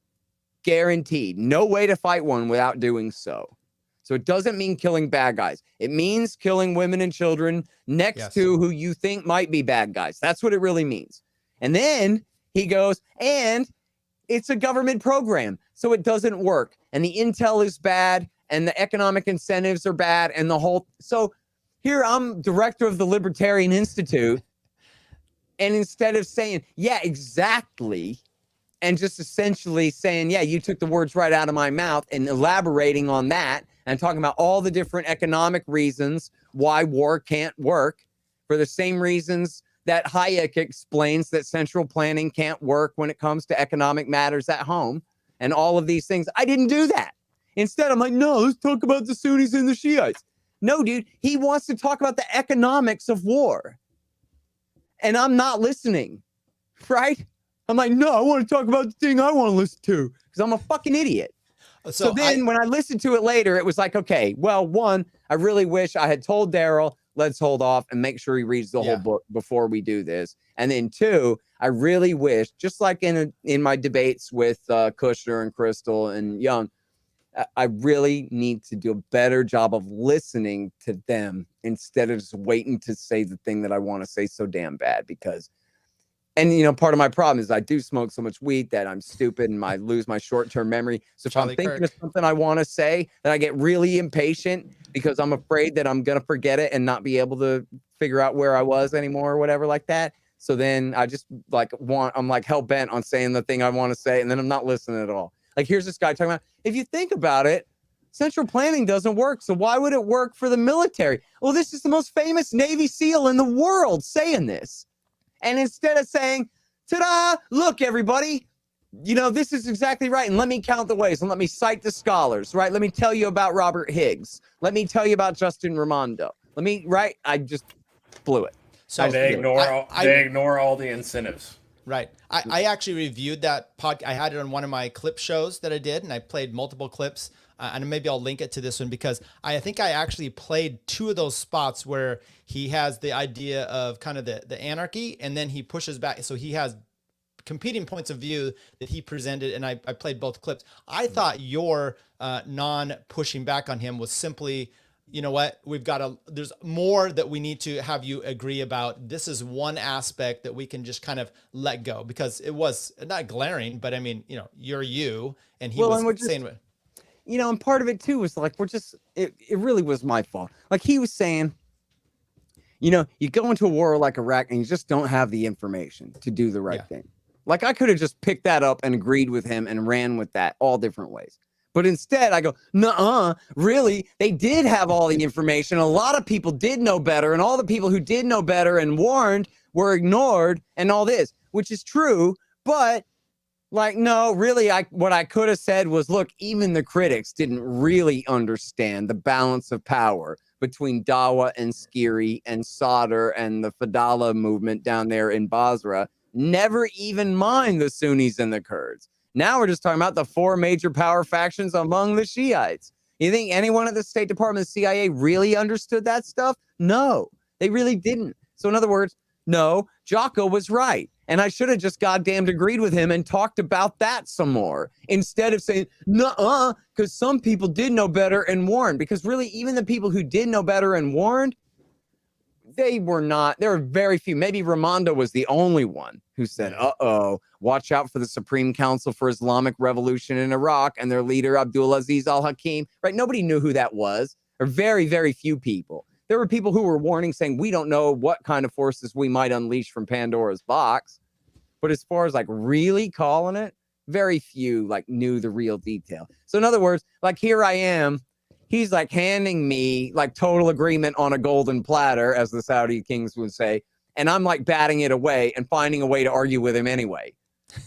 guaranteed, no way to fight one without doing so. So it doesn't mean killing bad guys. It means killing women and children next to who you think might be bad guys. That's what it really means. And then he goes, and it's a government program, so it doesn't work. And the intel is bad, and the economic incentives are bad, and so here I'm director of the Libertarian Institute, and instead of saying, yeah, exactly, and just essentially saying, yeah, you took the words right out of my mouth, and elaborating on that, and talking about all the different economic reasons why war can't work, for the same reasons that Hayek explains that central planning can't work when it comes to economic matters at home, and all of these things. I didn't do that. Instead, I'm like, no, let's talk about the Sunnis and the Shiites. No, dude, he wants to talk about the economics of war. And I'm not listening, right? I'm like, no, I want to talk about the thing I want to listen to, because I'm a fucking idiot. So then when I listened to it later, it was like, okay, well, one, I really wish I had told Daryl, let's hold off and make sure he reads the whole book before we do this. And then two, I really wish, just like in my debates with Kushner and Crystal and Young, I really need to do a better job of listening to them instead of just waiting to say the thing that I want to say so damn bad. Because, and part of my problem is I do smoke so much weed that I'm stupid and I lose my short-term memory. So if I'm thinking of something I want to say, then I get really impatient because I'm afraid that I'm going to forget it and not be able to figure out where I was anymore or whatever like that. So then I just I'm like hell bent on saying the thing I want to say, and then I'm not listening at all. Like, here's this guy talking about, if you think about it, central planning doesn't work. So why would it work for the military? Well, this is the most famous Navy SEAL in the world saying this. And instead of saying, ta-da, look, everybody, this is exactly right. And let me count the ways and let me cite the scholars, right? Let me tell you about Robert Higgs. Let me tell you about Justin Raimondo. I just blew it. So they ignore all the incentives. Right. I actually reviewed that podcast. I had it on one of my clip shows that I did, and I played multiple clips. And maybe I'll link it to this one, because I think I actually played two of those spots where he has the idea of kind of the anarchy, and then he pushes back. So he has competing points of view that he presented, and I played both clips. I thought your non-pushing back on him was simply, you know what, there's more that we need to have you agree about. This is one aspect that we can just kind of let go, because it was not glaring, but I mean, you're you, and he was saying, and part of it too was like, it really was my fault. Like he was saying, you go into a war like Iraq and you just don't have the information to do the right thing. Like I could have just picked that up and agreed with him and ran with that all different ways. But instead I go, nuh-uh, really? They did have all the information. A lot of people did know better, and all the people who did know better and warned were ignored and all this, which is true. But like, no, really, what I could have said was, look, even the critics didn't really understand the balance of power between Dawa and Skiri and Sadr and the Fadala movement down there in Basra. Never even mind the Sunnis and the Kurds. Now we're just talking about the 4 major power factions among the Shiites. You think anyone at the State Department, the CIA, really understood that stuff? No, they really didn't. So in other words, no, Jocko was right. And I should have just goddamn agreed with him and talked about that some more instead of saying, nuh-uh, because some people did know better and warned. Because really, even the people who did know better and warned, they were not. There were very few. Maybe Raimondo was the only one who said, uh-oh, watch out for the Supreme Council for Islamic Revolution in Iraq and their leader, Abdulaziz al-Hakim. Right? Nobody knew who that was, or very, very few people. There were people who were warning, saying, we don't know what kind of forces we might unleash from Pandora's box. But as far as like really calling it, very few like knew the real detail. So in other words, like here I am, he's like handing me like total agreement on a golden platter, as the Saudi kings would say. And I'm like batting it away and finding a way to argue with him anyway,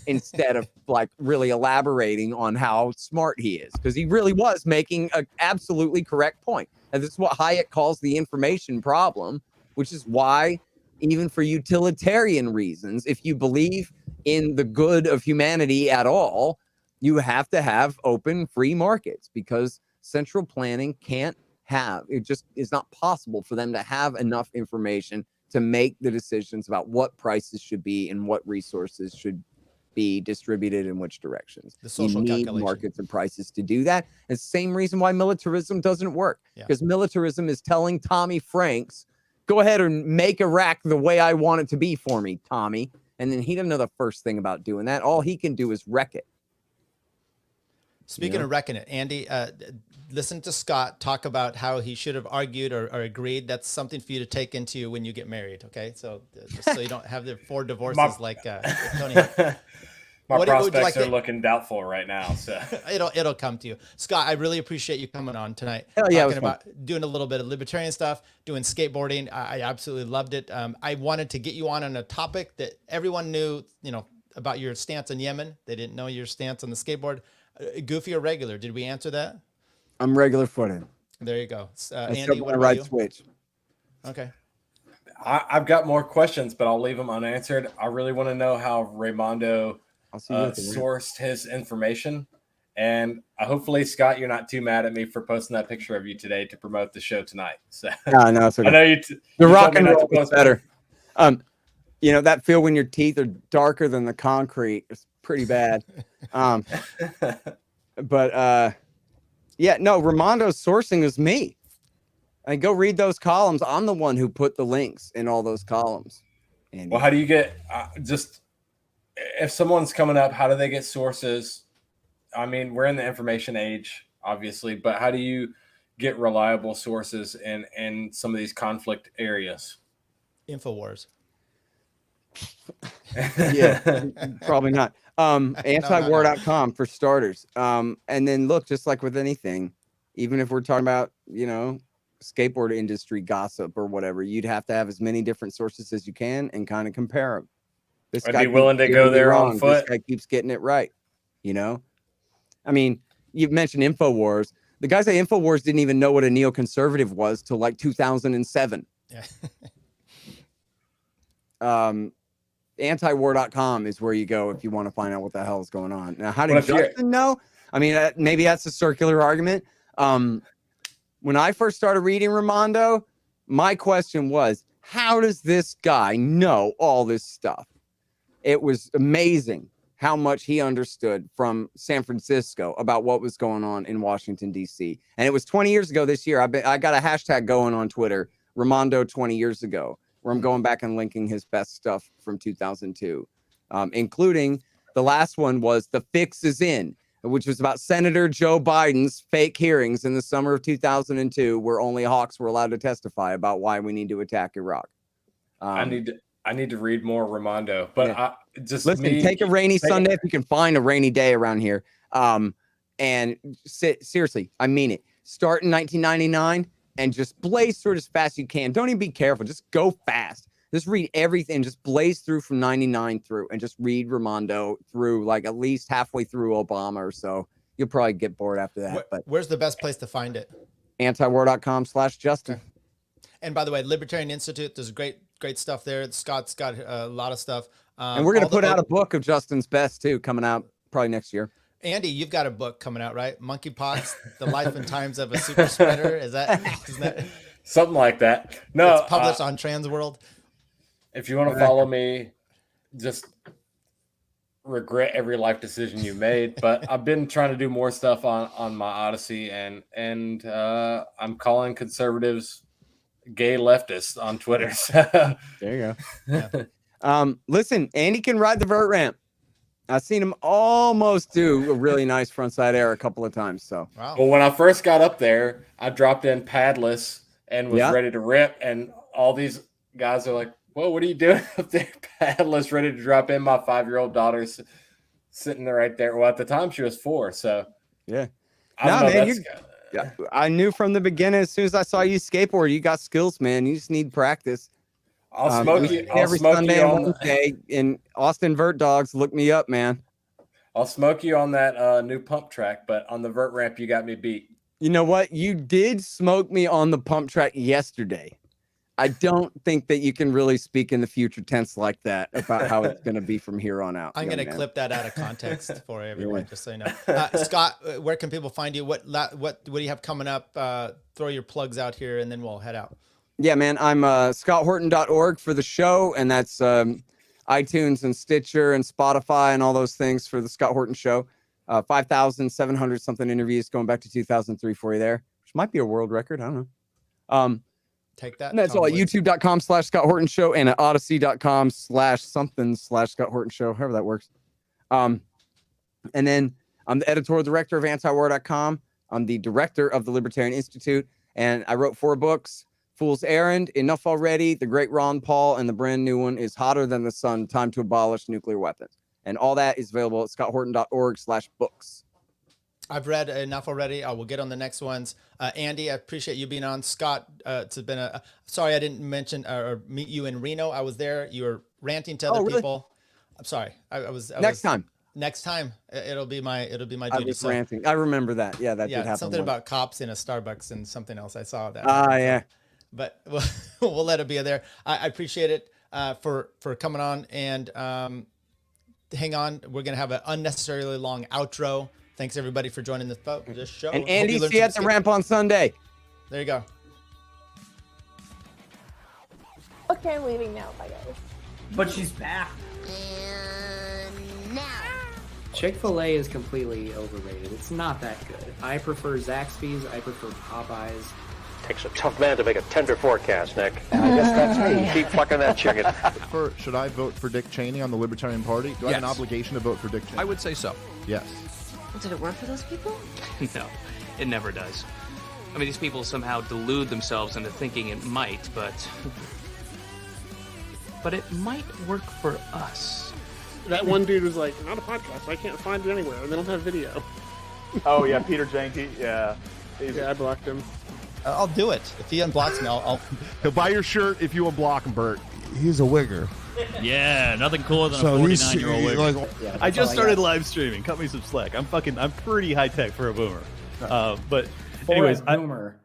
instead of like really elaborating on how smart he is. Because he really was making an absolutely correct point. And this is what Hayek calls the information problem, which is why even for utilitarian reasons, if you believe in the good of humanity at all, you have to have open free markets, because central planning can't have, it just is not possible for them to have enough information to make the decisions about what prices should be and what resources should be distributed in which directions. The social you need calculation. Markets and prices to do that. It's the same reason why militarism doesn't work, because militarism is telling Tommy Franks, go ahead and make Iraq the way I want it to be for me, Tommy. And then he doesn't know the first thing about doing that. All he can do is wreck it. Speaking of wrecking it, Andy, listen to Scott talk about how he should have argued or agreed. That's something for you to take into when you get married, okay? So just so you don't have the 4 divorces like Tony. My prospects are looking doubtful right now, so it'll come to you. Scott, I really appreciate you coming on tonight. Hell yeah, talking about doing a little bit of libertarian stuff, doing skateboarding. I absolutely loved it. I wanted to get you on a topic that everyone knew, about your stance on Yemen. They didn't know your stance on the skateboard. Goofy or regular? Did we answer that? I'm regular footed. There you go. Andy, what about you? Switch. Okay. I've got more questions, but I'll leave them unanswered. I really want to know how Raimondo sourced his information. And hopefully, Scott, you're not too mad at me for posting that picture of you today to promote the show tonight. So no, it's okay. I know the rock and roll is better. That feel when your teeth are darker than the concrete is pretty bad. Raimondo's sourcing is me. And go read those columns. I'm the one who put the links in all those columns. Andy. Well, how do you get if someone's coming up, how do they get sources? I mean, we're in the information age, obviously, but how do you get reliable sources in some of these conflict areas? InfoWars. Yeah, probably not. Antiwar.com for starters. And then look, just like with anything, even if we're talking about, skateboard industry gossip or whatever, you'd have to have as many different sources as you can and kind of compare them. This guy be willing to go there on foot. This guy keeps getting it right. I mean, you've mentioned InfoWars. The guys at InfoWars didn't even know what a neoconservative was till like 2007. Yeah. Antiwar.com is where you go if you want to find out what the hell is going on. Now, how did Justin know? I mean, maybe that's a circular argument. When I first started reading Raimondo, my question was, how does this guy know all this stuff? It was amazing how much he understood from San Francisco about what was going on in Washington, D.C. And it was 20 years ago this year. I got a hashtag going on Twitter, Raimondo 20 years ago, where I'm going back and linking his best stuff from 2002, including the last one was The Fix Is In, which was about Senator Joe Biden's fake hearings in the summer of 2002, where only hawks were allowed to testify about why we need to attack Iraq. I need to read more Raimondo, but just listen. me- Take a rainy Sunday if you can find a rainy day around here. And seriously, I mean it. Start in 1999 and just blaze through it as fast as you can. Don't even be careful. Just go fast. Just read everything. Just blaze through from 99 through and just read Raimondo through like at least halfway through Obama or so. You'll probably get bored after that. But Where's the best place to find it? Antiwar.com/Justin. And by the way, Libertarian Institute, there's great stuff there. Scott's got a lot of stuff. And we're going to put out a book of Justin's best too, coming out probably next year. Andy, you've got a book coming out, right? Monkeypox: The Life and Times of a Super Spreader. Isn't that something like that? No, it's published on Trans World. If you want to follow me, just regret every life decision you made. But I've been trying to do more stuff on my Odyssey, and I'm calling conservatives gay leftists on Twitter. So. There you go. Listen, Andy can ride the vert ramp. I've seen him almost do a really nice frontside air a couple of times. So, wow. Well, when I first got up there, I dropped in padless and was ready to rip, and all these guys are like, "Whoa, what are you doing up there, padless, ready to drop in?" My 5-year-old daughter's sitting there right there. Well, at the time she was 4, so yeah. I knew from the beginning. As soon as I saw you skateboard, you got skills, man. You just need practice. I'll smoke you every smoke Sunday you and on Wednesday in Austin Vert Dogs. Look me up, man. I'll smoke you on that new pump track, but on the vert ramp, you got me beat. You know what? You did smoke me on the pump track yesterday. I don't think that you can really speak in the future tense like that about how it's going to be from here on out. I'm going to clip that out of context for everyone, just so you know. Scott, where can people find you? What do you have coming up? Throw your plugs out here, and then we'll head out. Yeah, man, I'm scotthorton.org for the show, and that's iTunes and Stitcher and Spotify and all those things for the Scott Horton Show. 5,700 something interviews going back to 2003 for you there, which might be a world record. I don't know. Take that. And that's all at youtube.com/Scott Horton Show and at odyssey.com/something/Scott Horton Show, however that works. And then I'm the editorial director of Antiwar.com. I'm the director of the Libertarian Institute, and I wrote 4 books. Fool's Errand, Enough Already, The Great Ron Paul, and the brand new one is Hotter Than the Sun, Time to Abolish Nuclear Weapons. And all that is available at scotthorton.org/books. I've read enough already. I will get on the next ones. Andy, I appreciate you being on. Scott, it's been sorry I didn't mention or meet you in Reno. I was there. You were ranting to other people. I'm sorry. I was next time. Next time, it'll be my duty. I was ranting. I remember that. Yeah, that did happen. Something about cops in a Starbucks and something else. I saw that. Yeah. But we'll let it be there. I appreciate it for coming on, and hang on. We're gonna have an unnecessarily long outro. Thanks everybody for joining this show. And Andy, see you at the ramp on Sunday. There you go. Okay, I'm leaving now. Bye guys. But she's back. Chick-fil-A is completely overrated. It's not that good. I prefer Zaxby's. I prefer Popeyes. Takes a tough man to make a tender forecast, Nick. And I guess that's me. Keep plucking that chicken. Should I vote for Dick Cheney on the Libertarian Party? Do I have an obligation to vote for Dick Cheney? I would say so. Yes. Did it work for those people? No, it never does. I mean, these people somehow delude themselves into thinking it might, but it might work for us. That one dude was like, not a podcast. I can't find it anywhere. They don't have video. Oh, yeah, Peter Janke. Yeah. Yeah, I blocked him. I'll do it. If he unblocks me, I'll... He'll buy your shirt if you unblock him, Bert. He's a wigger. Yeah, nothing cooler than a 49-year-old wigger. I just started live streaming. Cut me some slack. I'm pretty high tech for a boomer. But anyways, boomer.